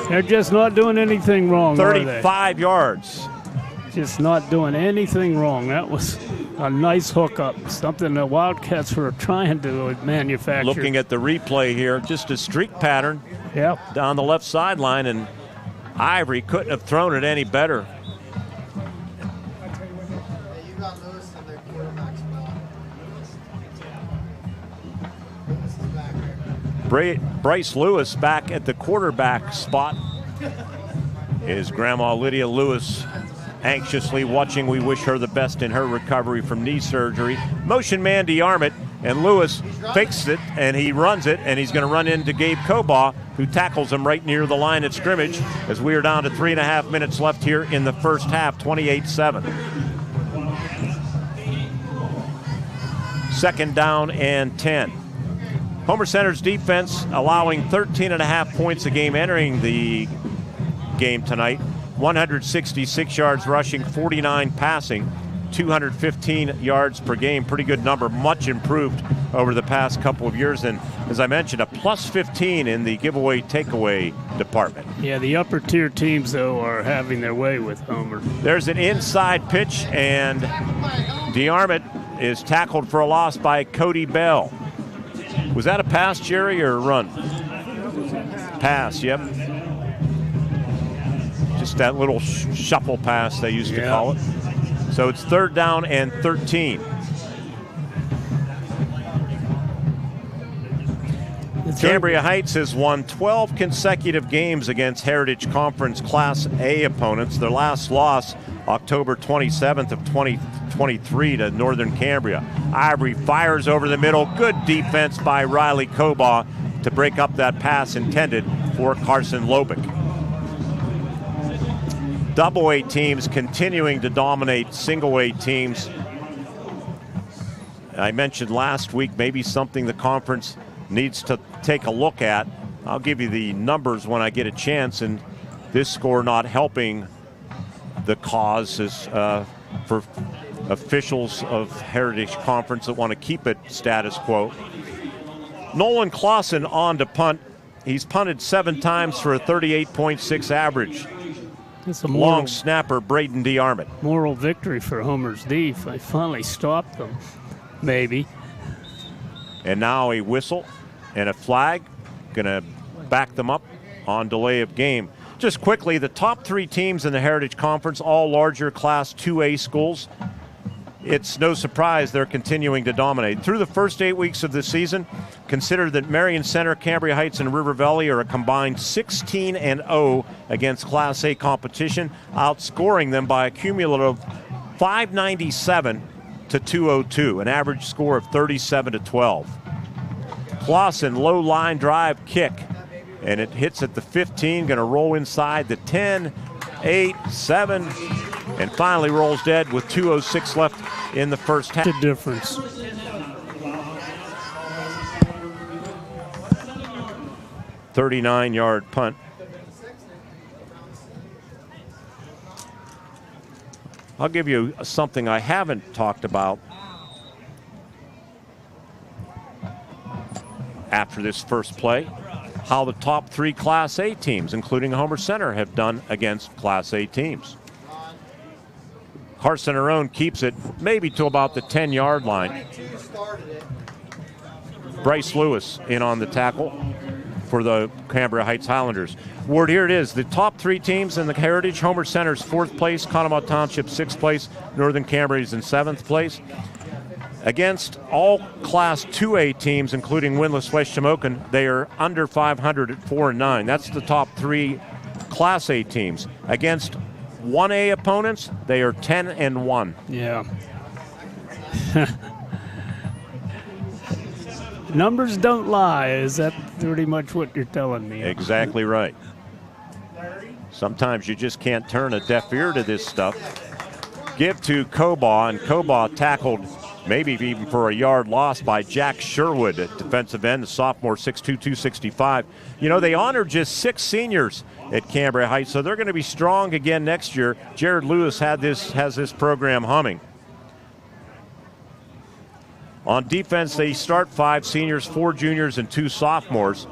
They're just not doing anything wrong, 35 yards. Just not doing anything wrong. That was a nice hookup, something the Wildcats were trying to manufacture. Looking at the replay here, just a streak pattern down the left sideline, and Ivory couldn't have thrown it any better. Bryce Lewis back at the quarterback spot. Is Grandma Lydia Lewis anxiously watching. We wish her the best in her recovery from knee surgery. Motion man DeArmond, and Lewis fakes it, and he runs it, and he's going to run into Gabe Cobaugh, who tackles him right near the line at scrimmage as we are down to 3.5 minutes left here in the first half, 28-7. 2nd down and 10. Homer Center's defense allowing 13.5 points a game entering the game tonight. 166 yards rushing, 49 passing, 215 yards per game. Pretty good number, much improved over the past couple of years. And as I mentioned, a plus 15 in the giveaway takeaway department. Yeah, the upper tier teams, though, are having their way with Homer. There's an inside pitch, and DeArmond is tackled for a loss by Cody Bell. Was that a pass, Jerry, or a run? Pass, yep. Just that little shuffle pass they used to call it. So it's 3rd down and 13. Cambria Heights has won 12 consecutive games against Heritage Conference Class A opponents. Their last loss, October 27th of 2023 to Northern Cambria. Ivory fires over the middle. Good defense by Riley Cobaugh to break up that pass intended for Carson Lobick. Double-A teams continuing to dominate single-A teams. I mentioned last week maybe something the conference needs to take a look at. I'll give you the numbers when I get a chance, and this score not helping the cause is for officials of Heritage Conference that want to keep it status quo. Nolan Clausen on to punt. He's punted 7 times for a 38.6 average. It's a long snapper, Braden DeArmond. Moral victory for Homer's Def. They finally stopped them, maybe. And now a whistle and a flag. Going to back them up on delay of game. Just quickly, the top 3 teams in the Heritage Conference, all larger Class 2A schools. It's no surprise they're continuing to dominate. Through the first 8 weeks of the season, consider that Marion Center, Cambria Heights, and River Valley are a combined 16-0 against Class A competition, outscoring them by a cumulative 597 to 202, an average score of 37-12. Clausen, low line drive kick, and it hits at the 15, going to roll inside the 10, 8, 7, and finally rolls dead with 2:06 left in the first half. The difference. $39-yard punt. I'll give you something I haven't talked about after this first play. How the top 3 Class A teams, including Homer Center, have done against Class A teams. Carson Arone keeps it maybe to about the 10-yard line. Bryce Lewis in on the tackle for the Cambria Heights Highlanders. Ward, here it is. The top 3 teams in the Heritage. Homer Center's 4th place, Conemaugh Township 6th place, Northern Cambria's in 7th place. Against all Class 2A teams, including winless West Shamokin, they are under 500 at 4-9. That's the top 3 Class A teams. Against 1A opponents, they are 10-1. Yeah. Numbers don't lie. Is that pretty much what you're telling me? Exactly right. Sometimes you just can't turn a deaf ear to this stuff. Give to Cobaugh, and Cobaugh tackled maybe even for a yard loss by Jack Sherwood at defensive end, the sophomore, 6'2", 265. You know, they honored just 6 seniors at Cambria Heights, so they're going to be strong again next year. Jared Lewis has this program humming. On defense, they start 5 seniors, 4 juniors, and 2 sophomores.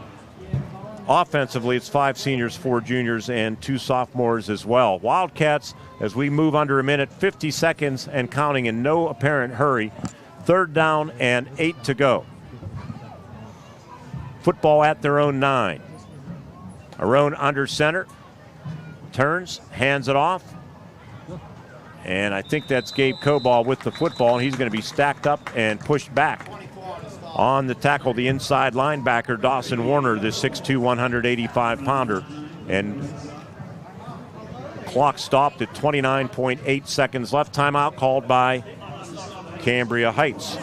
Offensively, it's 5 seniors, 4 juniors, and 2 sophomores as well. Wildcats, as we move under a minute, 50 seconds and counting in no apparent hurry. 3rd down and 8 to go. Football at their own 9. Arone under center. Turns, hands it off. And I think that's Gabe Cobaugh with the football, and he's going to be stacked up and pushed back. On the tackle, the inside linebacker, Dawson Warner, the 6'2", 185-pounder. And clock stopped at 29.8 seconds left. Timeout called by Cambria Heights.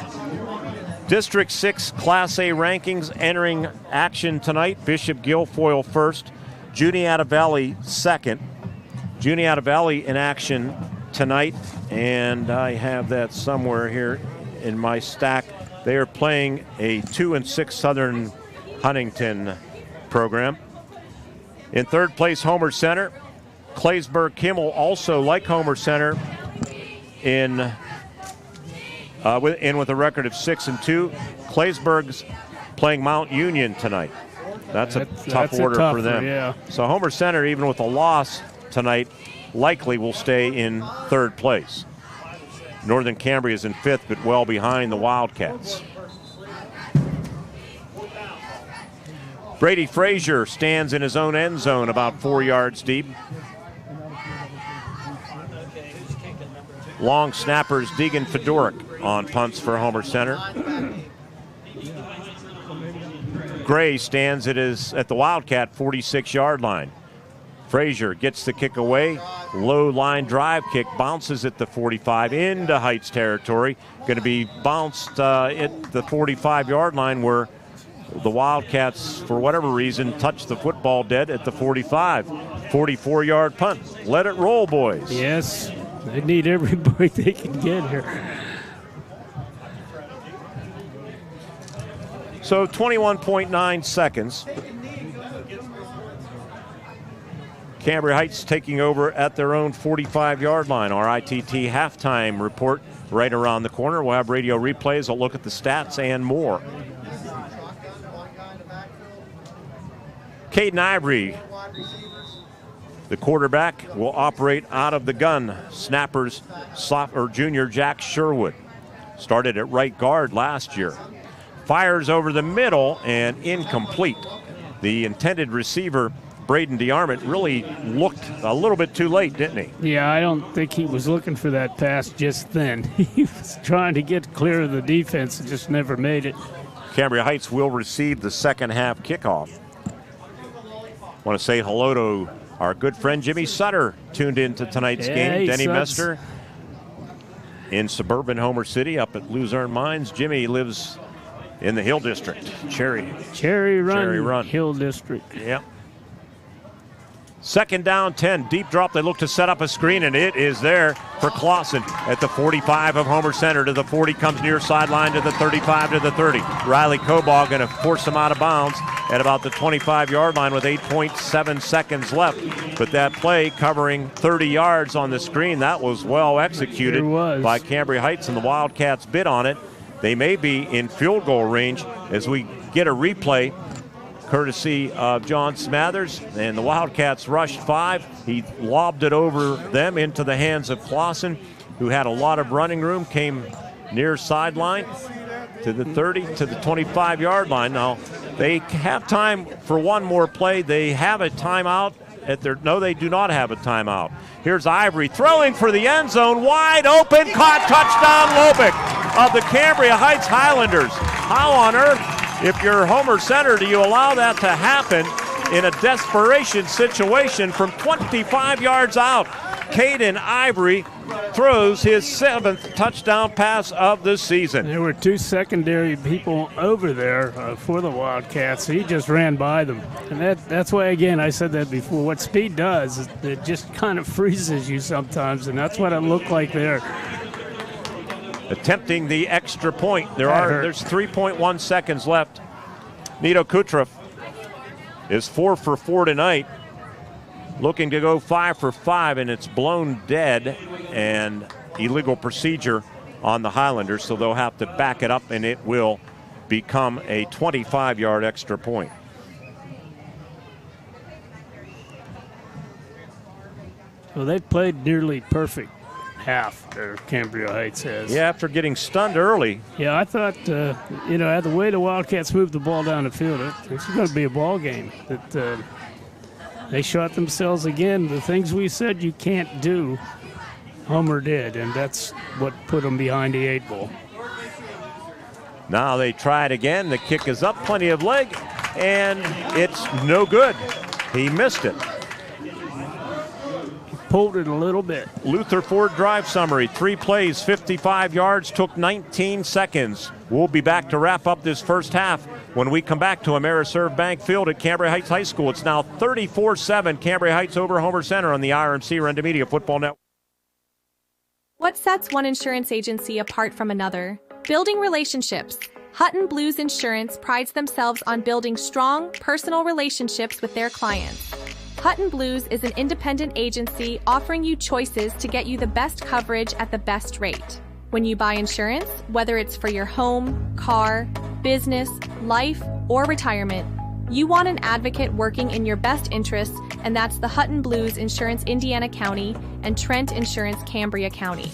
District 6 Class A rankings entering action tonight. Bishop Guilfoyle first, Juniata Valley second. Juniata Valley in action tonight, and I have that somewhere here in my stack. They are playing a 2-6 Southern Huntington program. In 3rd place, Homer Center. Claysburg Kimmel, also like Homer Center, with a record of 6-2. Claysburg's playing Mount Union tonight. That's a tough order for them. Yeah. So Homer Center, even with a loss tonight, likely will stay in 3rd place. Northern Cambria is in 5th, but well behind the Wildcats. Brady Frazier stands in his own end zone about 4 yards deep. Long snappers Deegan Fedoric on punts for Homer Center. Gray stands at the Wildcat 46-yard line. Frazier gets the kick away. Low line drive kick, bounces at the 45 into Heights territory. Going to be bounced at the 45-yard line where the Wildcats, for whatever reason, touched the football dead at the 45. 44-yard punt. Let it roll, boys. Yes, they need every break they can get here. So 21.9 seconds. Cambria Heights taking over at their own 45-yard line. Our ITT halftime report right around the corner. We'll have radio replays, a look at the stats, and more. Caden Ivory, the quarterback, will operate out of the gun. Snappers, junior Jack Sherwood. Started at right guard last year. Fires over the middle and incomplete. The intended receiver, Braden DeArmond, really looked a little bit too late, didn't he? Yeah, I don't think he was looking for that pass just then. He was trying to get clear of the defense and just never made it. Cambria Heights will receive the second half kickoff. Want to say hello to our good friend Jimmy Sutter, tuned into tonight's game. Denny Mester in suburban Homer City up at Luzerne Mines. Jimmy lives in the Hill District. Cherry Run. Hill District. Yep. Second down, 10. Deep drop. They look to set up a screen, and it is there for Clausen at the 45 of Homer Center. To the 40, comes near sideline to the 35 to the 30. Riley Cobaugh going to force him out of bounds at about the 25-yard line with 8.7 seconds left. But that play covering 30 yards on the screen, that was well executed by Cambria Heights, and the Wildcats bid on it. They may be in field goal range as we get a replay courtesy of John Smathers, and the Wildcats rushed 5. He lobbed it over them into the hands of Clausen, who had a lot of running room, came near sideline to the 30 to the 25-yard line. Now, they have time for one more play. They have a timeout at their, no, they do not have a timeout. Here's Ivory throwing for the end zone, wide open, caught, touchdown, Lobick of the Cambria Heights Highlanders. How on earth, if you're Homer Center, do you allow that to happen in a desperation situation from 25 yards out? Caden Ivory throws his 7th touchdown pass of the season. There were 2 secondary people over there for the Wildcats. He just ran by them. And that's why, again, I said that before. What speed does is it just kind of freezes you sometimes, and that's what it looked like there. Attempting the extra point. There's 3.1 seconds left. Nito Kutrov is 4 for 4 tonight. Looking to go 5 for 5, and it's blown dead and illegal procedure on the Highlanders, so they'll have to back it up, and it will become a 25-yard extra point. Well, they played nearly perfect half there, Cambria Heights has. Yeah, after getting stunned early. Yeah, I thought, the way the Wildcats moved the ball down the field, it's going to be a ball game. That they shot themselves again. The things we said you can't do, Homer did, and that's what put them behind the 8 ball. Now they try it again. The kick is up, plenty of leg, and it's no good. He missed it. Pulled it a little bit. Luther Ford drive summary. 3 plays, 55 yards, took 19 seconds. We'll be back to wrap up this first half when we come back to Ameriserve Bank Field at Cambria Heights High School. It's now 34-7, Cambria Heights over Homer Center on the IRMC Renda Media Football Network. What sets one insurance agency apart from another? Building relationships. Hutton Blues Insurance prides themselves on building strong, personal relationships with their clients. Hutton Blues is an independent agency offering you choices to get you the best coverage at the best rate. When you buy insurance, whether it's for your home, car, business, life, or retirement, you want an advocate working in your best interests, and that's the Hutton Blues Insurance Indiana County and Trent Insurance Cambria County.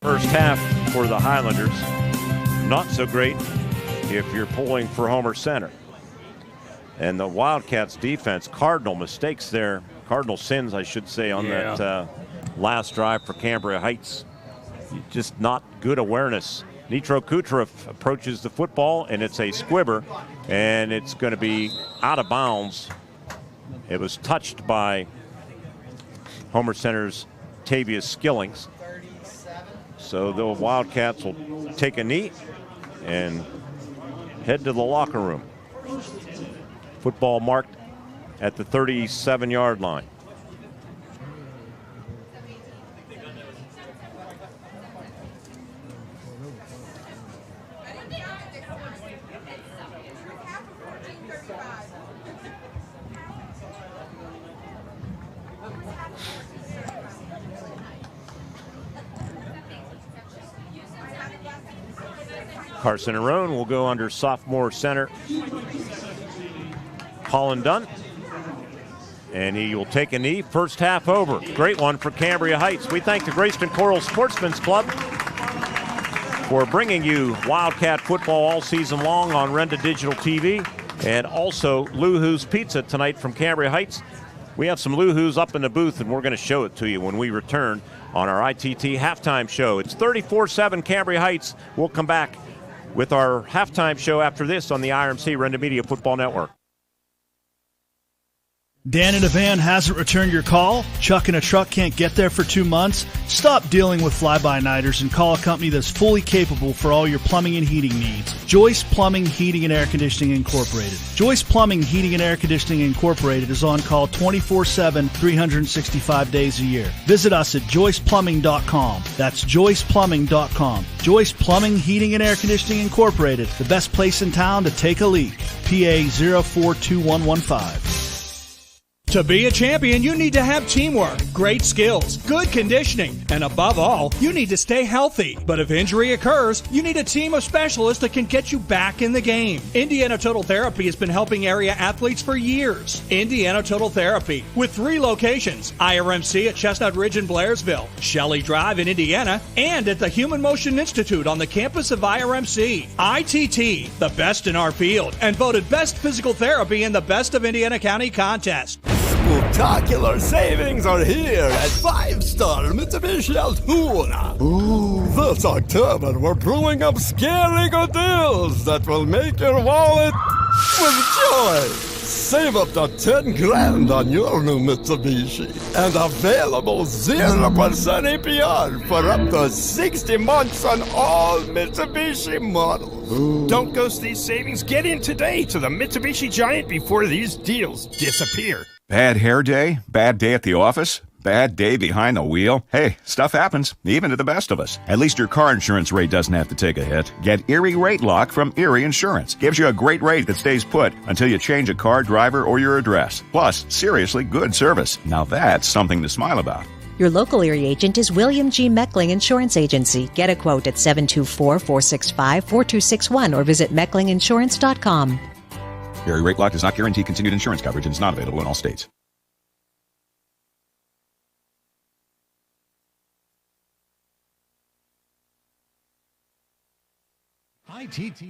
First half for the Highlanders. Not so great if you're pulling for Homer Center. And the Wildcats defense, cardinal mistakes there. Cardinal sins, I should say, on that last drive for Cambria Heights. Just not good awareness. Nitro Kutrov approaches the football, and it's a squibber, and it's going to be out of bounds. It was touched by Homer Center's Tavius Skillings. So the Wildcats will take a knee and head to the locker room. Football marked at the 37-yard line. Carson Arone will go under sophomore center Colin Dunn. And he will take a knee. First half over. Great one for Cambria Heights. We thank the Graceton-Coral Sportsman's Club for bringing you Wildcat football all season long on Renda Digital TV. And also Lou-Hoo's Pizza tonight from Cambria Heights. We have some Lou-Hoo's up in the booth, and we're going to show it to you when we return on our ITT halftime show. It's 34-7 Cambria Heights. We'll come back with our halftime show after this on the IRMC Renda Media Football Network. Dan in a van hasn't returned your call? Chuck in a truck can't get there for 2 months? Stop dealing with fly-by-nighters and call a company that's fully capable for all your plumbing and heating needs. Joyce Plumbing, Heating, and Air Conditioning Incorporated. Joyce Plumbing, Heating, and Air Conditioning Incorporated is on call 24/7, 365 days a year. Visit us at joyceplumbing.com. That's joyceplumbing.com. Joyce Plumbing, Heating, and Air Conditioning Incorporated, the best place in town to take a leak. PA 042115. To be a champion, you need to have teamwork, great skills, good conditioning, and above all, you need to stay healthy. But if injury occurs, you need a team of specialists that can get you back in the game. Indiana Total Therapy has been helping area athletes for years. Indiana Total Therapy, with 3 locations, IRMC at Chestnut Ridge in Blairsville, Shelley Drive in Indiana, and at the Human Motion Institute on the campus of IRMC. ITT, the best in our field, and voted Best Physical Therapy in the Best of Indiana County contest. Spectacular savings are here at 5-star Mitsubishi Altoona. Ooh, this October we're brewing up scary good deals that will make your wallet with joy. Save up to 10 grand on your new Mitsubishi and available 0% APR for up to 60 months on all Mitsubishi models. Ooh. Don't ghost these savings. Get in today to the Mitsubishi Giant before these deals disappear. Bad hair day? Bad day at the office? Bad day behind the wheel? Hey, stuff happens, even to the best of us. At least your car insurance rate doesn't have to take a hit. Get Erie Rate Lock from Erie Insurance. Gives you a great rate that stays put until you change a car, driver, or your address. Plus, seriously good service. Now that's something to smile about. Your local Erie agent is William G. Meckling Insurance Agency. Get a quote at 724-465-4261 or visit mecklinginsurance.com. Erie Rate Lock does not guarantee continued insurance coverage and is not available in all states. ITT.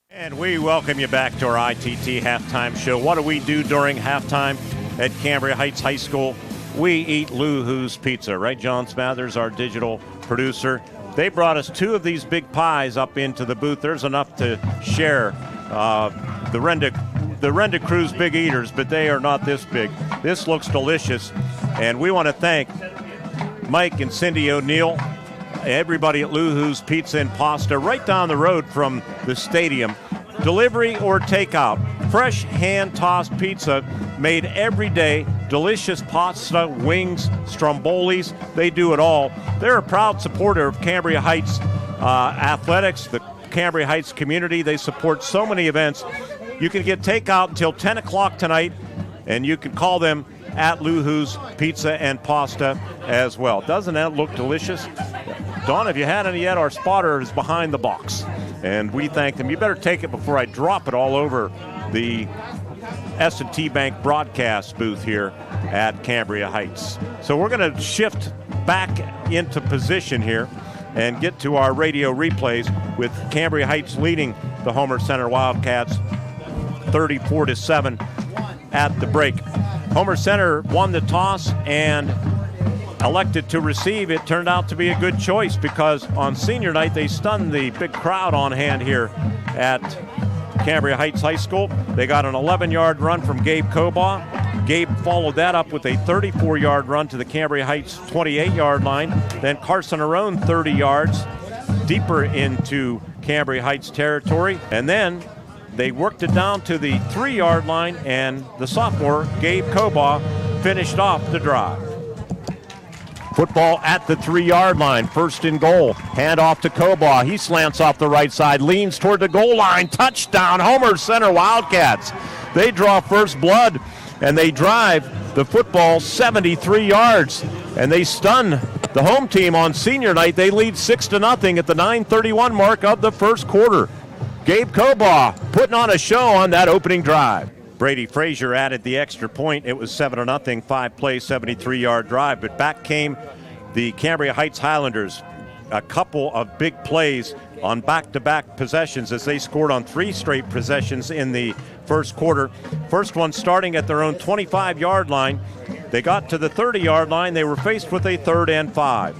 And we welcome you back to our ITT halftime show. What do we do during halftime at Cambria Heights High School? We eat Lou-Hoo's Pizza, right, John Smathers, our digital producer? They brought us 2 of these big pies up into the booth. There's enough to share. The Renda crew's big eaters, but they are not this big. This looks delicious, and we want to thank Mike and Cindy O'Neill, everybody at Lou-Hoo's Pizza and Pasta, right down the road from the stadium. Delivery or takeout, fresh hand-tossed pizza made every day, delicious pasta, wings, strombolis, they do it all. They're a proud supporter of Cambria Heights athletics, the Cambria Heights community. They support so many events. You can get takeout until 10 o'clock tonight, and you can call them at Lou-Hoo's Pizza and Pasta as well. Doesn't that look delicious? Dawn, have you had any yet? Our spotter is behind the box, and we thank them. You better take it before I drop it all over the S&T Bank broadcast booth here at Cambria Heights. So we're going to shift back into position here and get to our radio replays with Cambria Heights leading the Homer Center Wildcats 34-7 at the break. Homer Center won the toss and elected to receive. It turned out to be a good choice because on senior night they stunned the big crowd on hand here at Cambria Heights High School. They got an 11-yard run from Gabe Cobaugh. Gabe followed that up with a 34-yard run to the Cambria Heights 28-yard line. Then Carson Arone 30 yards deeper into Cambria Heights territory. And then they worked it down to the 3-yard line, and the sophomore, Gabe Cobaugh, finished off the drive. Football at the 3-yard line, first and goal. Hand off to Cobaugh. He slants off the right side, leans toward the goal line. Touchdown, Homer Center Wildcats. They draw first blood, and they drive the football 73 yards, and they stun the home team on senior night. They lead 6-0 at the 9:31 mark of the first quarter. Gabe Cobaugh putting on a show on that opening drive. Brady Frazier added the extra point. It was 7-0, 5-play, 73-yard drive. But back came the Cambria Heights Highlanders. A couple of big plays on back-to-back possessions as they scored on 3 straight possessions in the first quarter. First one starting at their own 25-yard line. They got to the 30-yard line. They were faced with a 3rd and 5.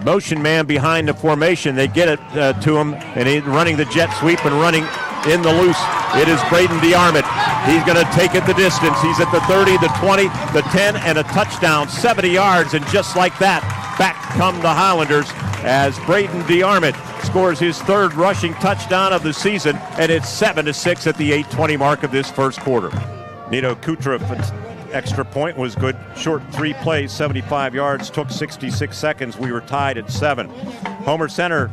Motion man behind the formation. They get it to him, and he's running the jet sweep and running in the loose. It is Braden DeArmond. He's going to take it the distance. He's at the 30, the 20, the 10, and a touchdown, 70 yards. And just like that, back come the Highlanders as Braden DeArmond scores his 3rd rushing touchdown of the season, and it's 7-6 at the 8:20 mark of this first quarter. Nito Kutra, extra point was good. Short 3 plays, 75 yards, took 66 seconds. We were tied at 7. Homer Center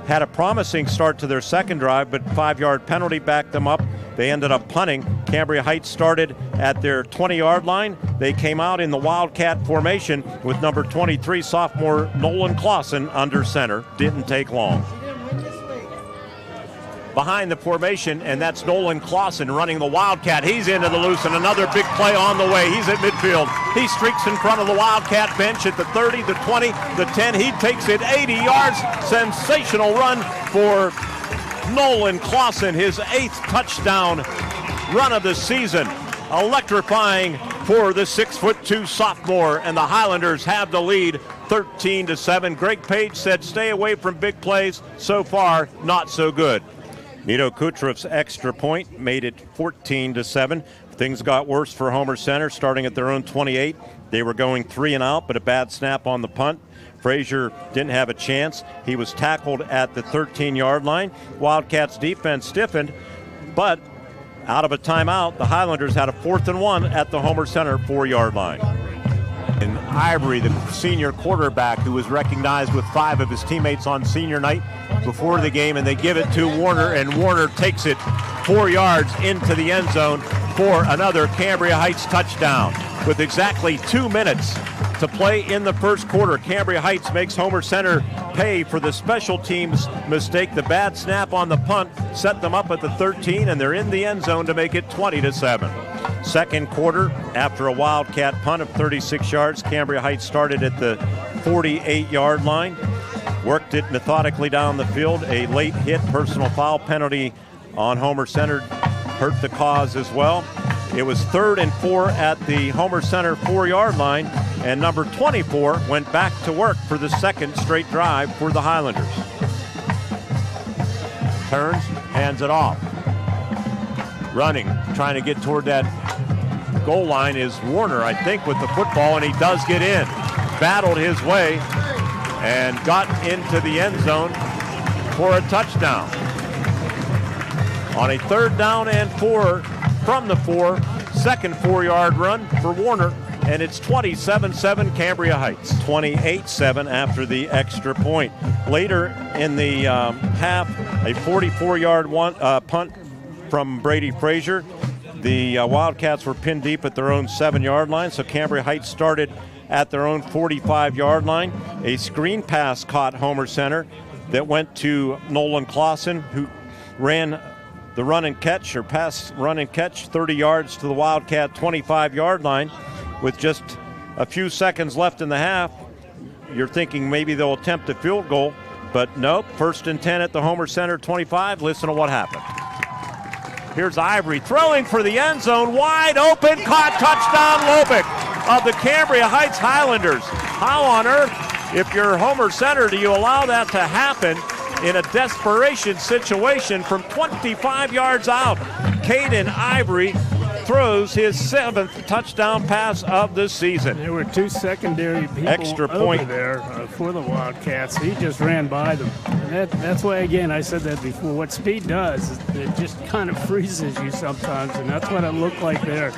had a promising start to their second drive, but 5-yard penalty backed them up. They ended up punting. Cambria Heights started at their 20-yard line. They came out in the Wildcat formation with number 23, sophomore Nolan Clausen under center. Didn't take long. behind the formation, and that's Nolan Clausen running the Wildcat. He's into the loose, and another big play on the way. He's at midfield. He streaks in front of the Wildcat bench at the 30, the 20, the 10. He takes it 80 yards. Sensational run for Nolan Clausen, his 8th touchdown run of the season. Electrifying for the 6'2" sophomore, and the Highlanders have the lead 13-7. Greg Paige said stay away from big plays. So far, not so good. Nito Kutreff's extra point made it 14-7. Things got worse for Homer Center, starting at their own 28. They were going 3 and out, but a bad snap on the punt. Frazier didn't have a chance. He was tackled at the 13-yard line. Wildcats defense stiffened, but out of a timeout, the Highlanders had a 4th and 1 at the Homer Center 4-yard line. And Ivory, the senior quarterback, who was recognized with 5 of his teammates on senior night before the game, and they give it to Warner, and Warner takes it 4 yards into the end zone for another Cambria Heights touchdown. With exactly 2 minutes to play in the first quarter, Cambria Heights makes Homer Center pay for the special teams mistake. The bad snap on the punt set them up at the 13, and they're in the end zone to make it 20-7. Second quarter, after a Wildcat punt of 36 yards, Cambria Heights started at the 48-yard line, worked it methodically down the field. A late hit personal foul penalty on Homer Center hurt the cause as well. It was 3rd and 4 at the Homer Center 4-yard line, and number 24 went back to work for the second straight drive for the Highlanders. Turns, hands it off. Running, trying to get toward that goal line is Warner, I think, with the football, and he does get in. Battled his way and got into the end zone for a touchdown. On a 3rd down and 4 from the 4, second 4-yard run for Warner, and it's 27-7 Cambria Heights. 28-7 after the extra point. Later in the half, a 44-yard punt from Brady Frazier. The Wildcats were pinned deep at their own 7-yard line, so Cambria Heights started at their own 45-yard line. A screen pass caught Homer Center that went to Nolan Clausen, who ran the run and catch, or pass run and catch, 30 yards to the Wildcat 25-yard line. With just a few seconds left in the half, you're thinking maybe they'll attempt a field goal, but nope. 1st and 10 at the Homer Center 25. Listen to what happened. Here's Ivory throwing for the end zone, wide open, caught, touchdown, Lobick of the Cambria Heights Highlanders. How on earth, if you're Homer Center, do you allow that to happen in a desperation situation from 25 yards out? Caden Ivory throws his 7th touchdown pass of the season. There were 2 secondary people extra point there for the Wildcats. He just ran by them. And that's why, again, I said that before. What speed does is it just kind of freezes you sometimes, and that's what it looked like there.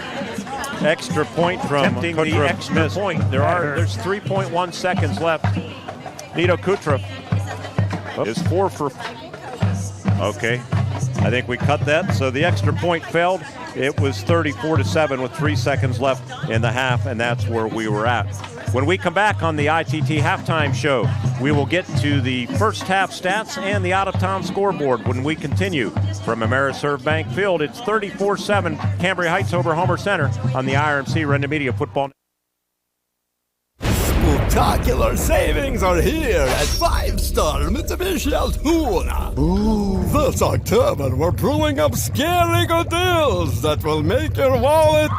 Extra point from the extra point. There's 3.1 seconds left. Nito Kutreff is 4 for. Okay, I think we cut that. So the extra point failed. It was 34-7 with 3 seconds left in the half, and that's where we were at. When we come back on the ITT halftime show, we will get to the first half stats and the out-of-town scoreboard when we continue from Ameriserve Bank Field. It's 34-7 Cambria Heights over Homer Center on the IRMC Renda Media Football. Spectacular savings are here at 5-star Mitsubishi Altoona. Ooh, this October we're brewing up scary good deals that will make your wallet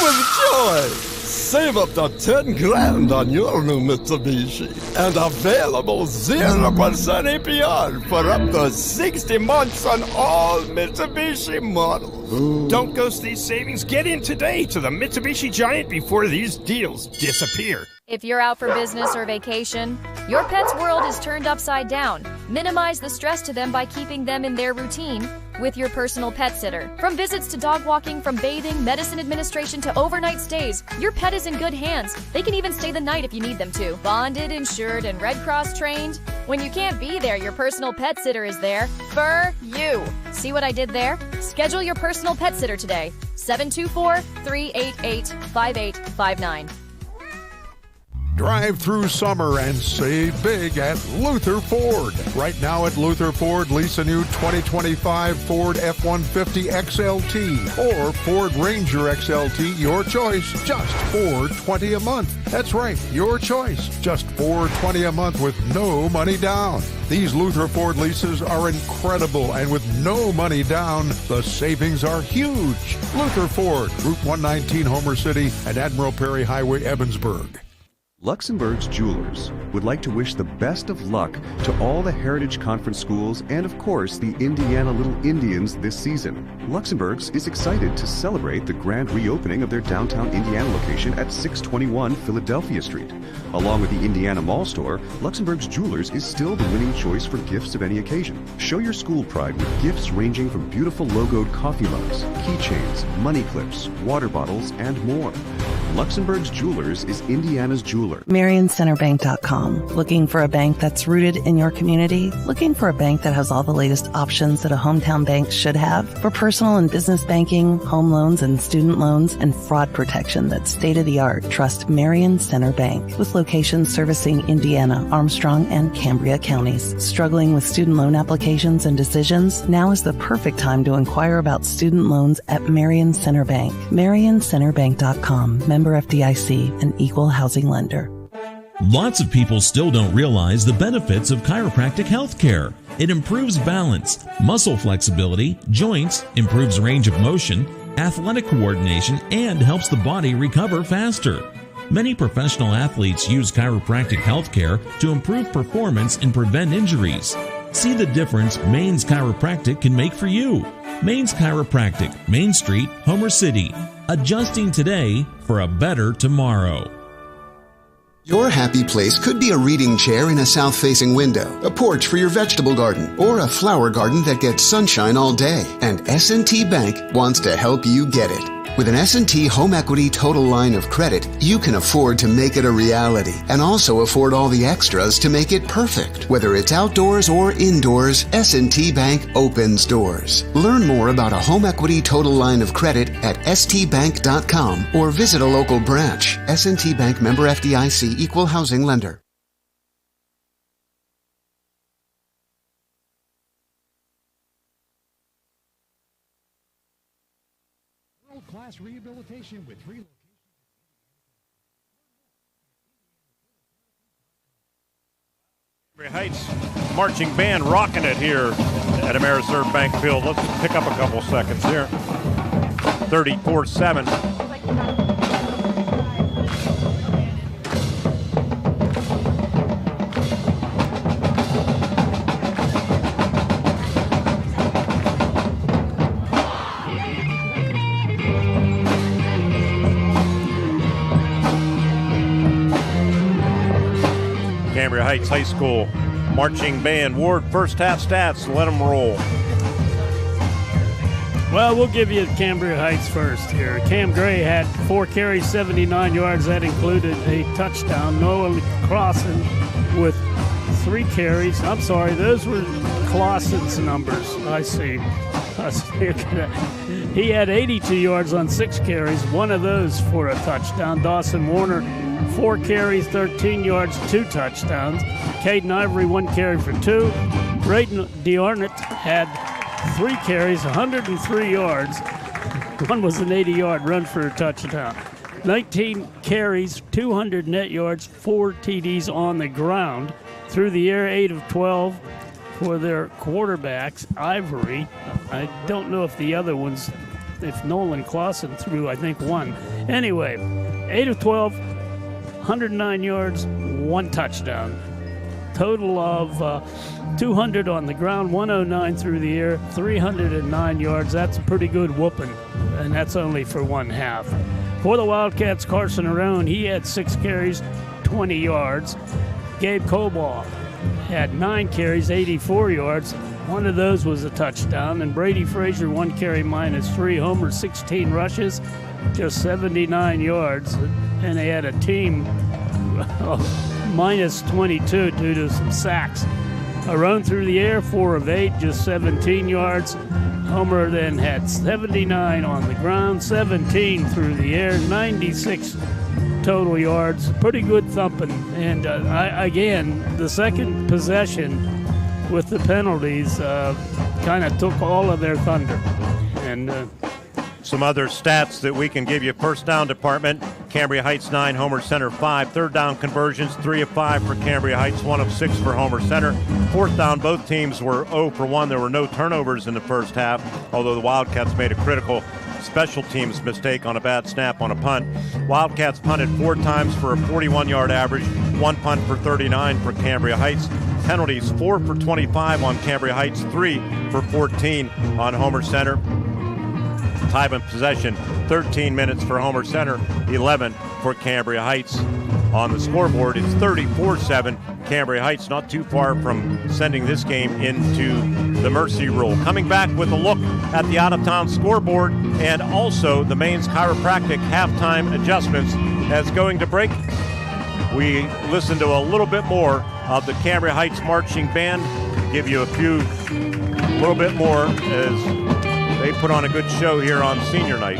with joy. Save up to 10 grand on your new Mitsubishi and available 0% APR for up to 60 months on all Mitsubishi models. Ooh. Don't ghost these savings. Get in today to the Mitsubishi Giant before these deals disappear. If you're out for business or vacation, your pet's world is turned upside down. Minimize the stress to them by keeping them in their routine with your personal pet sitter. From visits to dog walking, from bathing, medicine administration to overnight stays, your pet is in good hands. They can even stay the night if you need them to. Bonded, insured, and Red Cross trained. When you can't be there, your personal pet sitter is there for you. See what I did there? Schedule your personal pet sitter today. 724-388-5859. Drive through summer and save big at Luther Ford. Right now at Luther Ford, lease a new 2025 Ford F-150 XLT or Ford Ranger XLT, your choice, just $420 a month. That's right, your choice, just $420 a month with no money down. These Luther Ford leases are incredible, and with no money down, the savings are huge. Luther Ford, Route 119, Homer City, and Admiral Perry Highway, Evansburg. Luxembourg's Jewelers would like to wish the best of luck to all the Heritage Conference schools and, of course, the Indiana Little Indians this season. Luxembourg's is excited to celebrate the grand reopening of their downtown Indiana location at 621 Philadelphia Street. Along with the Indiana Mall store, Luxembourg's Jewelers is still the winning choice for gifts of any occasion. Show your school pride with gifts ranging from beautiful logoed coffee mugs, keychains, money clips, water bottles, and more. Luxembourg's Jewelers is Indiana's jeweler. MarionCenterBank.com. Looking for a bank that's rooted in your community? Looking for a bank that has all the latest options that a hometown bank should have? For personal and business banking, home loans and student loans, and fraud protection that's state-of-the-art, trust Marion Center Bank. With locations servicing Indiana, Armstrong, and Cambria counties. Struggling with student loan applications and decisions? Now is the perfect time to inquire about student loans at Marion Center Bank. MarionCenterBank.com. Member FDIC, an equal housing lender. Lots of people still don't realize the benefits of chiropractic health care. It improves balance, muscle flexibility, joints, improves range of motion, athletic coordination, and helps the body recover faster. Many professional athletes use chiropractic health care to improve performance and prevent injuries. See the difference Maine's Chiropractic can make for you. Maine's Chiropractic, Main Street, Homer City. Adjusting today for a better tomorrow. Your happy place could be a reading chair in a south-facing window, a porch for your vegetable garden, or a flower garden that gets sunshine all day. And S&T Bank wants to help you get it. With an S&T Home Equity Total Line of Credit, you can afford to make it a reality and also afford all the extras to make it perfect. Whether it's outdoors or indoors, S&T Bank opens doors. Learn more about a Home Equity Total Line of Credit at stbank.com or visit a local branch. S&T Bank, member FDIC, equal housing lender. World-class rehabilitation with 3 locations. Cambria Heights marching band rocking it here at Ameriserve Bank Field. Let's pick up a couple seconds here. 34-7. Cambria Heights High School marching band. Ward, first half stats. Let them roll. Well, we'll give you Cambria Heights first here. Cam Gray had 4 carries, 79 yards. That included a touchdown. Noah Clausen with 3 carries. I'm sorry, those were Clausen's numbers. I see. He had 82 yards on 6 carries, one of those for a touchdown. Dawson Warner, 4 carries, 13 yards, 2 touchdowns. Caden Ivory, 1 carry for 2. Braden DeArnott had 3 carries, 103 yards. One was an 80-yard run for a touchdown. 19 carries, 200 net yards, 4 TDs on the ground. Through the air, 8 of 12 for their quarterbacks. Ivory, I don't know if the other ones, if Nolan Clausen threw, I think 1. Anyway, 8 of 12, 109 yards, 1 touchdown. Total of 200 on the ground, 109 through the air, 309 yards. That's a pretty good whooping, and that's only for 1 half. For the Wildcats, Carson Arone, he had 6 carries, 20 yards. Gabe Coball had 9 carries, 84 yards. One of those was a touchdown. And Brady Frazier, 1 carry minus 3 homers, 16 rushes, just 79 yards. And they had a team minus 22 due to some sacks. Arone through the air, 4 of 8, just 17 yards. Homer then had 79 on the ground, 17 through the air, 96 total yards, pretty good thumping. And again, the second possession with the penalties kind of took all of their thunder. And some other stats that we can give you. First down department, Cambria Heights 9, Homer Center 5. Third down conversions, 3 of 5 for Cambria Heights, 1 of 6 for Homer Center. Fourth down, both teams were 0 for 1. There were no turnovers in the first half, although the Wildcats made a critical special teams mistake on a bad snap on a punt. Wildcats punted 4 times for a 41-yard average, 1 punt for 39 for Cambria Heights. Penalties, 4 for 25 on Cambria Heights, 3 for 14 on Homer Center. Time of possession, 13 minutes for Homer Center, 11 for Cambria Heights. On the scoreboard, it's 34-7. Cambria Heights not too far from sending this game into the mercy rule. Coming back with a look at the out-of-town scoreboard and also the Maine's Chiropractic halftime adjustments. As going to break, we listen to a little bit more of the Cambria Heights Marching Band. Give you a little bit more as they put on a good show here on senior night.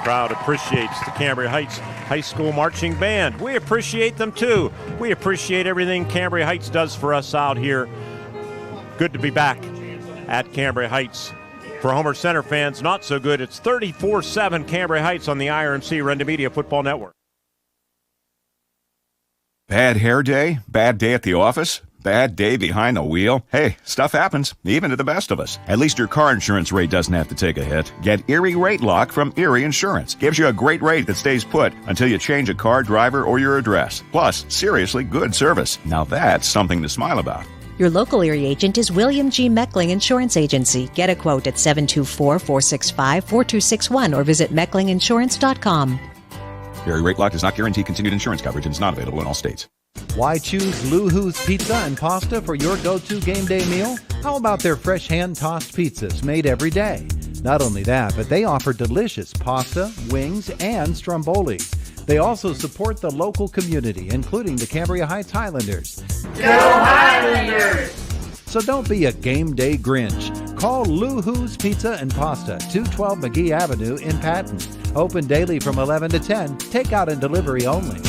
Crowd appreciates the Cambria Heights High School Marching Band. We appreciate them too. We appreciate everything Cambria Heights does for us out here. Good to be back at Cambria Heights. For Homer Center fans, not so good. It's 34-7 Cambria Heights on the IRMC Renda Media Football Network. Bad hair day? Bad day at the office? Bad day behind the wheel? Hey, stuff happens, even to the best of us. At least your car insurance rate doesn't have to take a hit. Get Erie Rate Lock from Erie Insurance. Gives you a great rate that stays put until you change a car, driver, or your address. Plus, seriously good service. Now that's something to smile about. Your local Erie agent is William G. Meckling Insurance Agency. Get a quote at 724-465-4261 or visit mecklinginsurance.com. Erie Rate Lock does not guarantee continued insurance coverage and is not available in all states. Why choose Lou-Hoo's Pizza and Pasta for your go-to game day meal? How about their fresh hand-tossed pizzas made every day? Not only that, but they offer delicious pasta, wings, and stromboli. They also support the local community, including the Cambria Heights Highlanders. Go Highlanders! So don't be a game day Grinch. Call Lou-Hoo's Pizza and Pasta, 212 McGee Avenue in Patton. Open daily from 11 to 10. Takeout and delivery only.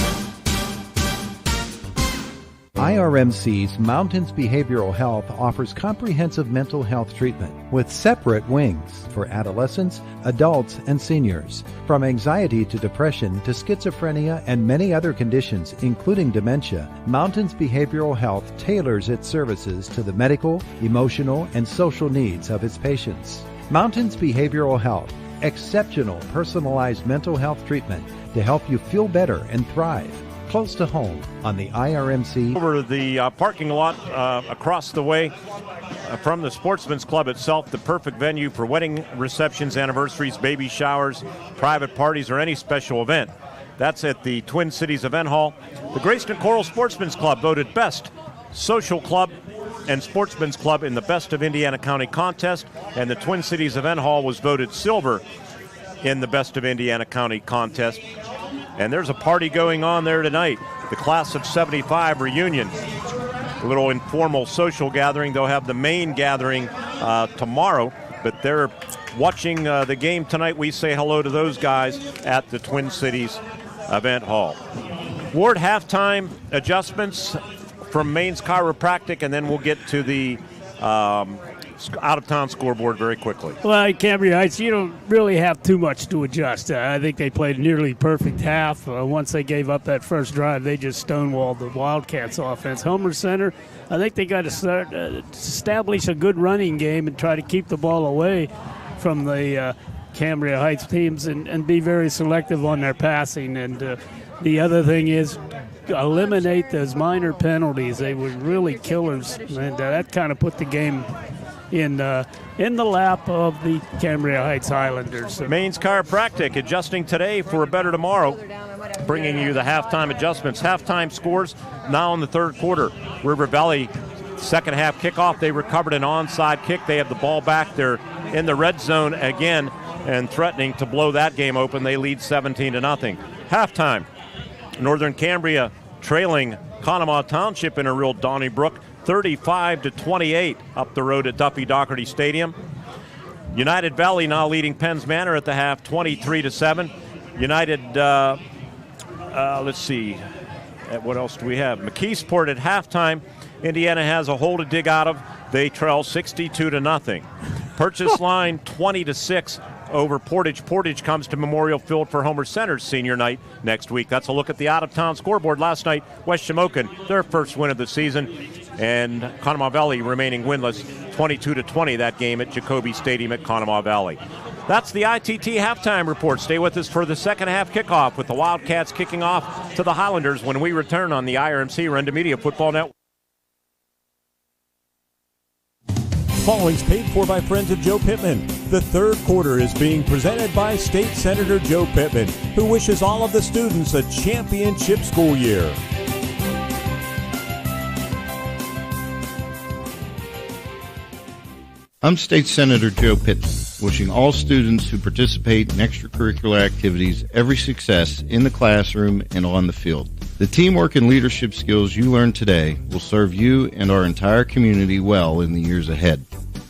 IRMC's Mountains Behavioral Health offers comprehensive mental health treatment with separate wings for adolescents, adults, and seniors. From anxiety to depression to schizophrenia and many other conditions, including dementia, Mountains Behavioral Health tailors its services to the medical, emotional, and social needs of its patients. Mountains Behavioral Health, exceptional personalized mental health treatment to help you feel better and thrive. Close to home on the IRMC. Over the parking lot across the way from the Sportsman's Club itself, the perfect venue for wedding receptions, anniversaries, baby showers, private parties, or any special event. That's at the Twin Cities Event Hall. The Graceton-Coral Sportsman's Club voted best social club and sportsman's club in the Best of Indiana County contest, and the Twin Cities Event Hall was voted silver in the Best of Indiana County contest. And there's a party going on there tonight, the Class of 75 reunion. A little informal social gathering. They'll have the main gathering tomorrow, but they're watching the game tonight. We say hello to those guys at the Twin Cities Event Hall. Ward, halftime adjustments from Maine's Chiropractic, and then we'll get to the out-of-town scoreboard very quickly. Well, at Cambria Heights, you don't really have too much to adjust. I think they played a nearly perfect half. Once they gave up that first drive, they just stonewalled the Wildcats offense. Homer Center, I think they got to start establish a good running game and try to keep the ball away from the Cambria Heights teams and be very selective on their passing. And the other thing is eliminate those minor penalties. They were really killers, and that kind of put the game in the lap of the Cambria Heights Highlanders. Maine's Chiropractic adjusting today for a better tomorrow, bringing you the halftime adjustments. Halftime scores now in the third quarter. River Valley, second half kickoff. They recovered an onside kick. They have the ball back. They're in the red zone again and threatening to blow that game open. They lead 17-0. Halftime, Northern Cambria trailing Conemaugh Township in a real Donnybrook, 35-28 up the road at Duffy Doherty Stadium. United Valley now leading Penns Manor at the half, 23-7. United, let's see, what else do we have? McKeesport at halftime. Indiana has a hole to dig out of. They trail 62-0. Purchase line 20-6 over Portage. Portage comes to Memorial Field for Homer Center's senior night next week. That's a look at the out-of-town scoreboard. Last night, West Shamokin, their first win of the season, and Conemaugh Valley remaining winless, 22-20 that game at Jacoby Stadium at Conemaugh Valley. That's the ITT halftime report. Stay with us for the second half kickoff with the Wildcats kicking off to the Highlanders when we return on the IRMC Renda Media Football Network. Following's paid for by friends of Joe Pittman. The third quarter is being presented by State Senator Joe Pittman, who wishes all of the students a championship school year. I'm State Senator Joe Pittman, wishing all students who participate in extracurricular activities every success in the classroom and on the field. The teamwork and leadership skills you learn today will serve you and our entire community well in the years ahead.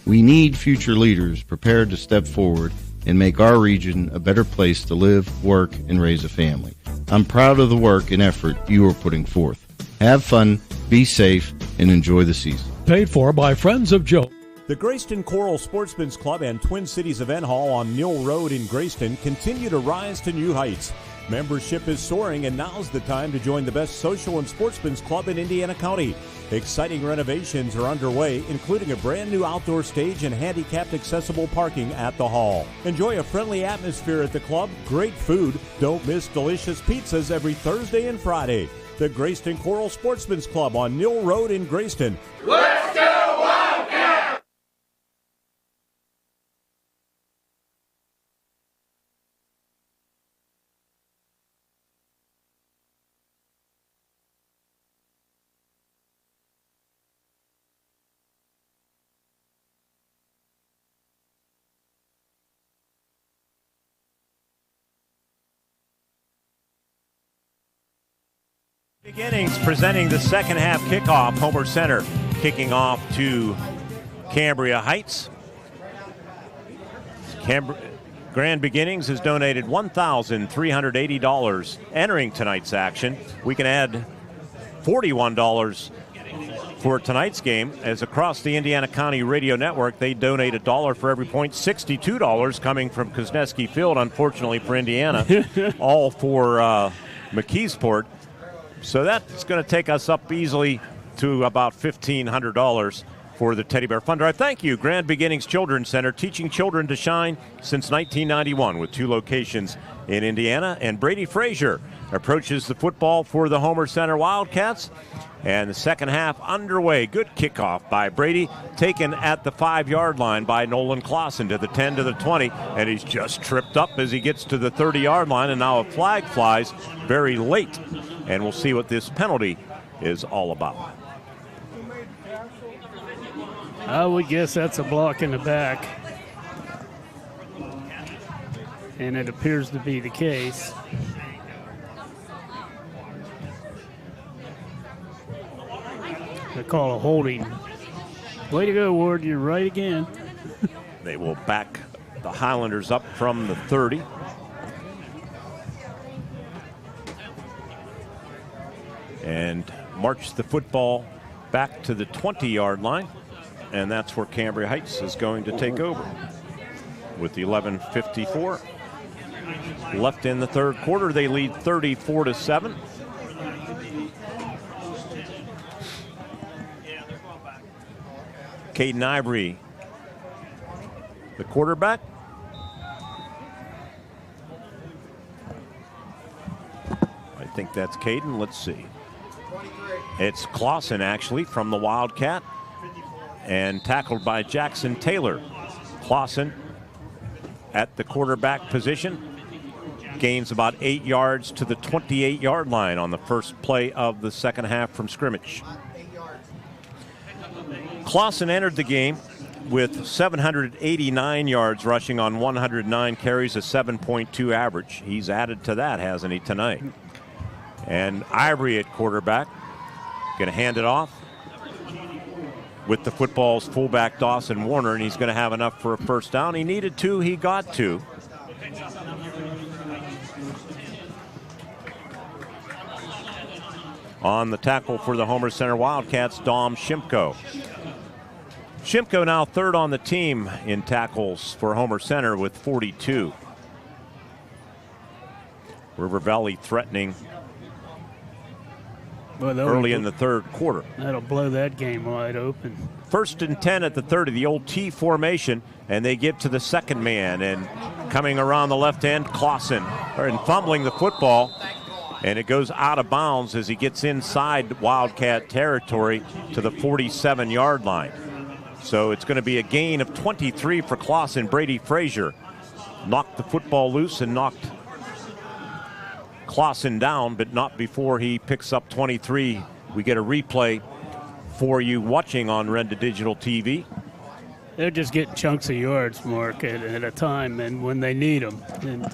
We need future leaders prepared to step forward and make our region a better place to live, work, and raise a family. I'm proud of the work and effort you are putting forth. Have fun, be safe, and enjoy the season. Paid for by Friends of Joe. The Graceton-Coral Sportsman's Club and Twin Cities Event Hall on Neal Road in Graceton continue to rise to new heights. Membership is soaring, and now's the time to join the best social and sportsman's club in Indiana County. Exciting renovations are underway, including a brand new outdoor stage and handicapped accessible parking at the hall. Enjoy a friendly atmosphere at the club, great food. Don't miss delicious pizzas every Thursday and Friday. The Graceton-Coral Sportsman's Club on Neal Road in Graceton. Let's go Wildcats! Beginnings presenting the second half kickoff. Homer Center kicking off to Cambria Heights. Grand Beginnings has donated $1,380 entering tonight's action. We can add $41 for tonight's game, as across the Indiana County Radio Network, they donate $1 for every point, $62 coming from Kuznetsky Field, unfortunately for Indiana, all for McKeesport. So that's going to take us up easily to about $1,500 for the Teddy Bear Fund Drive. Thank you, Grand Beginnings Children's Center, teaching children to shine since 1991 with 2 locations in Indiana. And Brady Frazier approaches the football for the Homer Center Wildcats. And the second half underway. Good kickoff by Brady, taken at the 5-yard line by Nolan Clausen to the 10 to the 20. And he's just tripped up as he gets to the 30-yard line. And now a flag flies very late. And we'll see what this penalty is all about. I would guess that's a block in the back. And it appears to be the case. They call a holding. Way to go, Ward. You're right again. They will back the Highlanders up from the 30. And march the football back to the 20-yard line. And that's where Cambria Heights is going to take over with the 11:54 left in the third quarter. They lead 34-7. Caden Ivory, the quarterback. I think that's Caden. Let's see. It's Clausen, actually, from the Wildcat, and tackled by Jackson Taylor. Clausen at the quarterback position gains about 8 yards to the 28-yard line on the first play of the second half from scrimmage. Clausen entered the game with 789 yards rushing on 109 carries, a 7.2 average. He's added to that, hasn't he, tonight? And Ivory at quarterback. Going to hand it off. with the football's fullback Dawson Warner, and he's going to have enough for a first down. He needed 2, he got 2. On the tackle for the Homer Center Wildcats, Dom Shimko. Shimko now third on the team in tackles for Homer Center with 42. River Valley threatening early in the third quarter. That'll blow that game wide open. 1st and 10 at the 30, the old T formation, and they give to the second man. And coming around the left end, Clausen, and fumbling the football. And it goes out of bounds as he gets inside Wildcat territory to the 47-yard line. So it's going to be a gain of 23 for Clausen. Brady Frazier knocked the football loose and knocked Clausen down, but not before he picks up 23. We get a replay for you watching on Renda Digital TV. They're just getting chunks of yards, Mark, at a time, and when they need them. And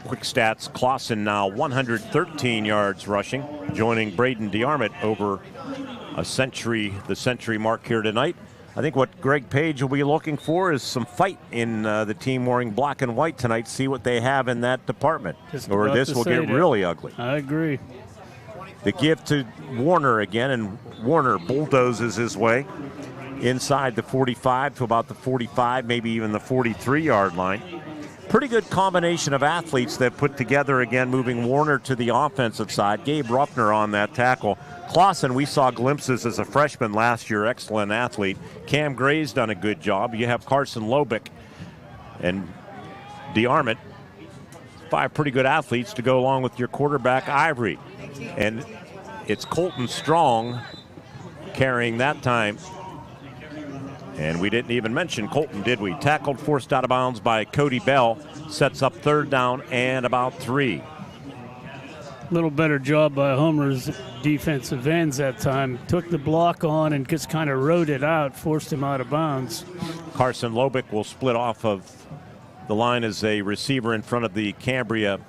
quick stats, Clausen now 113 yards rushing, joining Braden DeArmond over the century mark here tonight. I think what Greg Paige will be looking for is some fight in the team wearing black and white tonight. See what they have in that department, or this will get really ugly. I agree. The give to Warner again, and Warner bulldozes his way inside the 45 to about the 45, maybe even the 43-yard line. Pretty good combination of athletes that put together again, moving Warner to the offensive side. Gabe Ruffner on that tackle. Clausen, we saw glimpses as a freshman last year, excellent athlete. Cam Gray's done a good job. You have Carson Lobick and DeArmond, 5 pretty good athletes to go along with your quarterback, Ivory. And it's Colton Strong carrying that time. And we didn't even mention Colton, did we? Tackled, forced out of bounds by Cody Bell. Sets up 3rd down and about 3. Little better job by Homer's defensive ends that time. Took the block on and just kind of rode it out, forced him out of bounds. Carson Lobick will split off of the line as a receiver in front of the Cambria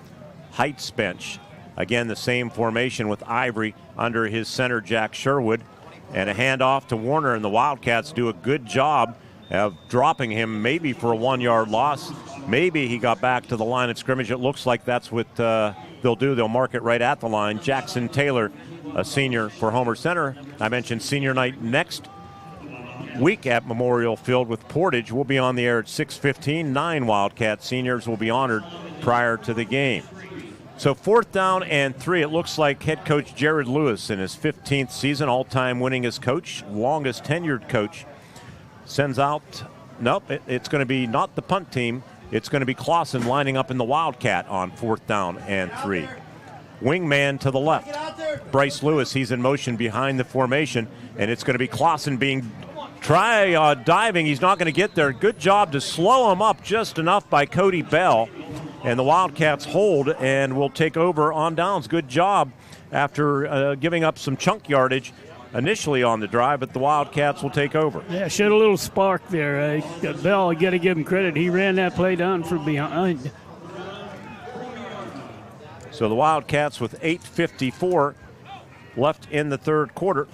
Heights bench. Again, the same formation with Ivory under his center, Jack Sherwood. And a handoff to Warner, and the Wildcats do a good job of dropping him, maybe for a 1-yard loss. Maybe he got back to the line of scrimmage. It looks like that's what they'll do. They'll mark it right at the line. Jackson Taylor, a senior for Homer Center. I mentioned senior night next week at Memorial Field with Portage. We'll be on the air at 6:15. 9 Wildcat seniors will be honored prior to the game. So 4th down and 3. It looks like head coach Jared Lewis in his 15th season, all-time winningest coach, longest tenured coach, sends out, nope, it's going to be not the punt team. It's going to be Clausen lining up in the Wildcat on 4th down and 3. Wingman to the left. Bryce Lewis, he's in motion behind the formation, and it's going to be Clausen diving. He's not going to get there. Good job to slow him up just enough by Cody Bell. And the Wildcats hold and will take over on downs. Good job after giving up some chunk yardage initially on the drive, but the Wildcats will take over. Yeah, showed a little spark there. Bell, you got to give him credit. He ran that play down from behind. So the Wildcats with 8:54 left in the third quarter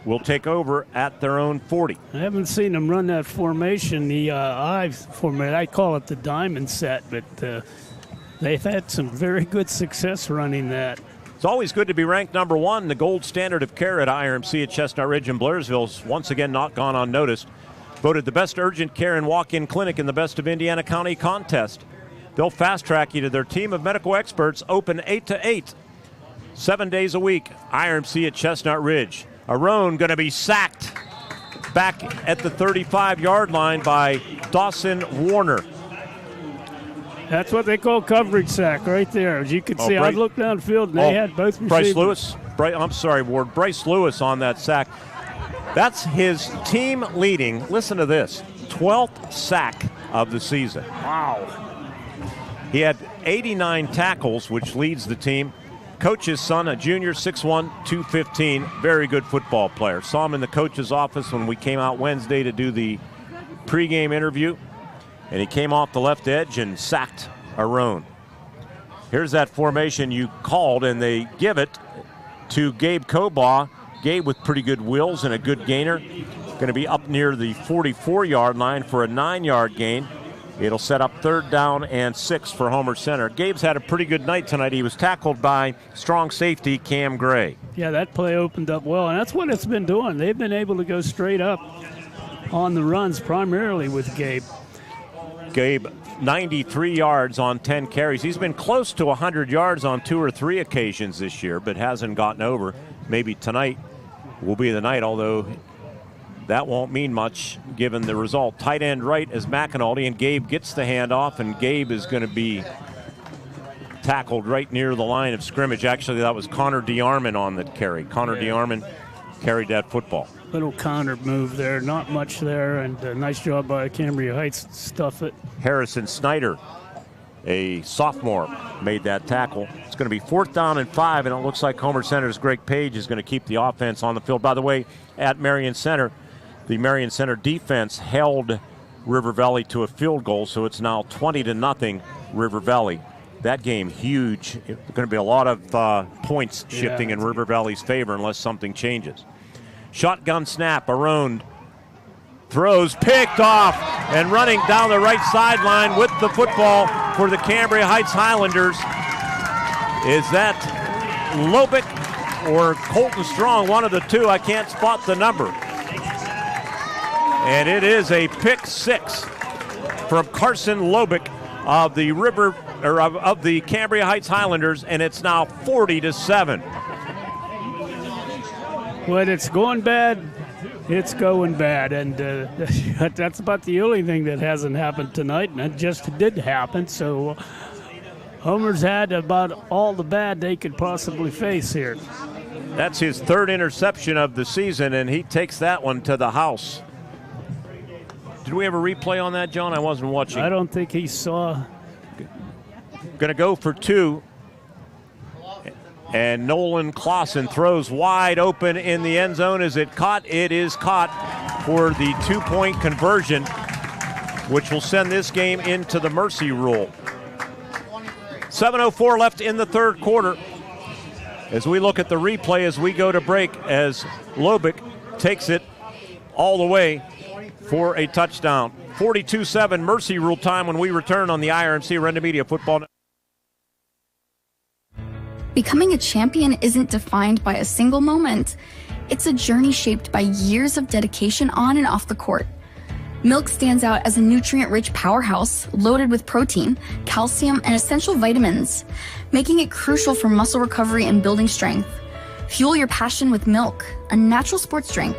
will take over at their own 40. I haven't seen them run that formation, the formation. I call it the diamond set, but they've had some very good success running that. It's always good to be ranked number 1. The gold standard of care at IRMC at Chestnut Ridge and Blairsville's once again not gone unnoticed. Voted the best urgent care and walk-in clinic in the Best of Indiana County contest. They'll fast-track you to their team of medical experts, open 8 to 8, 7 days a week. IRMC at Chestnut Ridge. Arone going to be sacked back at the 35-yard line by Dawson Warner. That's what they call coverage sack right there. As you can see, I looked downfield and they had both receivers. Bryce Lewis on that sack. That's his team leading, listen to this, 12th sack of the season. Wow. He had 89 tackles, which leads the team. Coach's son, a junior, 6'1", 215, very good football player. Saw him in the coach's office when we came out Wednesday to do the pregame interview, and he came off the left edge and sacked Arone. Here's that formation you called, and they give it to Gabe Cobaugh. Gabe with pretty good wheels and a good gainer. Going to be up near the 44-yard line for a 9-yard gain. It'll set up 3rd down and 6 for Homer Center. Gabe's had a pretty good night tonight. He was tackled by strong safety Cam Gray. Yeah, that play opened up well, and that's what it's been doing. They've been able to go straight up on the runs, primarily with Gabe. Gabe, 93 yards on 10 carries. He's been close to 100 yards on 2 or 3 occasions this year, but hasn't gotten over. Maybe tonight will be the night, although that won't mean much given the result. Tight end right is McAnulty, and Gabe gets the handoff, and Gabe is going to be tackled right near the line of scrimmage. Actually, that was Connor DeArmond on that carry. Connor DeArmond carried that football. Little Connor move there, not much there, and a nice job by Cambria Heights to stuff it. Harrison Snyder, a sophomore, made that tackle. It's going to be 4th down and 5, and it looks like Homer Center's Greg Paige is going to keep the offense on the field. By the way, at Marion Center, the Marion Center defense held River Valley to a field goal, so it's now 20-0 River Valley. That game, huge. There's going to be a lot of points shifting in River Valley's favor unless something changes. Shotgun snap, Arone throws, picked off, and running down the right sideline with the football for the Cambria Heights Highlanders. Is that Lobick or Colton Strong? One of the two. I can't spot the number. And it is a pick 6 from Carson Lobick of the of the Cambria Heights Highlanders, and it's now 40-7. When it's going bad, it's going bad, and that's about the only thing that hasn't happened tonight, and it just did happen. So Homer's had about all the bad they could possibly face here. That's his 3rd interception of the season, and he takes that one to the house. Did we have a replay on that, John? I wasn't watching. I don't think he saw. Going to go for 2. And Nolan Clausen throws wide open in the end zone. Is it caught? It is caught for the 2-point conversion, which will send this game into the mercy rule. 7:04 left in the 3rd quarter. As we look at the replay as we go to break, as Lobick takes it all the way for a touchdown. 42-7 mercy rule time when we return on the IRMC Renda Media Football Network. Becoming a champion isn't defined by a single moment. It's a journey shaped by years of dedication on and off the court. Milk stands out as a nutrient-rich powerhouse loaded with protein, calcium, and essential vitamins, making it crucial for muscle recovery and building strength. Fuel your passion with milk, a natural sports drink.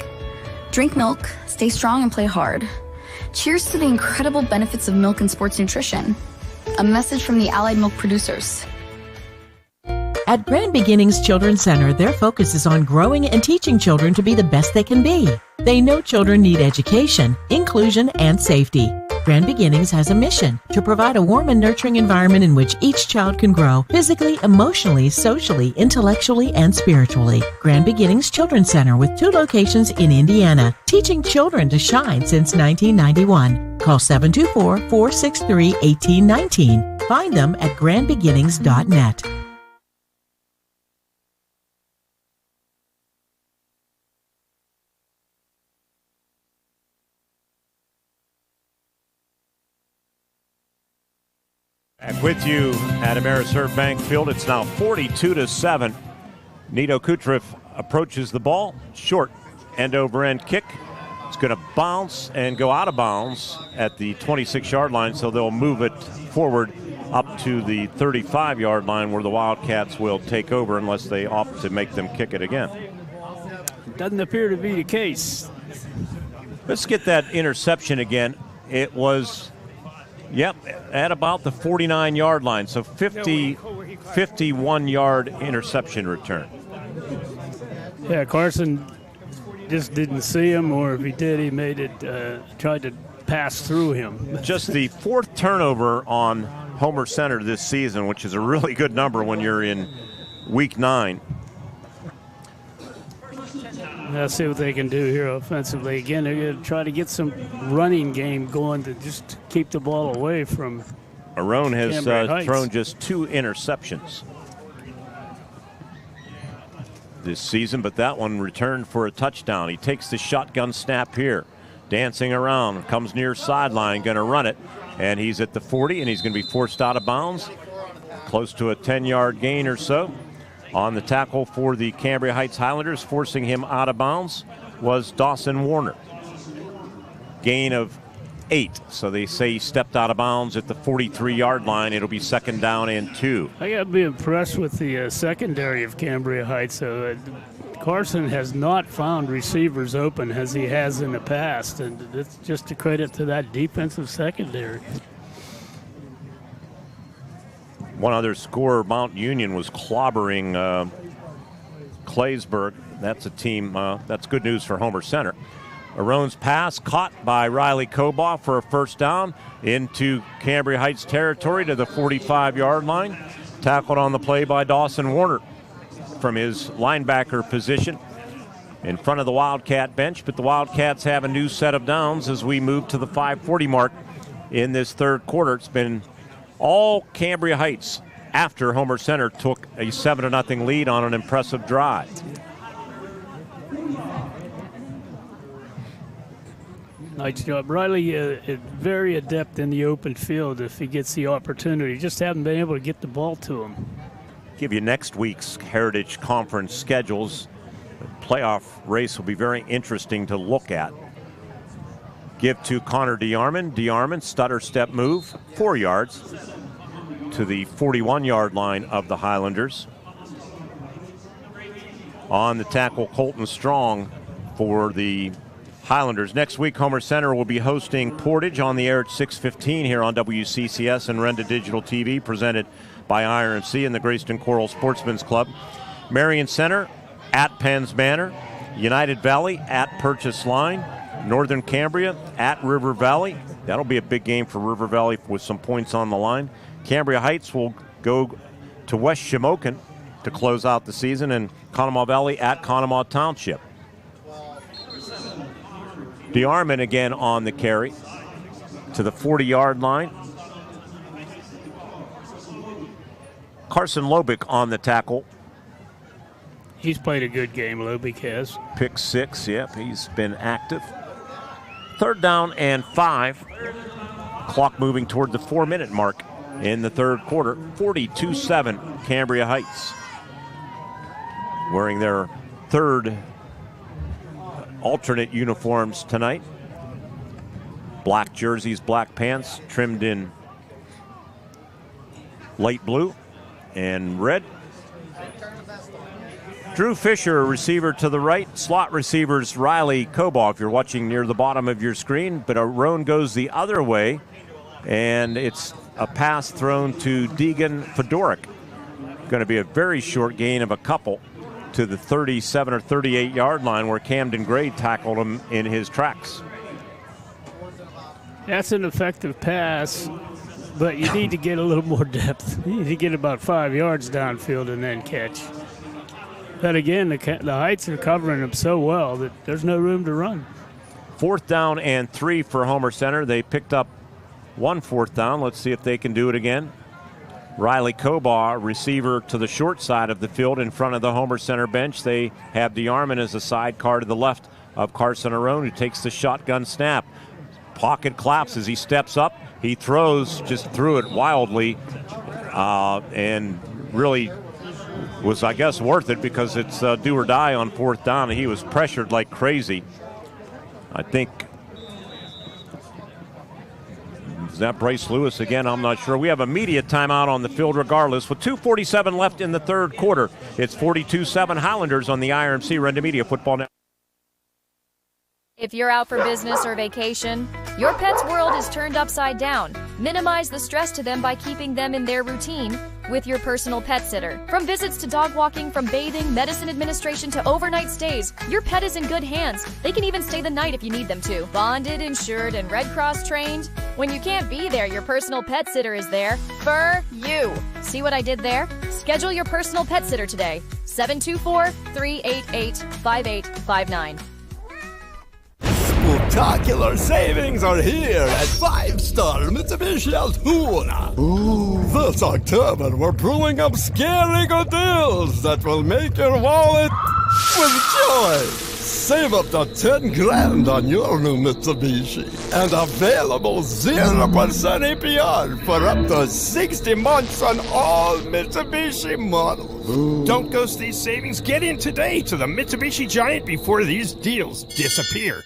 Drink milk, stay strong, and play hard. Cheers to the incredible benefits of milk and sports nutrition. A message from the Allied Milk producers. At Grand Beginnings Children's Center, their focus is on growing and teaching children to be the best they can be. They know children need education, inclusion, and safety. Grand Beginnings has a mission to provide a warm and nurturing environment in which each child can grow physically, emotionally, socially, intellectually, and spiritually. Grand Beginnings Children's Center with 2 locations in Indiana, teaching children to shine since 1991. Call 724-463-1819. Find them at grandbeginnings.net. Back with you at Ameriserve Bank Field. It's now 42-7. Nito Kutriff approaches the ball. Short end-over-end kick. It's going to bounce and go out of bounds at the 26-yard line, so they'll move it forward up to the 35-yard line where the Wildcats will take over unless they opt to make them kick it again. Doesn't appear to be the case. Let's get that interception again. It was... Yep, at about the 49-yard line, so 51-yard interception return. Yeah, Carson just didn't see him, or if he did, he made it, tried to pass through him. Just the 4th turnover on Homer Center this season, which is a really good number when you're in Week 9. Let's see what they can do here offensively. Again, they're going to try to get some running game going to just keep the ball away from Arone has thrown just 2 interceptions. this season, but that one returned for a touchdown. He takes the shotgun snap here, dancing around, comes near sideline, going to run it, and he's at the 40, and he's going to be forced out of bounds, close to a 10-yard gain or so. On the tackle for the Cambria Heights Highlanders, forcing him out of bounds, was Dawson Warner. Gain of 8, so they say he stepped out of bounds at the 43-yard line. It'll be 2nd down and 2. I got to be impressed with the secondary of Cambria Heights. Carson has not found receivers open as he has in the past, and it's just a credit to that defensive secondary. One other score, Mount Union was clobbering Claysburg. That's a team, that's good news for Homer Center. Arone's pass caught by Riley Kobaugh for a first down into Cambria Heights territory to the 45-yard line. Tackled on the play by Dawson Warner from his linebacker position in front of the Wildcat bench. But the Wildcats have a new set of downs as we move to the 5:40 mark in this third quarter. It's been all Cambria Heights after Homer Center took a 7-0 lead on an impressive drive. Nice job. Riley is very adept in the open field if he gets the opportunity. Just haven't been able to get the ball to him. Give you next week's Heritage Conference schedules. The playoff race will be very interesting to look at. Give to Connor DeArmond. DeArmond, stutter step move, 4 yards to the 41-yard line of the Highlanders. On the tackle, Colton Strong for the Highlanders. Next week, Homer Center will be hosting Portage on the air at 6:15 here on WCCS and Renda Digital TV, presented by IRMC and the Graceton-Coral Sportsman's Club. Marion Center at Penns Manor. United Valley at Purchase Line. Northern Cambria at River Valley. That'll be a big game for River Valley with some points on the line. Cambria Heights will go to West Shamokin to close out the season, and Conemaugh Valley at Conemaugh Township. DeArmond again on the carry to the 40-yard line. Carson Lobick on the tackle. He's played a good game, Lobick has. Pick 6, yep, he's been active. 3rd down and 5. Clock moving toward the 4-minute mark in the third quarter. 42-7 Cambria Heights. Wearing their third alternate uniforms tonight. Black jerseys, black pants, trimmed in light blue and red. Drew Fisher, a receiver to the right. Slot receivers Riley Kobaugh, if you're watching near the bottom of your screen. But Arone goes the other way, and it's a pass thrown to Deegan Fedoric. Going to be a very short gain of a couple to the 37 or 38-yard line where Camden Gray tackled him in his tracks. That's an effective pass, but you need to get a little more depth. You need to get about 5 yards downfield and then catch. But again, the Heights are covering them so well that there's no room to run. 4th down and 3 for Homer Center. They picked up 1 4th down. Let's see if they can do it again. Riley Kobaugh, receiver to the short side of the field in front of the Homer Center bench. They have DeArmond as a sidecar to the left of Carson Arone, who takes the shotgun snap. Pocket claps as he steps up. He throws, just threw it wildly, and really was, I guess, worth it because it's do or die on 4th down. He was pressured like crazy. I think, is that Bryce Lewis again? I'm not sure. We have a media timeout on the field regardless. With 2:47 left in the third quarter, it's 42-7 Highlanders on the IRMC Renda Media Football Network. If you're out for business or vacation, your pet's world is turned upside down. Minimize the stress to them by keeping them in their routine with your personal pet sitter. From visits to dog walking, from bathing, medicine administration to overnight stays, your pet is in good hands. They can even stay the night if you need them to. Bonded, insured, and Red Cross trained. When you can't be there, your personal pet sitter is there for you. See what I did there? Schedule your personal pet sitter today. 724-388-5859. Spectacular savings are here at 5-star Mitsubishi Altoona. Ooh, this October we're brewing up scary good deals that will make your wallet with joy. Save up to 10 grand on your new Mitsubishi and available 0% APR for up to 60 months on all Mitsubishi models. Ooh. Don't ghost these savings. Get in today to the Mitsubishi Giant before these deals disappear.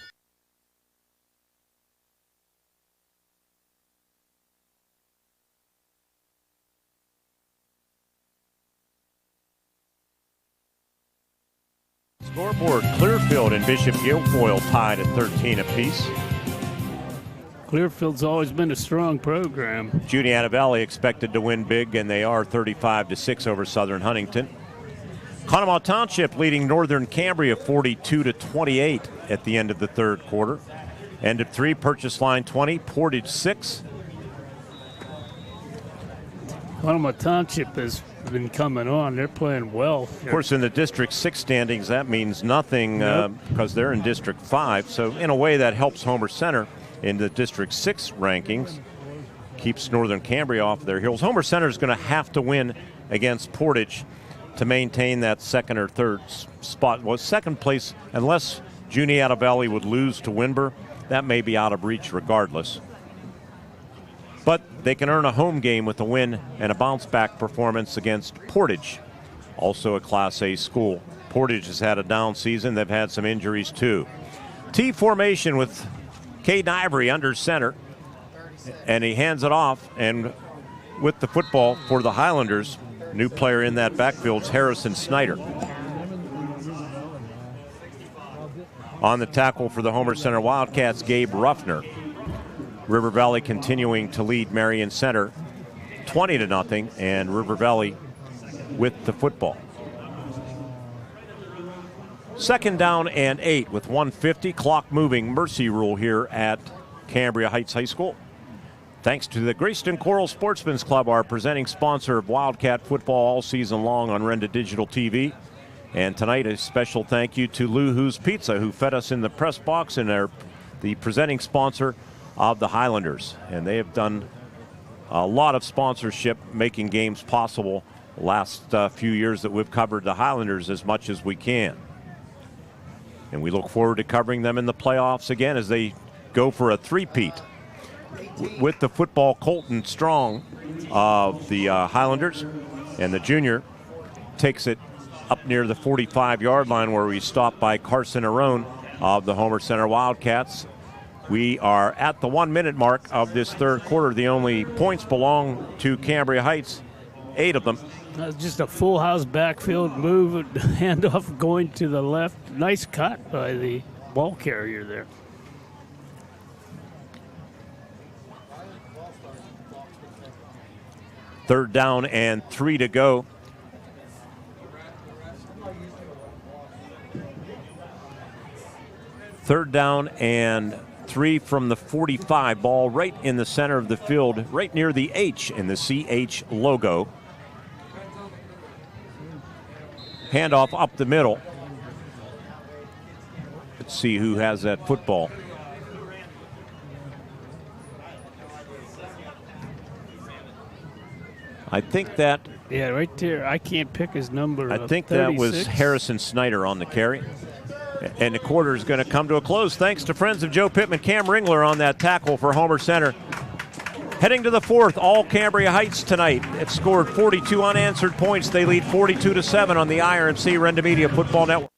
Scoreboard, Clearfield and Bishop Guilfoyle tied at 13 apiece. Clearfield's always been a strong program. Juniata Valley expected to win big, and they are 35-6 over Southern Huntington. Conemaugh Township leading Northern Cambria 42-28 at the end of the third quarter. End of 3, Purchase Line 20, Portage 6. Conemaugh Township has been coming on. They're playing well. Of course, in the District 6 standings, that means nothing because they're in District 5. So, in a way, that helps Homer Center in the District 6 rankings. Keeps Northern Cambria off their heels. Homer Center is going to have to win against Portage to maintain that second or third spot. Well, second place, unless Juniata Valley would lose to Winber, that may be out of reach regardless. But they can earn a home game with a win and a bounce-back performance against Portage, also a Class A school. Portage has had a down season. They've had some injuries, too. T formation with Caden Ivory under center, and he hands it off, and with the football for the Highlanders, new player in that backfield's Harrison Snyder. On the tackle for the Homer Center Wildcats, Gabe Ruffner. River Valley continuing to lead Marion Center 20-0, and River Valley with the football. Second down and 8 with 1:50, clock moving, mercy rule here at Cambria Heights High School. Thanks to the Graceton-Coral Sportsman's Club, our presenting sponsor of Wildcat football all season long on Renda Digital TV. And tonight, a special thank you to Lou Who's Pizza, who fed us in the press box, and they're the presenting sponsor of the Highlanders. And they have done a lot of sponsorship, making games possible the last few years that we've covered the Highlanders as much as we can. And we look forward to covering them in the playoffs again as they go for a three-peat. With the football, Colton Strong of the Highlanders, and the junior takes it up near the 45-yard line, where we stop by Carson Arone of the Homer Center Wildcats. We are at the 1-minute mark of this third quarter. The only points belong to Cambria Heights, 8 of them. Just a full house backfield move, handoff going to the left. Nice cut by the ball carrier there. Third down and 3 to go. Third down and 3 from the 45. Ball right in the center of the field, right near the H in the CH logo. Handoff up the middle. Let's see who has that football. I think that... Yeah, right there. I can't pick his number. I think 36. that was Harrison Snyder on the carry. And the quarter is going to come to a close thanks to friends of Joe Pittman. Cam Ringler on that tackle for Homer Center. Heading to the fourth, all Cambria Heights tonight. It's scored 42 unanswered points. They lead 42-7 on the IRMC Renda Media Football Network.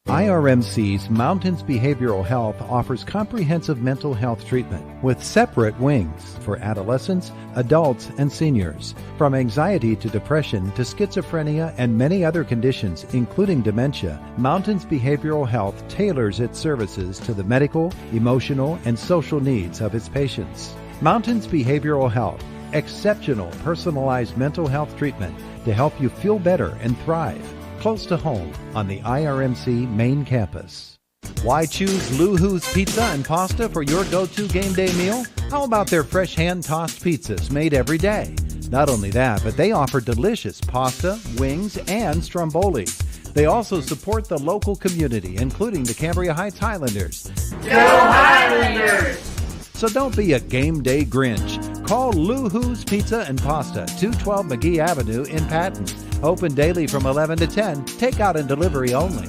IRMC's Mountains Behavioral Health offers comprehensive mental health treatment with separate wings for adolescents, adults, and seniors. From anxiety to depression to schizophrenia and many other conditions, including dementia, Mountains Behavioral Health tailors its services to the medical, emotional, and social needs of its patients. Mountains Behavioral Health, exceptional personalized mental health treatment to help you feel better and thrive. Close to home on the IRMC main campus. Why choose Lou Who's Pizza and Pasta for your go-to game day meal? How about their fresh hand-tossed pizzas made every day? Not only that, but they offer delicious pasta, wings, and strombolis. They also support the local community, including the Cambria Heights Highlanders. Go Highlanders! So don't be a game day Grinch. Call Lou Who's Pizza and Pasta, 212 McGee Avenue in Patton. Open daily from 11 to 10. Takeout and delivery only.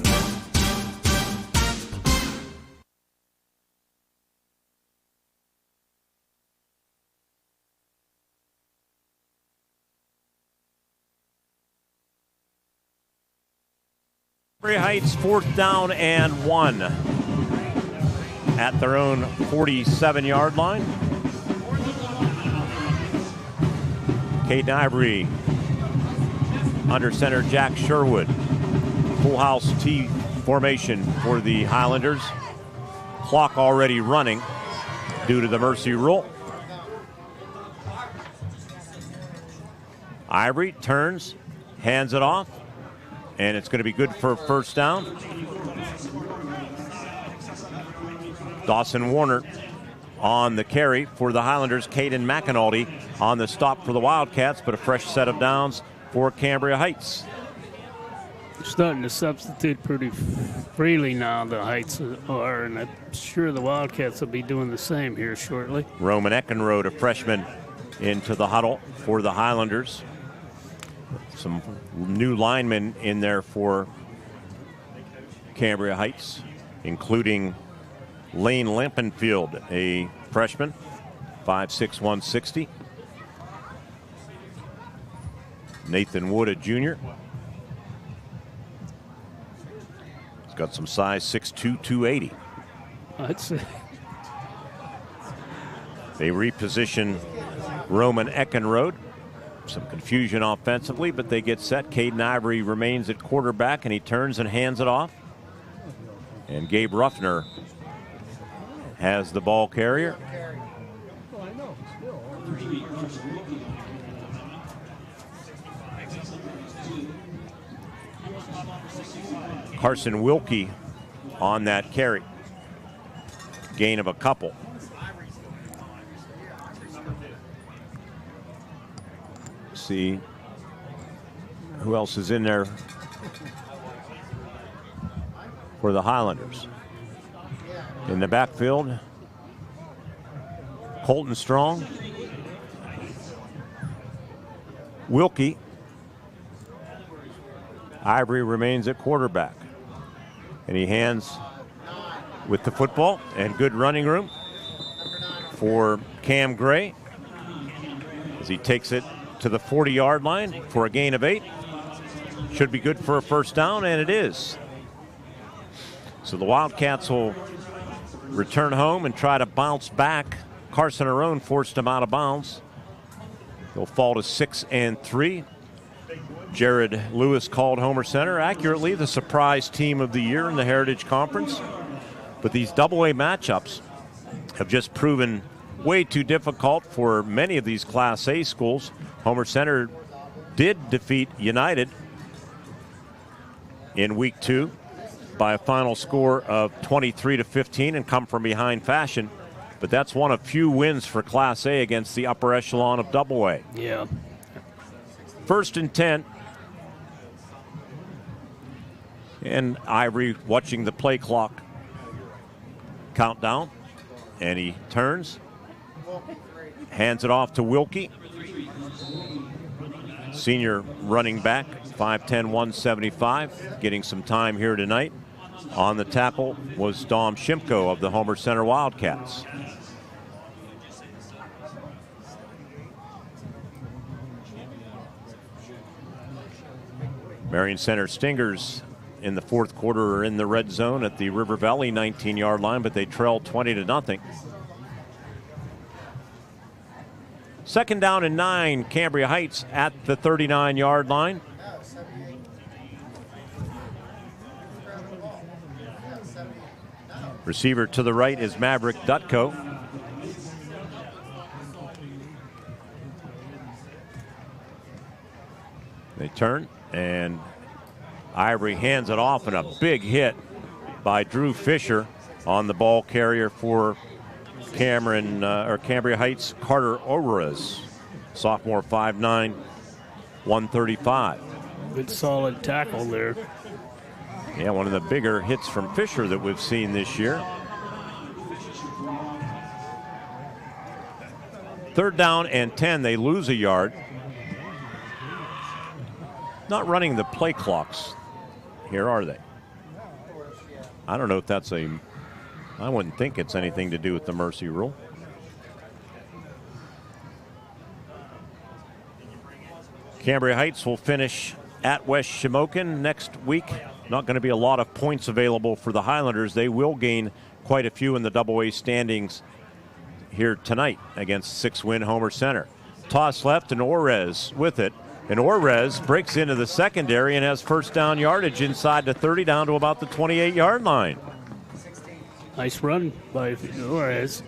Cambria Heights 4th down and 1 at their own 47-yard line. Caden Ivory under center Jack Sherwood. Full house T formation for the Highlanders. Clock already running due to the mercy rule. Ivory turns, hands it off, and it's going to be good for a first down. Dawson Warner on the carry for the Highlanders. Caden McAnulty on the stop for the Wildcats, but a fresh set of downs for Cambria Heights. Starting to substitute pretty freely now, the Heights are, and I'm sure the Wildcats will be doing the same here shortly. Roman Eckenrode, a freshman, into the huddle for the Highlanders. Some new linemen in there for Cambria Heights, including Lane Lampenfield, a freshman, 5'6", 160. Nathan Wood, a junior. He's got some size, 6'2", 280. I'd say. They reposition Roman Eckenrode. Some confusion offensively, but they get set. Caden Ivory remains at quarterback, and he turns and hands it off. And Gabe Ruffner has the ball carrier. Carson Wilkie on that carry. Gain of a couple. See who else is in there for the Highlanders. In the backfield, Colton Strong, Wilkie. Ivory remains at quarterback. And he hands with the football, and good running room for Cam Gray as he takes it to the 40-yard line for a gain of 8. Should be good for a first down, and it is. So the Wildcats will return home and try to bounce back. Carson Arone forced him out of bounds. They'll fall to 6-3. Jared Lewis called Homer Center accurately the surprise team of the year in the Heritage Conference. But these double-A matchups have just proven way too difficult for many of these Class A schools. Homer Center did defeat United in week 2 by a final score of 23-15 and come from behind fashion. But that's one of few wins for Class A against the upper echelon of Double-A. Yeah. 1st and 10. And Ivory watching the play clock countdown. And he turns, hands it off to Wilkie. Senior running back, 5'10", 175, getting some time here tonight. On the tackle was Dom Shimko of the Homer Center Wildcats. Marion Center Stingers in the 4th quarter are in the red zone at the River Valley 19-yard line, but they trail 20-0. 2nd down and 9, Cambria Heights at the 39-yard line. Receiver to the right is Maverick Dutko. They turn, and Ivory hands it off, and a big hit by Drew Fisher on the ball carrier for Cambria Heights, Carter Orez, sophomore, 5'9", 135. Good solid tackle there. Yeah, one of the bigger hits from Fisher that we've seen this year. 3rd down and 10, they lose a yard. not running the play clocks here, are they? I don't know if that's I wouldn't think it's anything to do with the mercy rule. Cambria Heights will finish at West Shamokin next week. Not going to be a lot of points available for the Highlanders. They will gain quite a few in the AA standings here tonight against 6-win Homer Center. Toss left and Orez with it. And Orez breaks into the secondary and has first down yardage inside the 30 down to about the 28-yard line. Nice run by Orez.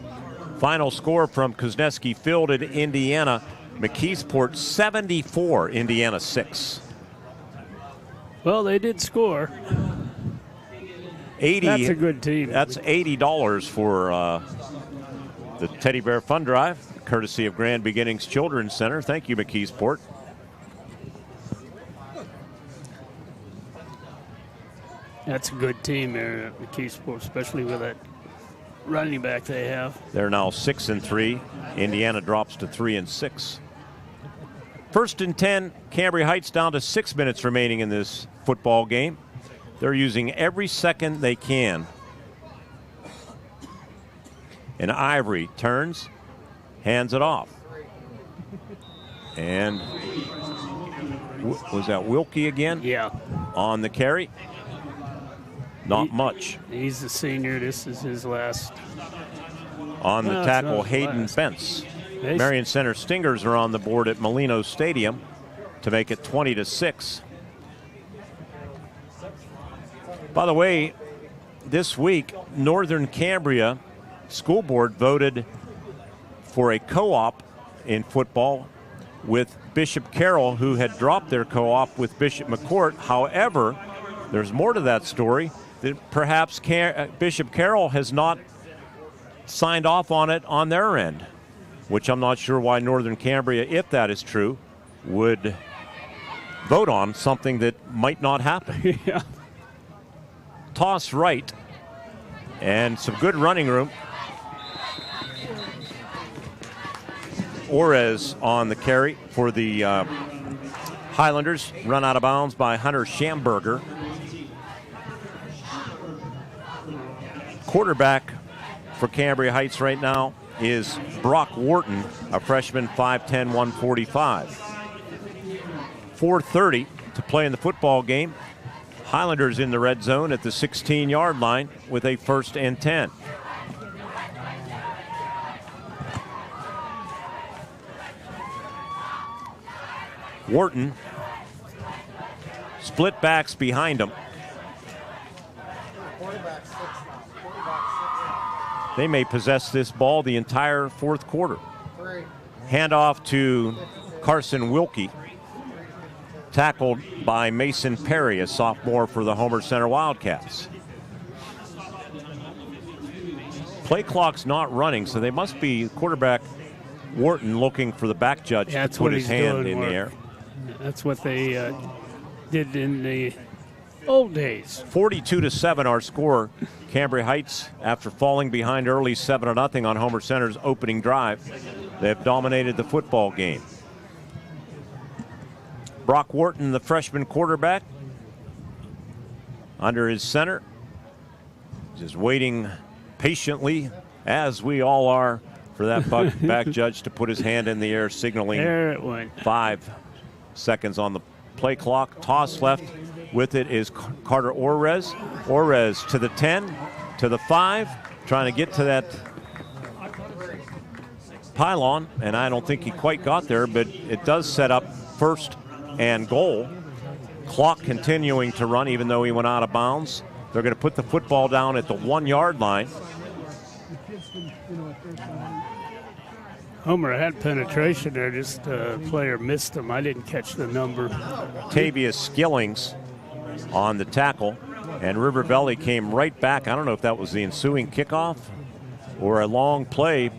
Final score from Kuznetsky Field in Indiana. McKeesport 74, Indiana 6. Well, they did score. 80. That's a good team. That's $80 for the Teddy Bear Fun Drive, courtesy of Grand Beginnings Children's Center. Thank you, McKeesport. That's a good team there at McKeesport, especially with that running back they have. They're now 6-3. Indiana drops to 3-6. 1st and 10, Cambria Heights down to 6 minutes remaining in this football game. They're using every second they can. And Ivory turns, hands it off. And was that Wilkie again? Yeah. On the carry. Not much. He's a senior. This is his last. On the tackle, Hayden Fence. Marion Center Stingers are on the board at Molino Stadium to make it 20-6. By the way, this week, Northern Cambria School Board voted for a co-op in football with Bishop Carroll, who had dropped their co-op with Bishop McCourt. However, there's more to that story, that perhaps Bishop Carroll has not signed off on it on their end, which I'm not sure why Northern Cambria, if that is true, would vote on something that might not happen. Yeah. Toss right, and some good running room. Orez on the carry for the Highlanders, run out of bounds by Hunter Schamberger. Quarterback for Cambria Heights right now is Brock Wharton, a freshman, 5'10", 145. 4:30 to play in the football game. Highlanders in the red zone at the 16-yard line with a 1st and 10. Wharton, split backs behind him. They may possess this ball the entire fourth quarter. Handoff to Carson Wilkie. Tackled by Mason Perry, a sophomore for the Homer Center Wildcats. Play clock's not running, so they must be quarterback Wharton looking for the back judge to put his hand in the air. That's what they did in the old days. 42-7 our score. Cambria Heights, after falling behind early 7-0 on Homer Center's opening drive, they have dominated the football game. Brock Wharton, the freshman quarterback, under his center, just waiting patiently, as we all are, for that back judge to put his hand in the air, signaling there it went. 5 seconds on the play clock. Toss left. With it is Carter Orez. Orez to the 10, to the 5, trying to get to that pylon, and I don't think he quite got there, but it does set up 1st and goal. Clock continuing to run even though he went out of bounds. They're going to put the football down at the 1-yard line. Homer had penetration there, just player missed him. I didn't catch the number. Tavius Skillings on the tackle, and River Valley came right back. I don't know if that was the ensuing kickoff or a long play.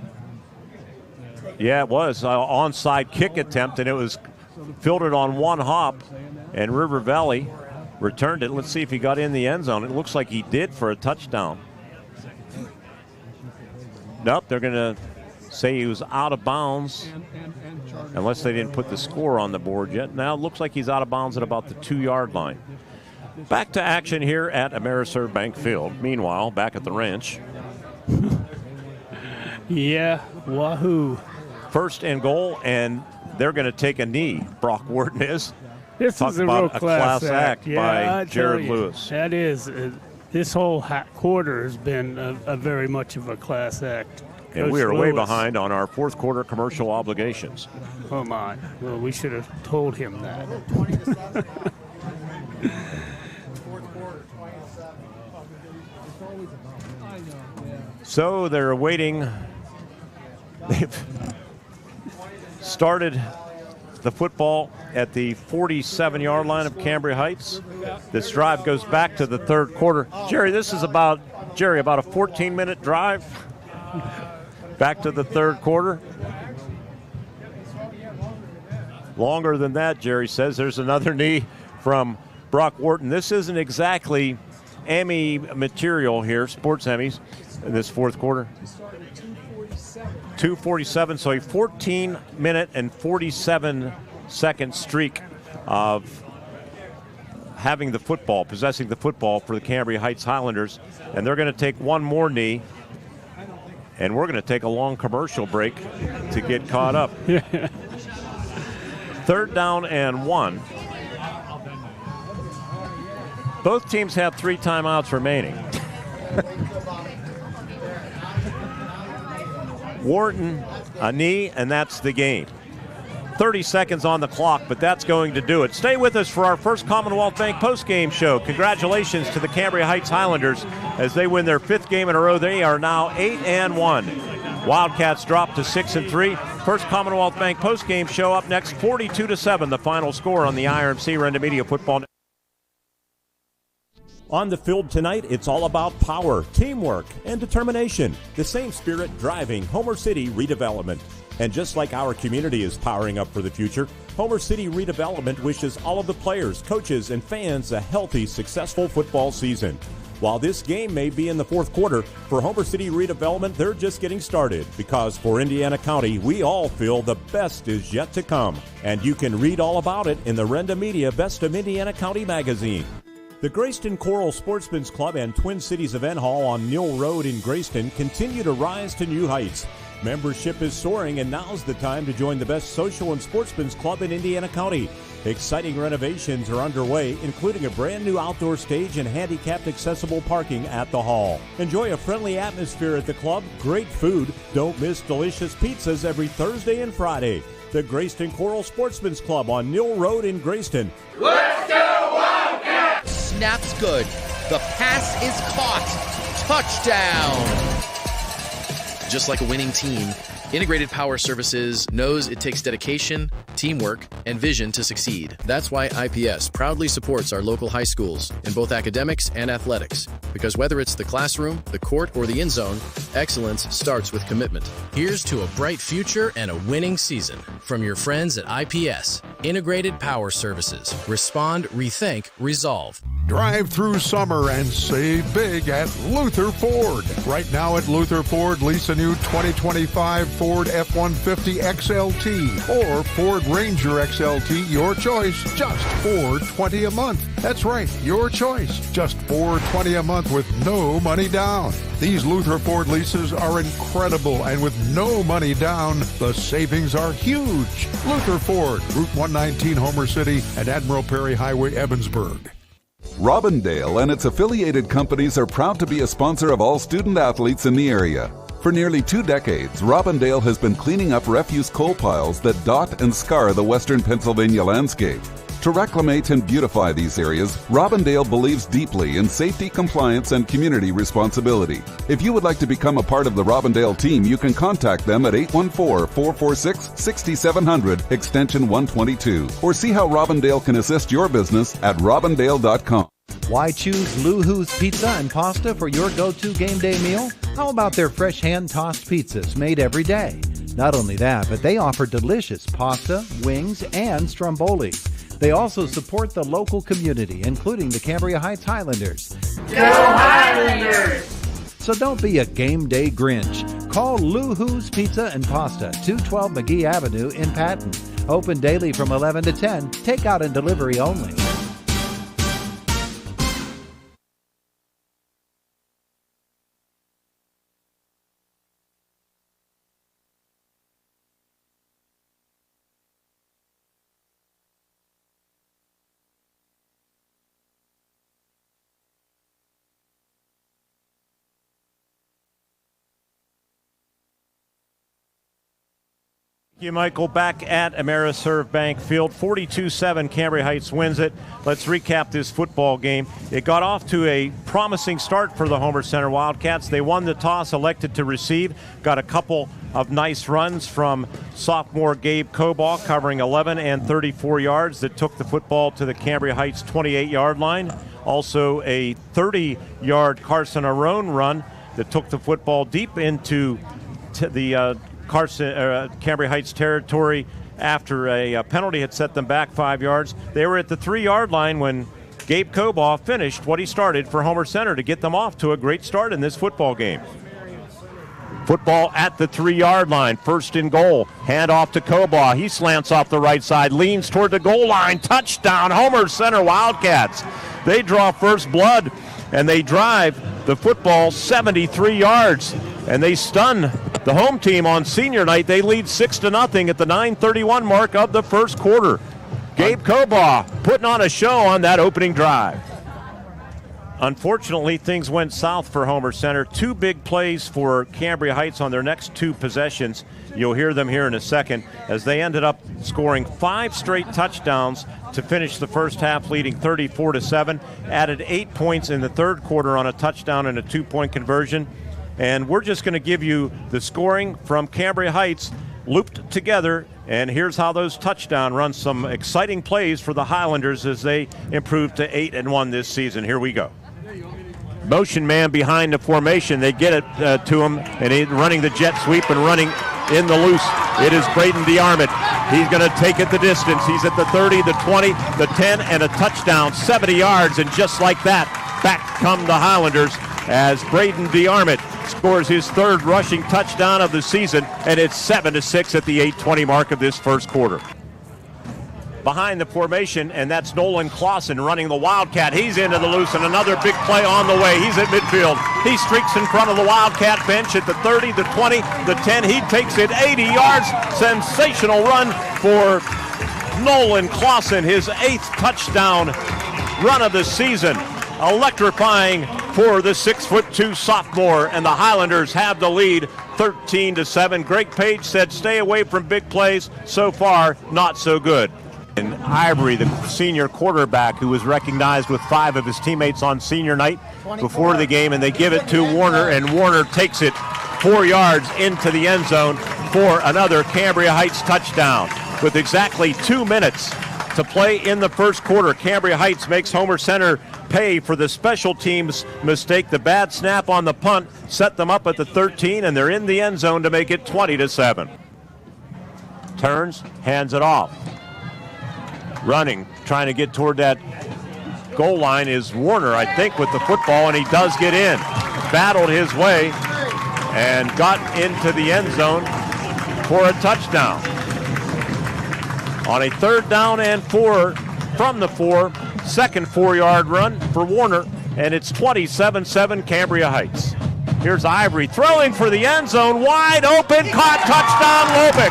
Yeah, it was an onside kick attempt, and it was fielded on one hop, and River Valley returned it. Let's see if he got in the end zone. It looks like he did for a touchdown. Nope, they're going to say he was out of bounds unless they didn't put the score on the board yet. Now it looks like he's out of bounds at about the 2-yard line. Back to action here at Ameriserve Bank Field. Meanwhile, back at the ranch. Yeah, wahoo. First and goal, and they're going to take a knee. Brock Wharton is. This is a real class act. By Jared Lewis. That is. This whole quarter has been a very much of a class act. And we are way behind on our fourth quarter commercial obligations. Oh, my. Well, we should have told him that. So they're waiting. They've started the football at the 47-yard line of Cambria Heights. This drive goes back to the third quarter. Jerry, this is about a 14-minute drive back to the third quarter. Longer than that, Jerry says. There's another knee from Brock Wharton. This isn't exactly Emmy material here, sports Emmys, in this fourth quarter. 2:47, so a 14-minute and 47-second streak of having the football, possessing the football for the Cambria Heights Highlanders. And they're going to take one more knee, and we're going to take a long commercial break to get caught up. Third down and 1. Both teams have 3 timeouts remaining. Wharton, a knee, and that's the game. 30 seconds on the clock, but that's going to do it. Stay with us for our first Commonwealth Bank postgame show. Congratulations to the Cambria Heights Highlanders as they win their 5th game in a row. They are now 8-1. Wildcats drop to 6-3. First Commonwealth Bank postgame show up next, 42-7, the final score on the IRMC Renda Media Football. On the field tonight, it's all about power, teamwork, and determination. The same spirit driving Homer City redevelopment. And just like our community is powering up for the future, Homer City Redevelopment wishes all of the players, coaches, and fans a healthy, successful football season. While this game may be in the fourth quarter, for Homer City Redevelopment, they're just getting started, because for Indiana County, we all feel the best is yet to come. And you can read all about it in the Renda Media Best of Indiana County magazine. The Graceton-Coral Sportsman's Club and Twin Cities Event Hall on Neal Road in Graceton continue to rise to new heights. Membership is soaring, and now's the time to join the best social and sportsman's club in Indiana County. Exciting renovations are underway, including a brand new outdoor stage and handicapped accessible parking at the hall. Enjoy a friendly atmosphere at the club, great food. Don't miss delicious pizzas every Thursday and Friday. The Graceton-Coral Sportsman's Club on Neal Road in Graceton. Let's go Wildcats! Snaps good. The pass is caught. Touchdown! Just like a winning team, Integrated Power Services knows it takes dedication, teamwork, and vision to succeed. That's why IPS proudly supports our local high schools in both academics and athletics. Because whether it's the classroom, the court, or the end zone, excellence starts with commitment. Here's to a bright future and a winning season. From your friends at IPS, Integrated Power Services. Respond, rethink, resolve. Drive through summer and save big at Luther Ford. Right now at Luther Ford, lease a new 2025 Ford F-150 XLT or Ford Ranger XLT, your choice, just $420 a month. That's right, your choice, just $420 a month with no money down. These Luther Ford leases are incredible, and with no money down, the savings are huge. Luther Ford, Route 119, Homer City, and Admiral Perry Highway, Evansburg. Robindale and its affiliated companies are proud to be a sponsor of all student athletes in the area. For nearly 2 decades, Robindale has been cleaning up refuse coal piles that dot and scar the western Pennsylvania landscape. To reclimate and beautify these areas, Robindale believes deeply in safety, compliance, and community responsibility. If you would like to become a part of the Robindale team, you can contact them at 814-446-6700, extension 122, or see how Robindale can assist your business at robindale.com. Why choose Lou Who's Pizza and Pasta for your go-to game day meal? How about their fresh hand-tossed pizzas made every day? Not only that, but they offer delicious pasta, wings, and stromboli. They also support the local community, including the Cambria Heights Highlanders. Go Highlanders! So don't be a game day Grinch. call Lou Who's Pizza and Pasta, 212 McGee Avenue in Patton. Open daily from 11 to 10, takeout and delivery only. Thank you, Michael. Back at Ameriserve Bank Field, 42-7, Cambria Heights wins it. Let's recap this football game. It got off to a promising start for the Homer Center Wildcats. They won the toss, elected to receive, got a couple of nice runs from sophomore Gabe Cobaugh, covering 11 and 34 yards that took the football to the Cambria Heights 28-yard line. Also a 30-yard Carson Arone run that took the football deep into the Cambria Heights territory after a penalty had set them back 5 yards. They were at the 3-yard line when Gabe Cobaugh finished what he started for Homer Center to get them off to a great start in this football game. Football at the 3-yard line, first and goal. Hand off to Cobaugh. He slants off the right side, leans toward the goal line. Touchdown, Homer Center Wildcats. They draw first blood, and they drive the football 73 yards. And they stun the home team on senior night. They lead 6-0 at the 9:31 mark of the first quarter. Gabe Cobaugh putting on a show on that opening drive. Unfortunately, things went south for Homer Center. Two big plays for Cambria Heights on their next two possessions. You'll hear them here in a second, as they ended up scoring 5 straight touchdowns to finish the first half, leading 34-7. Added 8 points in the third quarter on a touchdown and a 2-point conversion. And we're just going to give you the scoring from Cambria Heights looped together. And here's how those touchdown runs, some exciting plays for the Highlanders as they improve to 8-1 this season. Here we go. Motion man behind the formation. They get it to him, and he's running the jet sweep and running in the loose. It is Braden DeArmond. He's going to take it the distance. He's at the 30, the 20, the 10, and a touchdown, 70 yards. And just like that, back come the Highlanders as Braden DeArmond scores his third rushing touchdown of the season, and it's 7-6 at the 8:20 mark of this first quarter. Behind the formation, and that's Nolan Clausen running the Wildcat. He's into the loose, and another big play on the way. He's at midfield. He streaks in front of the Wildcat bench at the 30, the 20, the 10. He takes it 80 yards. Sensational run for Nolan Clausen, his 8th touchdown run of the season. Electrifying for the 6'2" sophomore, and the Highlanders have the lead 13-7. Greg Paige said stay away from big plays. So far, not so good. And Ivory, the senior quarterback, who was recognized with 5 of his teammates on senior night before the game, and they give it to Warner, and Warner takes it 4 yards into the end zone for another Cambria Heights touchdown. With exactly 2 minutes to play in the first quarter, Cambria Heights makes Homer Center pay for the special teams mistake. The bad snap on the punt set them up at the 13, and they're in the end zone to make it 20-7. Turns, hands it off. Running, trying to get toward that goal line is Warner, I think, with the football, and he does get in. Battled his way and got into the end zone for a touchdown. On a 3rd down and 4 from the 4, second 4-yard run for Warner, and it's 27-7 Cambria Heights. Here's Ivory throwing for the end zone, wide open, caught, touchdown, Lobick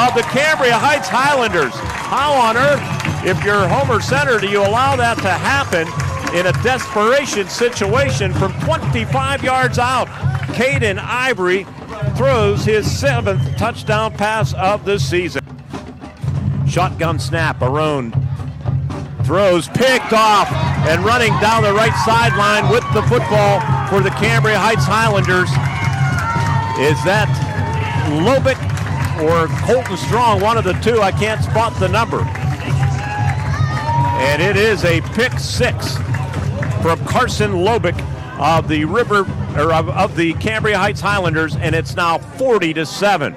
of the Cambria Heights Highlanders. How on earth, if you're Homer Center, do you allow that to happen in a desperation situation from 25 yards out? Caden Ivory throws his 7th touchdown pass of the season. Shotgun snap, Arone throws, picked off, and running down the right sideline with the football for the Cambria Heights Highlanders. Is that Lobick or Colton Strong? One of the two. I can't spot the number. And it is a pick 6 from Carson Lobick of the of the Cambria Heights Highlanders, and it's now 40-7.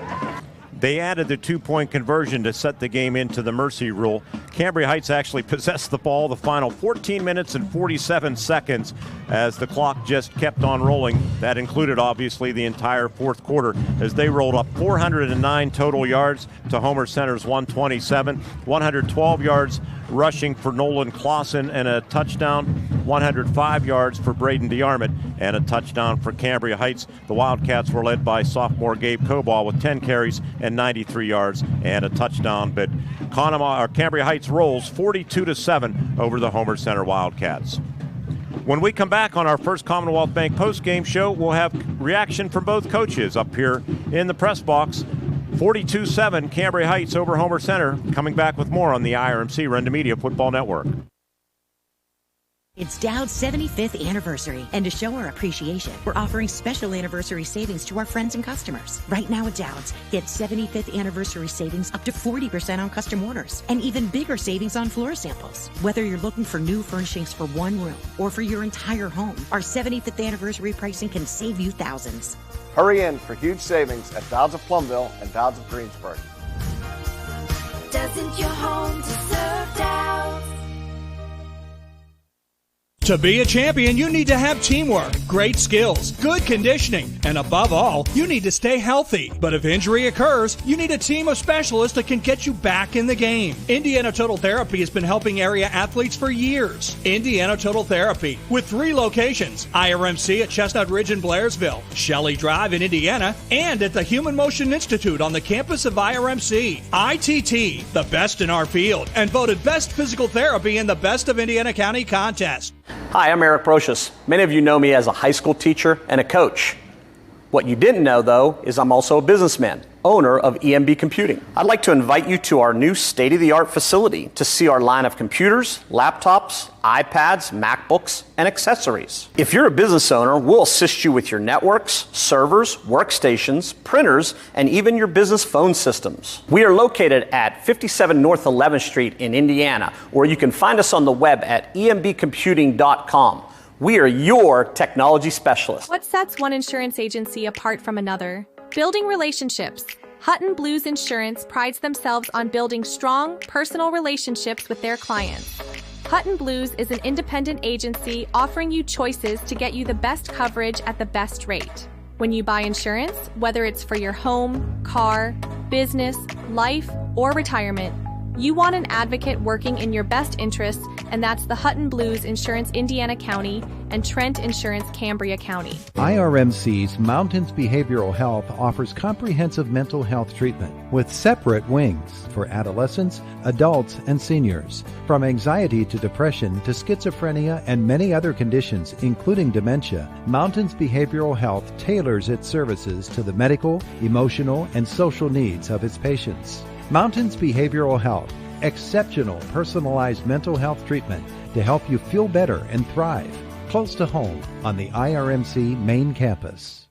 They added the 2-point conversion to set the game into the mercy rule. Cambria Heights actually possessed the ball the final 14 minutes and 47 seconds as the clock just kept on rolling. That included, obviously, the entire fourth quarter as they rolled up 409 total yards to Homer Center's 127, 112 yards rushing for Nolan Clausen and a touchdown, 105 yards for Braden DeArmond and a touchdown for Cambria Heights. The Wildcats were led by sophomore Gabe Coball with 10 carries and 93 yards and a touchdown. But Cambria Heights rolls 42-7 over the Homer Center Wildcats. When we come back on our first Commonwealth Bank postgame show, we'll have reaction from both coaches up here in the press box. 42-7 Cambria Heights over Homer Center. Coming back with more on the IRMC Renda Media Football Network. It's Dowd's 75th anniversary, and to show our appreciation, we're offering special anniversary savings to our friends and customers. Right now at Dowd's, get 75th anniversary savings up to 40% on custom orders, and even bigger savings on floor samples. Whether you're looking for new furnishings for one room or for your entire home, our 75th anniversary pricing can save you thousands. Hurry in for huge savings at Dowd's of Plumville and Dowd's of Greensburg. Doesn't your home deserve Dowd's? To be a champion, you need to have teamwork, great skills, good conditioning, and above all, you need to stay healthy. But if injury occurs, you need a team of specialists that can get you back in the game. Indiana Total Therapy has been helping area athletes for years. Indiana Total Therapy, with 3 locations, IRMC at Chestnut Ridge in Blairsville, Shelley Drive in Indiana, and at the Human Motion Institute on the campus of IRMC. ITT, the best in our field, and voted Best Physical Therapy in the Best of Indiana County contest. Hi, I'm Eric Brocious. Many of you know me as a high school teacher and a coach. What you didn't know, though, is I'm also a businessman, owner of EMB Computing. I'd like to invite you to our new state-of-the-art facility to see our line of computers, laptops, iPads, MacBooks, and accessories. If you're a business owner, we'll assist you with your networks, servers, workstations, printers, and even your business phone systems. We are located at 57 North 11th Street in Indiana, or you can find us on the web at embcomputing.com. We are your technology specialists. What sets one insurance agency apart from another? Building relationships. Hutton Blues Insurance prides themselves on building strong, personal relationships with their clients. Hutton Blues is an independent agency offering you choices to get you the best coverage at the best rate. When you buy insurance, whether it's for your home, car, business, life, or retirement, you want an advocate working in your best interests, and that's the Hutton Blues Insurance Indiana County and Trent Insurance Cambria County. IRMC's Mountains Behavioral Health offers comprehensive mental health treatment with separate wings for adolescents, adults, and seniors. From anxiety to depression to schizophrenia and many other conditions, including dementia, Mountains Behavioral Health tailors its services to the medical, emotional, and social needs of its patients. Mountains Behavioral Health, exceptional personalized mental health treatment to help you feel better and thrive. Close to home on the IRMC main campus.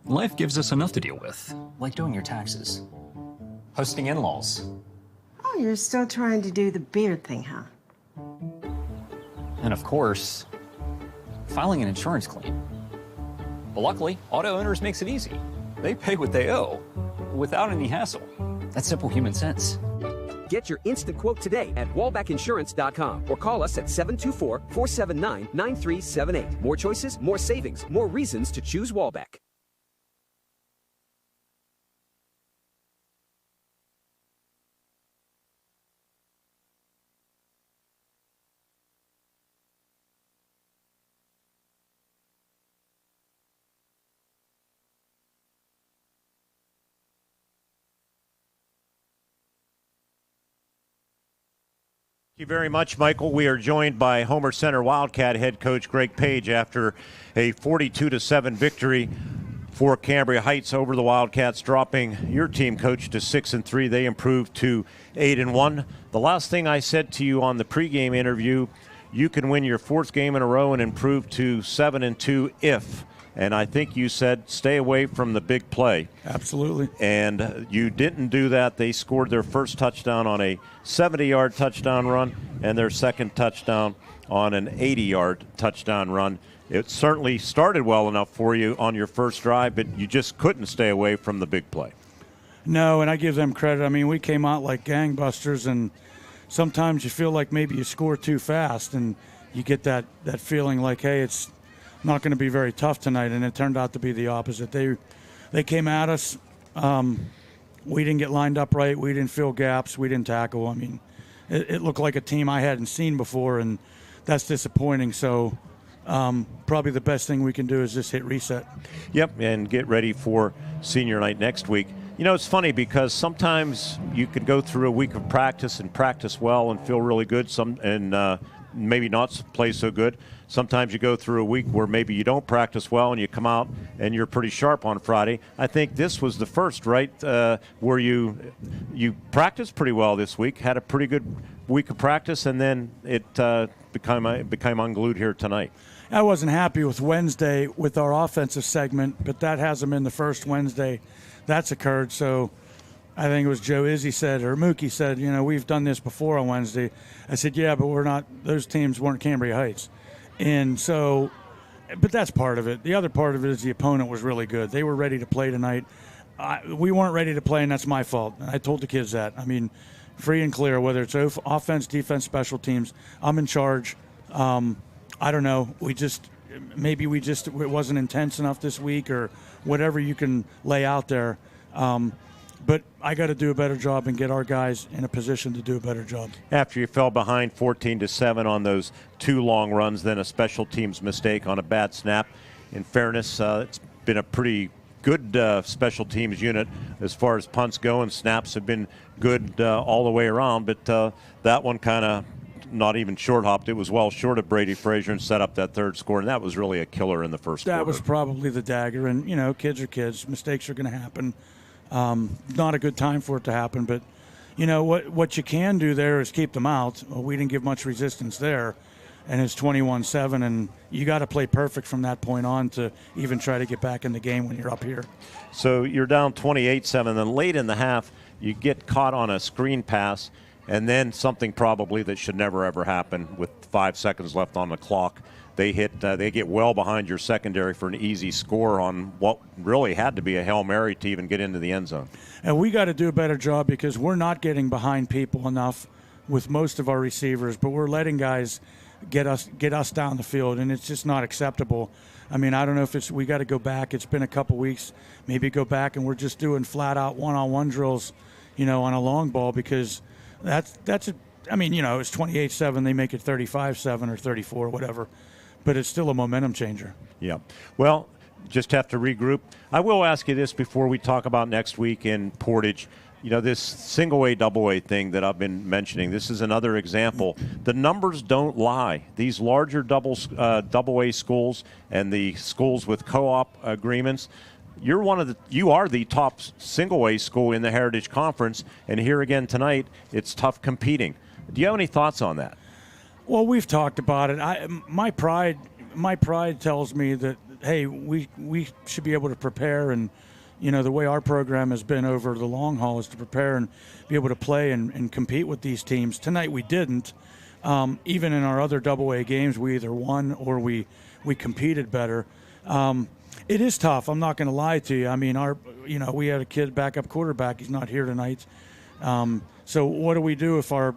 Life gives us enough to deal with, like doing your taxes, hosting in-laws. Oh, you're still trying to do the beard thing, huh? And of course, filing an insurance claim. But luckily, Auto Owners makes it easy. They pay what they owe without any hassle. That's simple human sense. Get your instant quote today at wallbackinsurance.com or call us at 724-479-9378. More choices, more savings, more reasons to choose Wallback. Thank you very much, Michael. We are joined by Homer Center Wildcat head coach Greg Paige after a 42-7 victory for Cambria Heights over the Wildcats, dropping your team, coach, to 6-3. They improved to 8-1. The last thing I said to you on the pregame interview, you can win your 4th game in a row and improve to 7-2 if. And I think you said stay away from the big play. Absolutely. And you didn't do that. They scored their first touchdown on a 70-yard touchdown run and their second touchdown on an 80-yard touchdown run. It certainly started well enough for you on your first drive, but you just couldn't stay away from the big play. No, and I give them credit. I mean, we came out like gangbusters and sometimes you feel like maybe you score too fast, and you get that feeling like, hey, it's not going to be very tough tonight, and it turned out to be the opposite. They came at us. We didn't get lined up right. We didn't fill gaps. We didn't tackle. I mean, it looked like a team I hadn't seen before, and that's disappointing. So probably the best thing we can do is just hit reset. Yep, and get ready for senior night next week. You know, it's funny because sometimes you can go through a week of practice and practice well and feel really good, and maybe not play so good. Sometimes you go through a week where maybe you don't practice well and you come out and you're pretty sharp on Friday. I think this was the first, right, where you practiced pretty well this week, had a pretty good week of practice, and then it became unglued here tonight. I wasn't happy with Wednesday with our offensive segment, but that hasn't been the first Wednesday that's occurred. So I think it was Joe Izzy said, or Mookie said, you know, we've done this before on Wednesday. I said, yeah, but we're not, those teams weren't Cambria Heights. And so, but that's part of it. The other part of it is the opponent was really good. They were ready to play tonight. We weren't ready to play, and that's my fault. I told the kids that. I mean, free and clear, whether it's offense, defense, special teams, I'm in charge. I don't know. It wasn't intense enough this week, or whatever you can lay out there. But I got to do a better job and get our guys in a position to do a better job. After you fell behind 14-7 on those two long runs, then a special teams mistake on a bad snap. In fairness, it's been a pretty good special teams unit as far as punts go, and snaps have been good all the way around. But that one kind of not even short-hopped. It was well short of Brady Frazier and set up that third score, and that was really a killer in the first quarter. That was probably the dagger, and, you know, kids are kids. Mistakes are going to happen. Not a good time for it to happen, but, you know, what you can do there is keep them out. Well, we didn't give much resistance there, and it's 21-7, and you got to play perfect from that point on to even try to get back in the game when you're up here. So you're down 28-7, then late in the half, you get caught on a screen pass, and then something probably that should never, ever happen with 5 seconds left on the clock. They get well behind your secondary for an easy score on what really had to be a Hail Mary to even get into the end zone. And we got to do a better job because we're not getting behind people enough with most of our receivers, but we're letting guys get us down the field, and it's just not acceptable. I mean, I don't know if we got to go back. It's been a couple weeks. Maybe go back and we're just doing flat-out one-on-one drills, you know, on a long ball, because that's I mean, you know, it's 28-7. They make it 35-7 or 34, whatever. But it's still a momentum changer. Yeah. Well, just have to regroup. I will ask you this before we talk about next week in Portage. You know, this single-A, double-A thing that I've been mentioning, this is another example. The numbers don't lie. These larger double-A schools and the schools with co-op agreements, you are the top single-A school in the Heritage Conference, and here again tonight, it's tough competing. Do you have any thoughts on that? Well, we've talked about it. My pride tells me that, hey, we should be able to prepare, and, you know, the way our program has been over the long haul is to prepare and be able to play and compete with these teams. Tonight we didn't. Even in our other double-A games, we either won or we competed better. It is tough. I'm not going to lie to you. I mean, we had a kid backup quarterback. He's not here tonight. So what do we do if our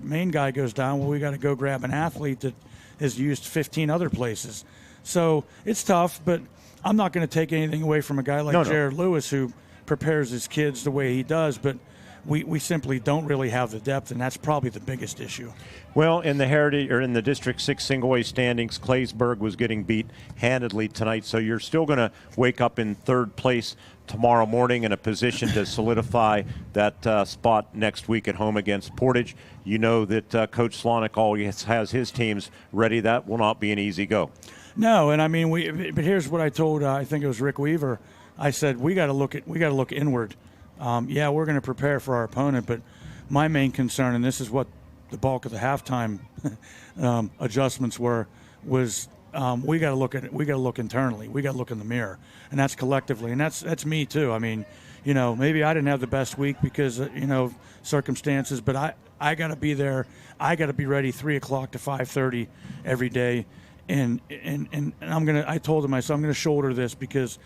main guy goes down? Well, we got to go grab an athlete that has used 15 other places. So it's tough, but I'm not going to take anything away from a guy like Jared Lewis, who prepares his kids the way he does, but we simply don't really have the depth, and that's probably the biggest issue. Well, in the Heritage or in the District 6 single-A standings, Claysburg was getting beat handedly tonight, so you're still going to wake up in third place tomorrow morning in a position to solidify that spot next week at home against Portage. You know that Coach Slonick always has his teams ready. That will not be an easy go. No, and I mean, but here's what I told, I think it was Rick Weaver. I said, we got to look inward. Yeah, we're going to prepare for our opponent, but my main concern, and this is what the bulk of the halftime adjustments was we got to look at it. We got to look internally. We got to look in the mirror, and that's collectively, and that's me too. I mean, you know, maybe I didn't have the best week because of circumstances, but I got to be there. I got to be ready 3 o'clock to 5:30 every day. And I told him, I said, I'm going to shoulder this because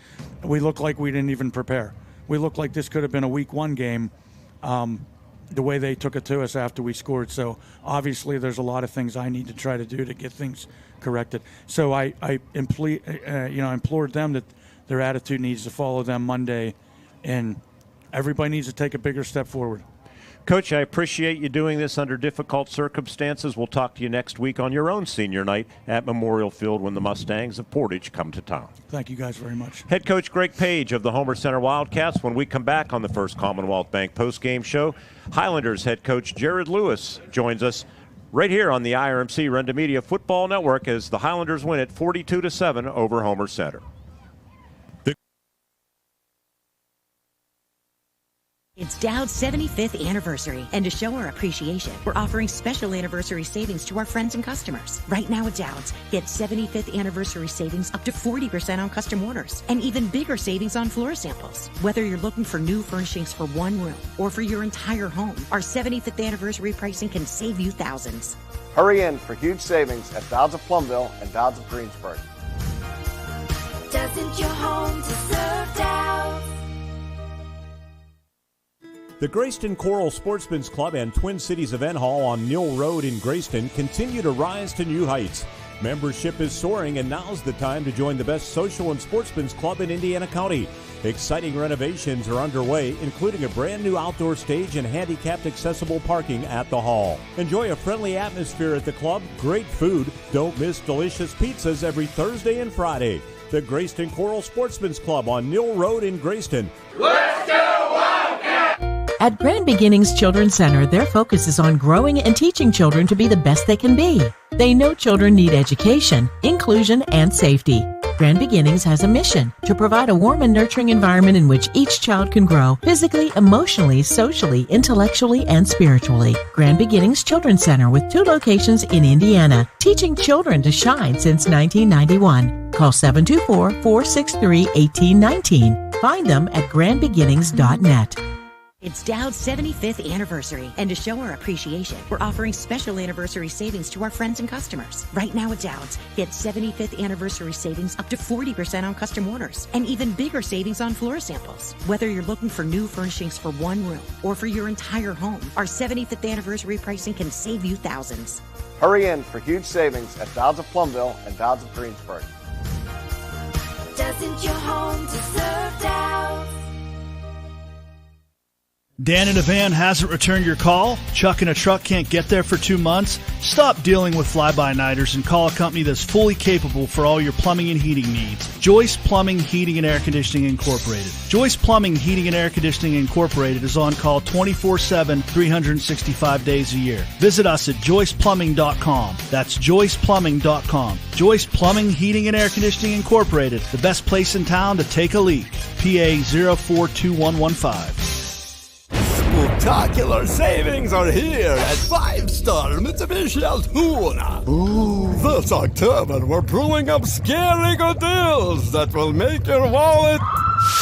we look like we didn't even prepare. We look like this could have been a week 1 game. the way they took it to us after we scored. So obviously there's a lot of things I need to try to do to get things corrected. So I implored them that their attitude needs to follow them Monday, and everybody needs to take a bigger step forward. Coach, I appreciate you doing this under difficult circumstances. We'll talk to you next week on your own senior night at Memorial Field when the Mustangs of Portage come to town. Thank you guys very much. Head coach Greg Paige of the Homer Center Wildcats. When we come back on the First Commonwealth Bank postgame show, Highlanders head coach Jared Lewis joins us right here on the IRMC Renda Media Football Network as the Highlanders win it 42-7 over Homer Center. It's Dowd's 75th anniversary, and to show our appreciation, we're offering special anniversary savings to our friends and customers. Right now at Dowd's, get 75th anniversary savings up to 40% on custom orders, and even bigger savings on floor samples. Whether you're looking for new furnishings for one room or for your entire home, our 75th anniversary pricing can save you thousands. Hurry in for huge savings at Dowd's of Plumville and Dowd's of Greensburg. Doesn't your home deserve Dowd's? The Graceton-Coral Sportsman's Club and Twin Cities Event Hall on Mill Road in Graceton continue to rise to new heights. Membership is soaring, and now's the time to join the best social and sportsman's club in Indiana County. Exciting renovations are underway, including a brand new outdoor stage and handicapped accessible parking at the hall. Enjoy a friendly atmosphere at the club, great food. Don't miss delicious pizzas every Thursday and Friday. The Graceton-Coral Sportsman's Club on Mill Road in Graceton. Let's go Wildcats! At Grand Beginnings Children's Center, their focus is on growing and teaching children to be the best they can be. They know children need education, inclusion, and safety. Grand Beginnings has a mission to provide a warm and nurturing environment in which each child can grow physically, emotionally, socially, intellectually, and spiritually. Grand Beginnings Children's Center with 2 locations in Indiana, teaching children to shine since 1991. Call 724-463-1819. Find them at grandbeginnings.net. It's Dowd's 75th anniversary, and to show our appreciation, we're offering special anniversary savings to our friends and customers. Right now at Dowd's, get 75th anniversary savings up to 40% on custom orders, and even bigger savings on floor samples. Whether you're looking for new furnishings for one room or for your entire home, our 75th anniversary pricing can save you thousands. Hurry in for huge savings at Dowd's of Plumville and Dowd's of Greensburg. Doesn't your home deserve Dowd's? Dan in a van hasn't returned your call? Chuck in a truck can't get there for 2 months? Stop dealing with fly-by-nighters and call a company that's fully capable for all your plumbing and heating needs. Joyce Plumbing, Heating, and Air Conditioning Incorporated. Joyce Plumbing, Heating, and Air Conditioning Incorporated is on call 24/7, 365 days a year. Visit us at joyceplumbing.com. That's joyceplumbing.com. Joyce Plumbing, Heating, and Air Conditioning Incorporated, the best place in town to take a leak. PA 042115. Spectacular savings are here at 5-star Mitsubishi Altoona. Ooh, this October we're pulling up scary good deals that will make your wallet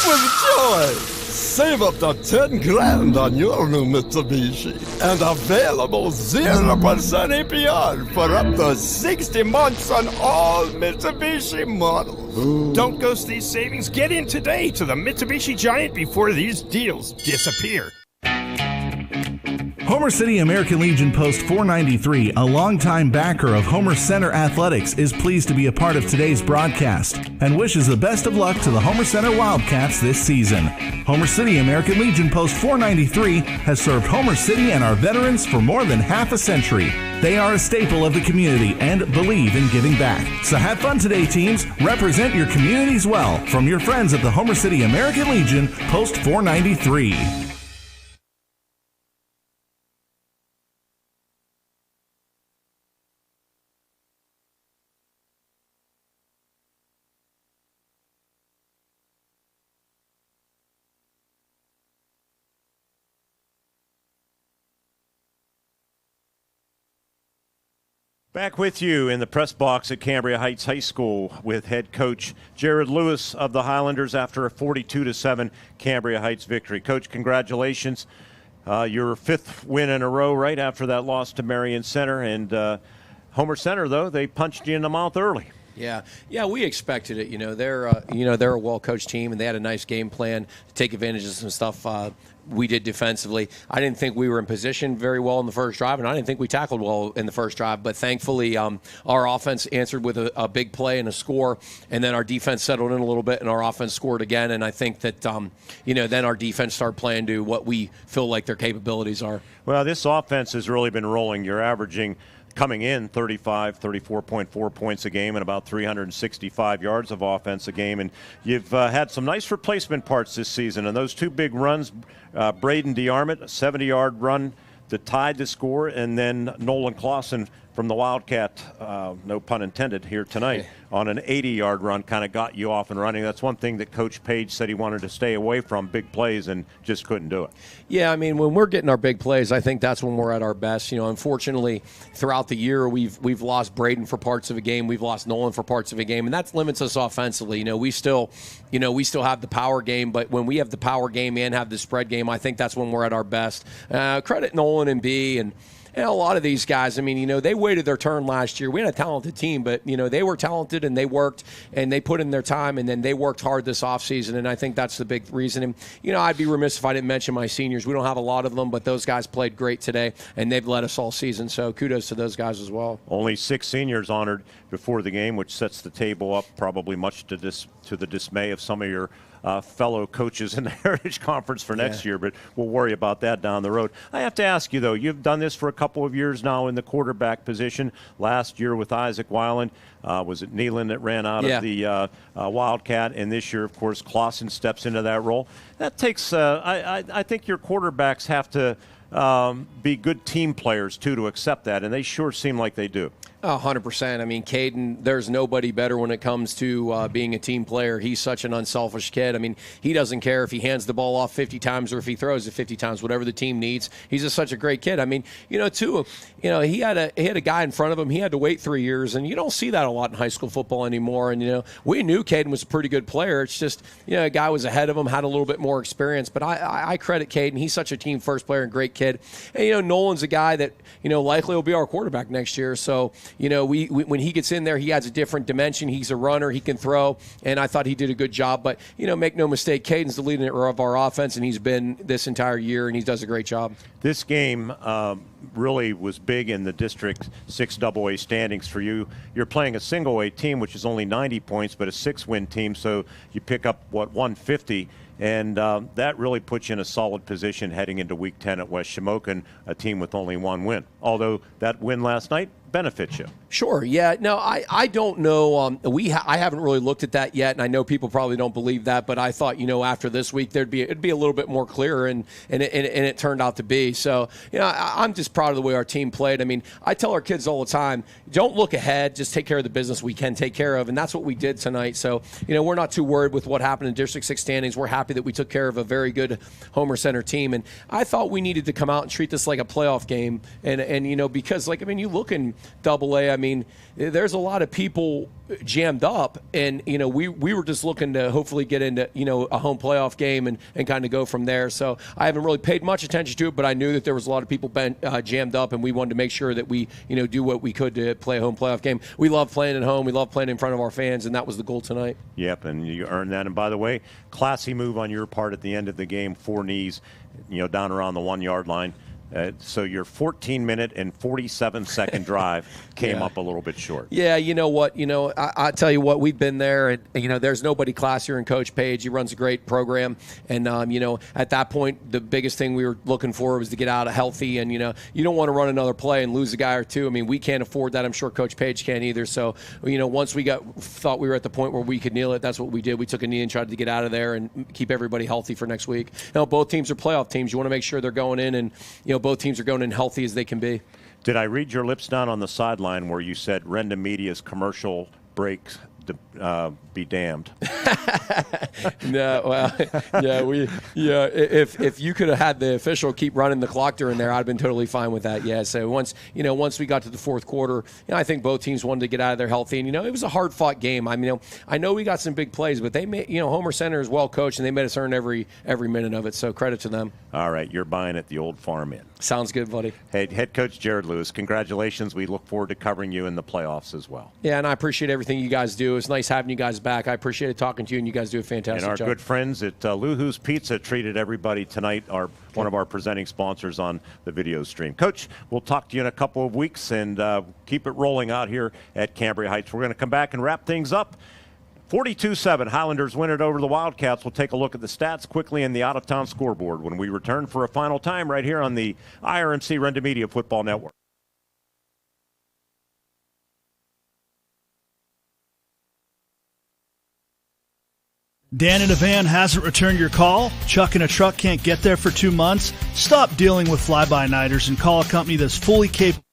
with joy. Save up to 10 grand on your new Mitsubishi and available 0% APR for up to 60 months on all Mitsubishi models. Ooh. Don't ghost these savings. Get in today to the Mitsubishi Giant before these deals disappear. Homer City American Legion Post 493, a longtime backer of Homer Center Athletics, is pleased to be a part of today's broadcast and wishes the best of luck to the Homer Center Wildcats this season. Homer City American Legion Post 493 has served Homer City and our veterans for more than half a century. They are a staple of the community and believe in giving back. So have fun today, teams. Represent your communities well from your friends at the Homer City American Legion Post 493. Back with you in the press box at Cambria Heights High School with head coach Jared Lewis of the Highlanders after a 42-7 Cambria Heights victory. Coach, congratulations. Your 5th win in a row right after that loss to Marion Center. And Homer Center, though, they punched you in the mouth early. Yeah, we expected it. They're a well-coached team, and they had a nice game plan to take advantage of some stuff we did defensively. I didn't think we were in position very well in the first drive, and I didn't think we tackled well in the first drive. But thankfully, our offense answered with a big play and a score, and then our defense settled in a little bit, and our offense scored again. And I think that then our defense started playing to what we feel like their capabilities are. Well, this offense has really been rolling. You're averaging, coming in, 34.4 points a game and about 365 yards of offense a game. And you've had some nice replacement parts this season. And those two big runs, Braden DeArmond, a 70-yard run that tied the score, and then Nolan Clausen from the Wildcat, no pun intended here tonight, on an 80-yard run kind of got you off and running. That's one thing that Coach Paige said he wanted to stay away from, big plays, and just couldn't do it. Yeah, I mean, when we're getting our big plays, I think that's when we're at our best. Unfortunately, throughout the year, we've lost Braden for parts of a game, we've lost Nolan for parts of a game, and that limits us offensively. We still have the power game, but when we have the power game and have the spread game, I think that's when we're at our best. Credit Nolan and B and a lot of these guys, I mean, they waited their turn last year. We had a talented team, but, they were talented and they worked and they put in their time, and then they worked hard this offseason, and I think that's the big reason. And, I'd be remiss if I didn't mention my seniors. We don't have a lot of them, but those guys played great today, and they've led us all season, so kudos to those guys as well. Only 6 seniors honored before the game, which sets the table up probably much to the dismay of some of your fellow coaches in the Heritage Conference for next year, but we'll worry about that down the road. I have to ask you, though, you've done this for a couple of years now in the quarterback position. Last year with Isaac Weiland, was it Nealon that ran out of the Wildcat? And this year, of course, Clausen steps into that role. That takes, I think your quarterbacks have to be good team players, too, to accept that, and they sure seem like they do. 100%. I mean, Caden, there's nobody better when it comes to being a team player. He's such an unselfish kid. I mean, he doesn't care if he hands the ball off 50 times or if he throws it 50 times, whatever the team needs. He's just such a great kid. I mean, he had a guy in front of him. He had to wait 3 years, and you don't see that a lot in high school football anymore. And, we knew Caden was a pretty good player. It's just, a guy was ahead of him, had a little bit more experience. But I credit Caden. He's such a team first player and great kid. And, Nolan's a guy that, likely will be our quarterback next year. So, when he gets in there, he adds a different dimension. He's a runner. He can throw, and I thought he did a good job. But, make no mistake, Caden's the leader of our offense, and he's been this entire year, and he does a great job. This game really was big in the District 6 AA standings for you. You're playing a single A team, which is only 90 points, but a 6-win team, so you pick up, 150. And that really puts you in a solid position heading into Week 10 at West Shamokin, a team with only 1 win. Although that win last night benefits you. Sure, yeah. No, I don't know. I haven't really looked at that yet, and I know people probably don't believe that, but I thought, after this week, it'd be a little bit more clear, and it turned out to be. So, I'm just proud of the way our team played. I mean, I tell our kids all the time, don't look ahead, just take care of the business we can take care of, and that's what we did tonight. So, we're not too worried with what happened in District 6 standings. We're happy that we took care of a very good Homer Center team, and I thought we needed to come out and treat this like a playoff game, and because, you look in AA, I mean, there's a lot of people jammed up, and we were just looking to hopefully get into a home playoff game and kind of go from there. So I haven't really paid much attention to it, but I knew that there was a lot of people jammed up, and we wanted to make sure that we do what we could to play a home playoff game. We love playing at home, we love playing in front of our fans, and that was the goal tonight. Yep, and you earned that. And by the way, classy move on your part at the end of the game, 4 knees, down around the 1-yard line. So your 14-minute and 47-second drive came up a little bit short. Yeah, you know what? I tell you what, we've been there, and, there's nobody classier than Coach Paige. He runs a great program. And, at that point, the biggest thing we were looking for was to get out healthy. And, you don't want to run another play and lose a guy or two. I mean, we can't afford that. I'm sure Coach Paige can't either. So, once we thought we were at the point where we could kneel it, that's what we did. We took a knee and tried to get out of there and keep everybody healthy for next week. Both teams are playoff teams. You want to make sure they're going in and, both teams are going in healthy as they can be. Did I read your lips down on the sideline where you said Renda Media's commercial break be damned. No, well, if you could have had the official keep running the clock during there, I'd have been totally fine with that. Yeah. So once we got to the fourth quarter, I think both teams wanted to get out of there healthy, and it was a hard fought game. I mean, I know we got some big plays, but they made Homer Center is well coached, and they made us earn every minute of it. So credit to them. All right, you're buying at the Old Farm Inn. Sounds good, buddy. Hey, head coach Jared Lewis, congratulations. We look forward to covering you in the playoffs as well. Yeah, and I appreciate everything you guys do. It's nice having you guys back. I appreciate talking to you, and you guys do a fantastic job. And our good friends at Luhu's Pizza treated everybody tonight, one of our presenting sponsors on the video stream. Coach, we'll talk to you in a couple of weeks, and keep it rolling out here at Cambria Heights. We're going to come back and wrap things up. 42-7, Highlanders win it over the Wildcats. We'll take a look at the stats quickly in the out-of-town scoreboard when we return for a final time right here on the IRMC Renda Media Football Network. Dan in a van hasn't returned your call? Chuck in a truck can't get there for 2 months? Stop dealing with fly-by-nighters and call a company that's fully capable.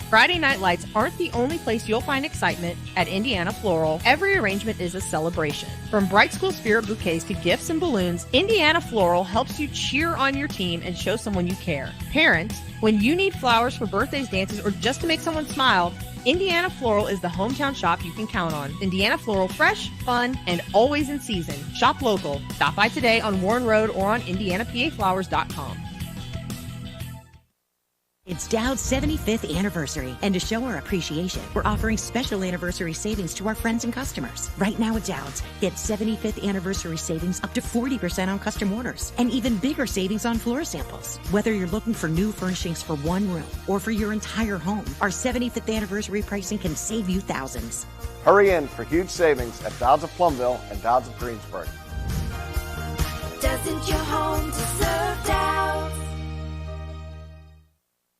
Friday night lights aren't the only place you'll find excitement at Indiana Floral. Every arrangement is a celebration. From bright school spirit bouquets to gifts and balloons, Indiana Floral helps you cheer on your team and show someone you care. Parents, when you need flowers for birthdays, dances, or just to make someone smile, Indiana Floral is the hometown shop you can count on. Indiana Floral, fresh, fun, and always in season. Shop local. Stop by today on Warren Road or on IndianaPAFlowers.com. It's Dowd's 75th anniversary, and to show our appreciation, we're offering special anniversary savings to our friends and customers. Right now at Dowd's, get 75th anniversary savings up to 40% on custom orders, and even bigger savings on floor samples. Whether you're looking for new furnishings for one room or for your entire home, our 75th anniversary pricing can save you thousands. Hurry in for huge savings at Dowd's of Plumville and Dowd's of Greensburg. Doesn't your home deserve Dowd's?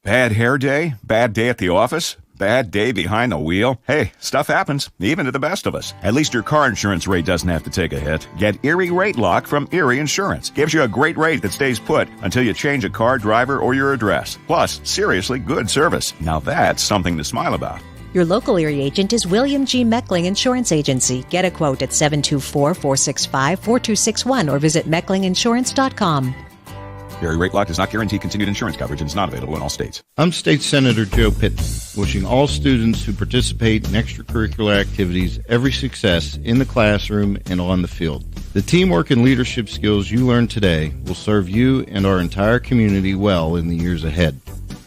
Bad hair day? Bad day at the office? Bad day behind the wheel? Hey, stuff happens, even to the best of us. At least your car insurance rate doesn't have to take a hit. Get Erie Rate Lock from Erie Insurance. Gives you a great rate that stays put until you change a car, driver, or your address. Plus, seriously good service. Now that's something to smile about. Your local Erie agent is William G. Meckling Insurance Agency. Get a quote at 724-465-4261 or visit mecklinginsurance.com. Erie Rate Lock does not guarantee continued insurance coverage and is not available in all states. I'm State Senator Joe Pittman, wishing all students who participate in extracurricular activities every success in the classroom and on the field. The teamwork and leadership skills you learn today will serve you and our entire community well in the years ahead.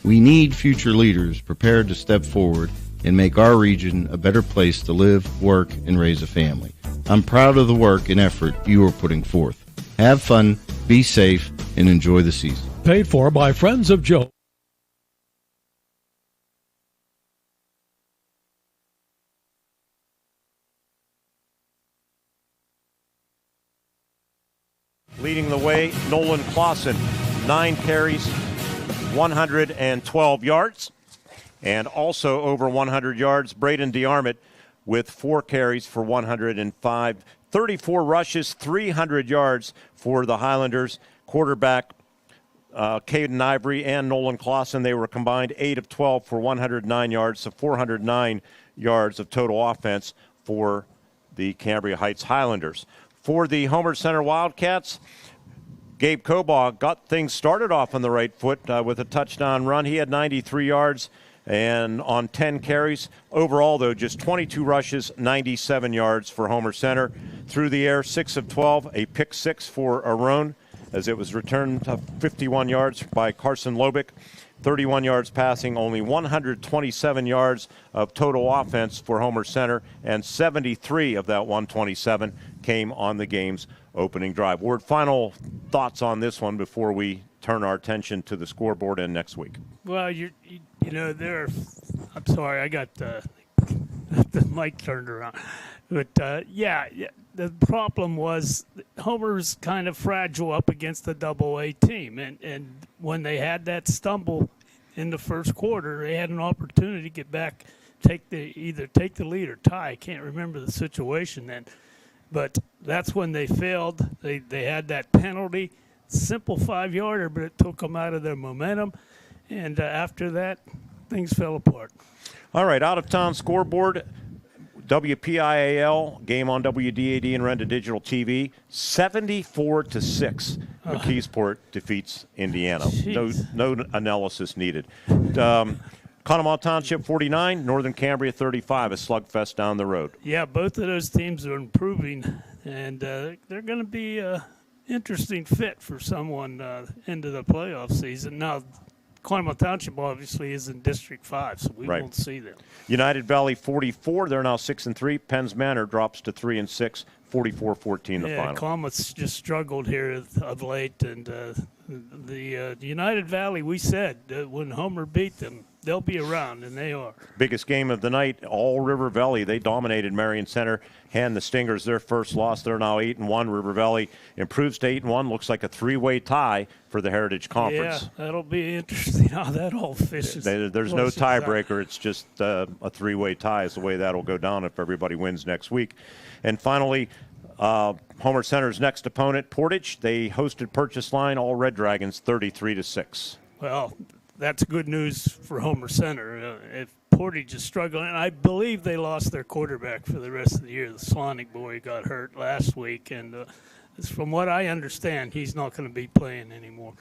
We need future leaders prepared to step forward and make our region a better place to live, work, and raise a family. I'm proud of the work and effort you are putting forth. Have fun, be safe, and enjoy the season. Paid for by Friends of Joe. Leading the way, Nolan Clausen, 9 carries, 112 yards. And also over 100 yards, Braden DeArmond with 4 carries for 105. 34 rushes, 300 yards for the Highlanders. Quarterback Caden Ivory and Nolan Clausen, they were combined 8 of 12 for 109 yards, so 409 yards of total offense for the Cambria Heights Highlanders. For the Homer Center Wildcats, Gabe Cobaugh got things started off on the right foot with a touchdown run. He had 93 yards and on 10 carries. Overall, though, just 22 rushes, 97 yards for Homer Center. Through the air, 6 of 12, a pick 6 for Arone as it was returned to 51 yards by Carson Lobick. 31 yards passing, only 127 yards of total offense for Homer Center, and 73 of that 127 came on the game's opening drive. Ward, final thoughts on this one before we turn our attention to the scoreboard and next week. Well, you know, I'm sorry, I got the mic turned around. But, yeah, the problem was Homer's kind of fragile up against the Double-A team. And when they had that stumble in the first quarter, they had an opportunity to get back, either take the lead or tie. I can't remember the situation then. But that's when they failed. They had that penalty, simple 5-yarder, but it took them out of their momentum. And after that, things fell apart. All right, out-of-town scoreboard. WPIAL game on WDAD and Renda Digital TV, 74-6. McKeesport defeats Indiana. No analysis needed. Conemaugh Township 49, Northern Cambria 35, a slugfest down the road. Yeah, both of those teams are improving, and they're going to be an interesting fit for someone into the playoff season. Now, Conemaugh Township obviously is in District 5, so we won't see them. United Valley 44, they're now 6-3. Penns Manor drops to 3-6, 44-14 the final. Conemaught's just struggled here of late, and the United Valley, we said when Homer beat them, they'll be around, and they are. Biggest game of the night, all River Valley. They dominated Marion Center. Hand the Stingers their first loss. They're now 8-1. River Valley improves to 8-1. Looks like a three-way tie for the Heritage Conference. Yeah, that'll be interesting how that all fishes. There's no tiebreaker. It's just a three-way tie is the way that'll go down if everybody wins next week. And finally, Homer Center's next opponent, Portage. They hosted Purchase Line, all Red Dragons, 33-6. Well, that's good news for Homer Center. If Portage is struggling, and I believe they lost their quarterback for the rest of the year. The Slonic boy got hurt last week, and from what I understand, he's not going to be playing anymore.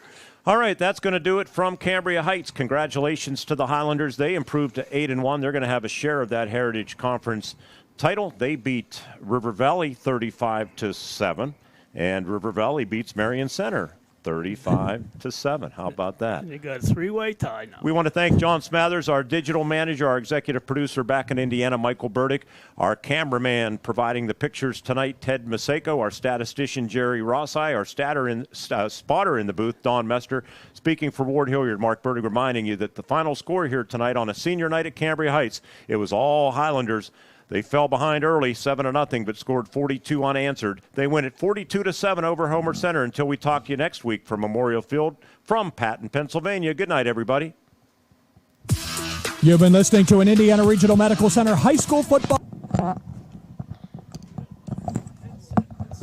All right, that's going to do it from Cambria Heights. Congratulations to the Highlanders. They improved to 8-1. They're going to have a share of that Heritage Conference title. They beat River Valley 35-7, and River Valley beats Marion Center 35-7. How about that? You got a three-way tie now. We want to thank John Smathers, our digital manager, our executive producer back in Indiana, Michael Bertig, our cameraman providing the pictures tonight, Ted Maseko, our statistician, Jerry Rossai, our spotter in the booth, Don Mester. Speaking for Ward Hilliard, Mark Bertig reminding you that the final score here tonight on a senior night at Cambria Heights, it was all Highlanders. They fell behind early, 7-0, but scored 42 unanswered. They win at 42-7 over Homer Center until we talk to you next week from Memorial Field from Patton, Pennsylvania. Good night, everybody. You've been listening to an Indiana Regional Medical Center high school football.